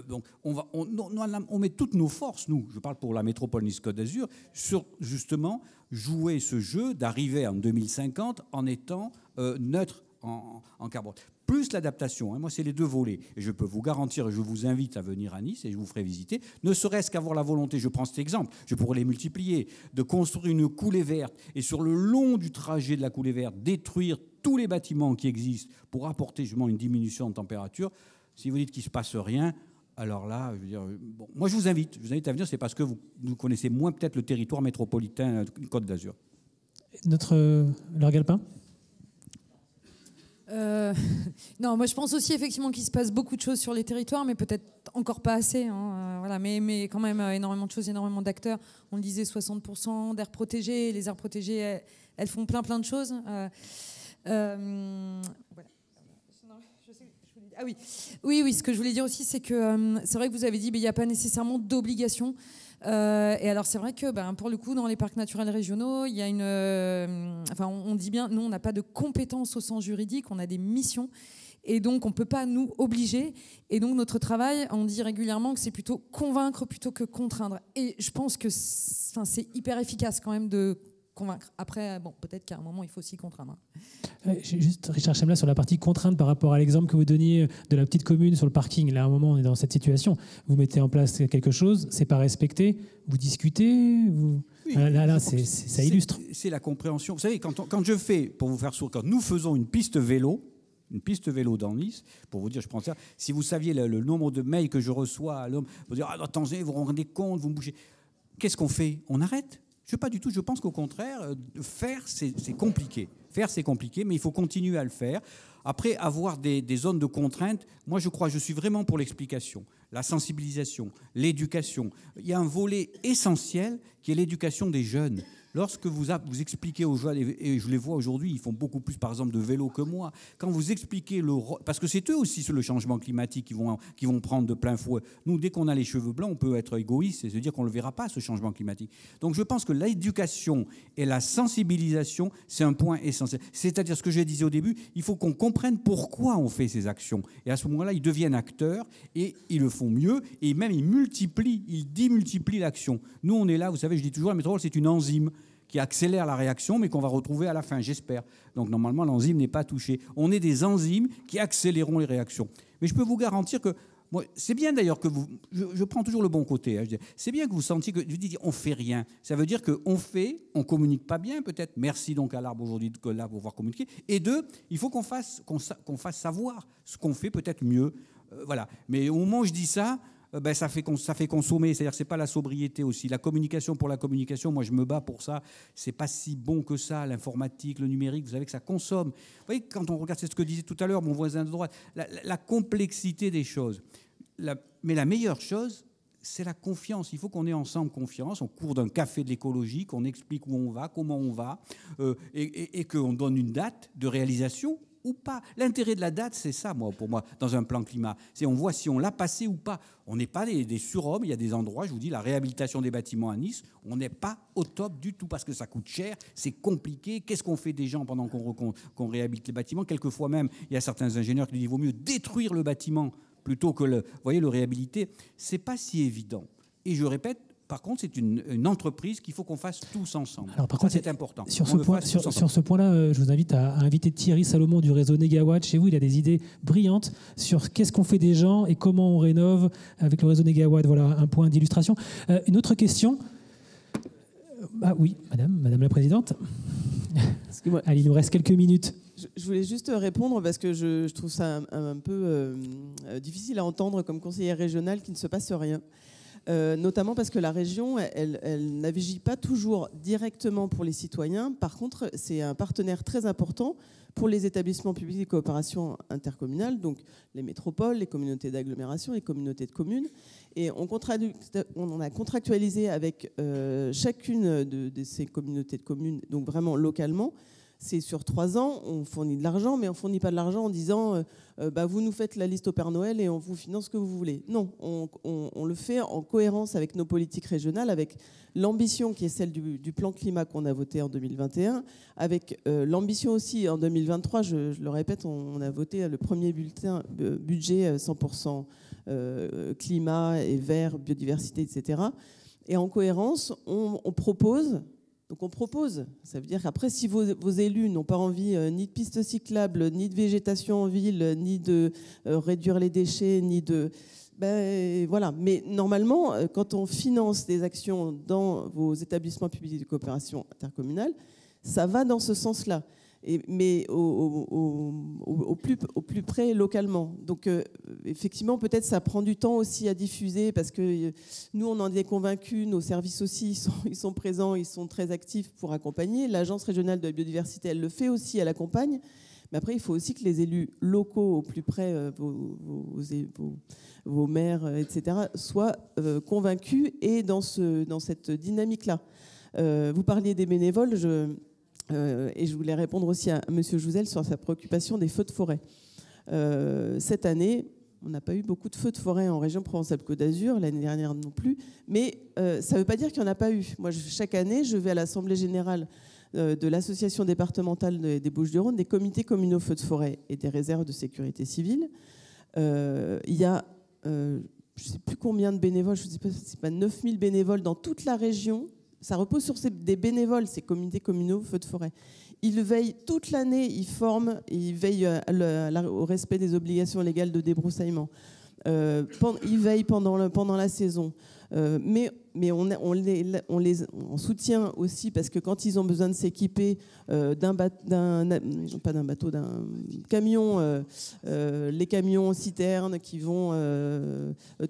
donc on met toutes nos forces, nous, je parle pour la métropole Nice-Côte d'Azur, sur justement jouer ce jeu d'arriver en 2050 en étant neutre en carbone. Plus l'adaptation, moi c'est les deux volets. Et je peux vous garantir, et je vous invite à venir à Nice et je vous ferai visiter, ne serait-ce qu'avoir la volonté, je prends cet exemple, je pourrais les multiplier, de construire une coulée verte et sur le long du trajet de la coulée verte, détruire tous les bâtiments qui existent pour apporter justement une diminution de température. Si vous dites qu'il ne se passe rien, alors là, je veux dire, bon, moi je vous invite à venir, c'est parce que vous connaissez moins peut-être le territoire métropolitain Côte d'Azur. Laure Galpin ? Non, moi je pense aussi effectivement qu'il se passe beaucoup de choses sur les territoires, mais peut-être encore pas assez. Voilà, mais quand même énormément de choses, énormément d'acteurs. On le disait, 60% d'aires protégées. Les aires protégées, elles font plein de choses. Voilà. Ah oui, ce que je voulais dire aussi, c'est que c'est vrai que vous avez dit qu'il n'y a pas nécessairement d'obligation. Et alors c'est vrai que pour le coup, dans les parcs naturels régionaux, il y a on dit bien, nous on n'a pas de compétences au sens juridique, on a des missions. Et donc on ne peut pas nous obliger. Et donc notre travail, on dit régulièrement que c'est plutôt convaincre plutôt que contraindre. Et je pense que c'est hyper efficace quand même de convaincre. Après, peut-être qu'à un moment, il faut aussi contraindre. Juste, Richard Chemla, sur la partie contrainte par rapport à l'exemple que vous donniez de la petite commune sur le parking. Là, à un moment, on est dans cette situation. Vous mettez en place quelque chose, c'est pas respecté, vous discutez, Oui, là ça illustre. C'est la compréhension. Vous savez, quand je fais, pour vous faire sourire, quand nous faisons une piste vélo dans Nice, pour vous dire, je prends ça, si vous saviez le nombre de mails que je reçois à l'homme, vous dire, attendez, vous vous rendez compte, vous me bougez. Qu'est-ce qu'on fait ? On arrête ? Pas du tout. Je pense qu'au contraire, faire, c'est compliqué. Faire, c'est compliqué, mais il faut continuer à le faire. Après, avoir des zones de contrainte, moi, je suis vraiment pour l'explication, la sensibilisation, l'éducation. Il y a un volet essentiel qui est l'éducation des jeunes. lorsque vous expliquez aux jeunes, et je les vois aujourd'hui, ils font beaucoup plus par exemple de vélo que moi, quand vous expliquez parce que c'est eux aussi sur le changement climatique qui vont prendre de plein fouet. Nous, dès qu'on a les cheveux blancs, on peut être égoïste et se dire qu'on ne le verra pas, ce changement climatique. Donc je pense que l'éducation et la sensibilisation, c'est un point essentiel. C'est-à-dire ce que je disais au début, il faut qu'on comprenne pourquoi on fait ces actions. Et à ce moment-là, ils deviennent acteurs et ils le font mieux et même ils démultiplient l'action. Nous, on est là, vous savez, je dis toujours, la métropole, c'est une enzyme qui accélère la réaction, mais qu'on va retrouver à la fin, j'espère. Donc normalement, l'enzyme n'est pas touchée. On est des enzymes qui accélérons les réactions. Mais je peux vous garantir que, c'est bien d'ailleurs que vous... Je prends toujours le bon côté. Hein, c'est bien que vous sentiez que... Je dis, on ne fait rien. Ça veut dire qu'on fait, on ne communique pas bien peut-être. Merci donc à l'Arbre aujourd'hui de là pour pouvoir communiquer. Et deux, il faut qu'on fasse savoir ce qu'on fait peut-être mieux. Voilà. Mais au moment où je dis ça... ça fait consommer, c'est-à-dire que ce n'est pas la sobriété aussi. La communication pour la communication, moi je me bats pour ça, ce n'est pas si bon que ça, l'informatique, le numérique, vous savez que ça consomme. Vous voyez, quand on regarde, c'est ce que disait tout à l'heure mon voisin de droite, la complexité des choses. Mais la meilleure chose, c'est la confiance. Il faut qu'on ait ensemble confiance, au cours d'un café de l'écologie, qu'on explique où on va, comment on va, et qu'on donne une date de réalisation ou pas. L'intérêt de la date, c'est ça, pour moi, dans un plan climat. C'est on voit si on l'a passé ou pas. On n'est pas des surhommes. Il y a des endroits, je vous dis, la réhabilitation des bâtiments à Nice, on n'est pas au top du tout parce que ça coûte cher, c'est compliqué. Qu'est-ce qu'on fait des gens pendant qu'on réhabilite les bâtiments? Quelquefois même, il y a certains ingénieurs qui disent qu'il vaut mieux détruire le bâtiment plutôt que le réhabiliter. C'est pas si évident. Et je répète, par contre, c'est une entreprise qu'il faut qu'on fasse tous ensemble. Alors, par contre, c'est important. Sur ce point-là, je vous invite à inviter Thierry Salomon du réseau Négawatt. Chez vous, il a des idées brillantes sur qu'est-ce qu'on fait des gens et comment on rénove avec le réseau Négawatt. Voilà un point d'illustration. Une autre question. Oui, madame la présidente. Allez, il nous reste quelques minutes. Je voulais juste répondre parce que je trouve ça un peu difficile à entendre comme conseillère régionale qu'il ne se passe rien. Notamment parce que la région, elle n'agit pas toujours directement pour les citoyens. Par contre, c'est un partenaire très important pour les établissements publics de coopération intercommunale, donc les métropoles, les communautés d'agglomération, les communautés de communes. Et on a contractualisé avec chacune de ces communautés de communes, donc vraiment localement. C'est sur 3 ans, on fournit de l'argent, mais on ne fournit pas de l'argent en disant vous nous faites la liste au Père Noël et on vous finance ce que vous voulez. Non, on le fait en cohérence avec nos politiques régionales, avec l'ambition qui est celle du plan climat qu'on a voté en 2021, avec l'ambition aussi en 2023, je le répète, on a voté le premier budget 100% climat et vert, biodiversité, etc. Et en cohérence, on propose... Donc on propose, ça veut dire qu'après si vos élus n'ont pas envie ni de pistes cyclables, ni de végétation en ville, ni de réduire les déchets, ni de... voilà. Mais normalement, quand on finance des actions dans vos établissements publics de coopération intercommunale, ça va dans ce sens-là. Mais au plus près localement. Donc effectivement, peut-être ça prend du temps aussi à diffuser parce que nous, on en est convaincus, nos services aussi, ils sont présents, ils sont très actifs pour accompagner. L'Agence régionale de la biodiversité, elle le fait aussi, elle accompagne. Mais après, il faut aussi que les élus locaux au plus près, vos maires, etc., soient convaincus et dans cette dynamique-là. Vous parliez des bénévoles, et je voulais répondre aussi à M. Jouzel sur sa préoccupation des feux de forêt. Cette année, on n'a pas eu beaucoup de feux de forêt en région Provence-Alpes-Côte d'Azur, l'année dernière non plus, mais ça ne veut pas dire qu'il n'y en a pas eu. Moi, chaque année, je vais à l'Assemblée générale de l'Association départementale des Bouches-du-Rhône, des comités communaux feux de forêt et des réserves de sécurité civile. Il y a, je ne sais plus combien de bénévoles, je ne sais pas, c'est pas 9000 bénévoles dans toute la région. Ça repose sur des bénévoles, ces comités communaux feux de forêt. Ils veillent toute l'année, ils forment, ils veillent au respect des obligations légales de débroussaillement. Ils veillent pendant la saison. Mais on soutient aussi parce que quand ils ont besoin de s'équiper d'un camion, les camions citernes qui vont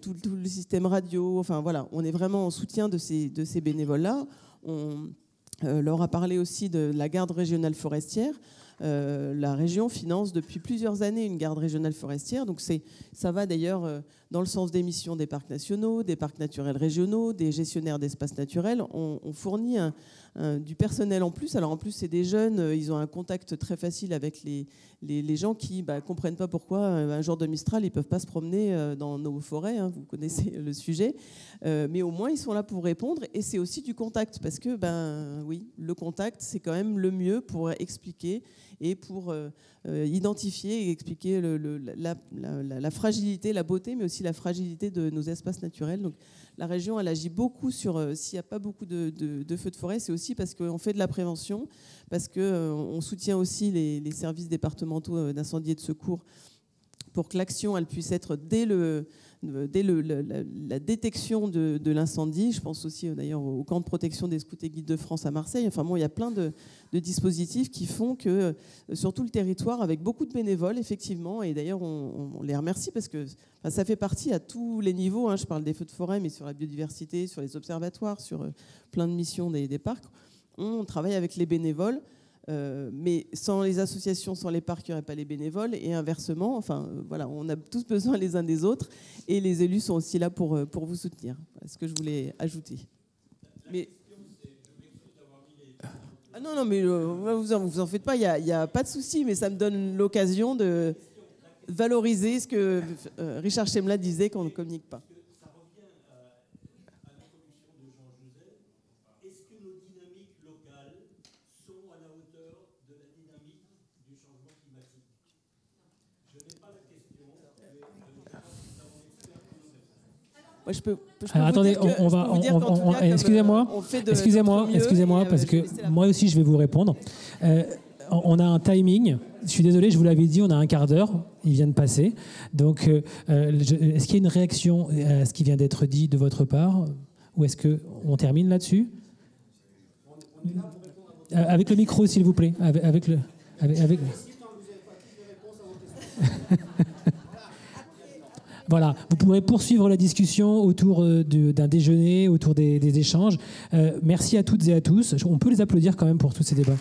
tout le système radio, enfin voilà, on est vraiment en soutien de ces bénévoles-là. On leur a parlé aussi de la garde régionale forestière. La région finance depuis plusieurs années une garde régionale forestière. Donc ça va d'ailleurs dans le sens des missions des parcs nationaux, des parcs naturels régionaux, des gestionnaires d'espaces naturels. On fournit du personnel en plus. Alors en plus, c'est des jeunes, ils ont un contact très facile avec les gens qui ne comprennent pas pourquoi un jour de Mistral, ils ne peuvent pas se promener dans nos forêts, hein, vous connaissez le sujet. Mais au moins, ils sont là pour répondre. Et c'est aussi du contact, parce que oui, le contact, c'est quand même le mieux pour expliquer et pour identifier et expliquer la fragilité, la beauté, mais aussi la fragilité de nos espaces naturels. Donc, la région, elle agit beaucoup sur, s'il n'y a pas beaucoup de feux de forêt, c'est aussi parce qu'on fait de la prévention, parce qu'on soutient aussi les services départementaux d'incendie et de secours pour que l'action, elle puisse être dès la détection de l'incendie. Je pense aussi d'ailleurs au camp de protection des scouts et guides de France à Marseille. Enfin bon, il y a plein de dispositifs qui font que sur tout le territoire, avec beaucoup de bénévoles, effectivement, et d'ailleurs on les remercie parce que ça fait partie à tous les niveaux, hein. Je parle des feux de forêt, mais sur la biodiversité, sur les observatoires, sur plein de missions des parcs. On travaille avec les bénévoles. Mais sans les associations, sans les parcs, il n'y aurait pas les bénévoles, et inversement, voilà, on a tous besoin les uns des autres, et les élus sont aussi là pour vous soutenir. C'est ce que je voulais ajouter. Mais non, mais vous en faites pas, il n'y a pas de souci, mais ça me donne l'occasion de valoriser ce que Richard Chemla disait, qu'on ne communique pas. Moi, attendez, excusez-moi, parce que moi aussi je vais vous répondre. On a un timing. Je suis désolé, je vous l'avais dit, on a un quart d'heure. Il vient de passer. Donc, est-ce qu'il y a une réaction à ce qui vient d'être dit de votre part, ou est-ce qu'on termine là-dessus? Avec le micro, s'il vous plaît. Avec le. Voilà, vous pourrez poursuivre la discussion autour d'un déjeuner, autour des échanges. Merci à toutes et à tous. On peut les applaudir quand même pour tous ces débats.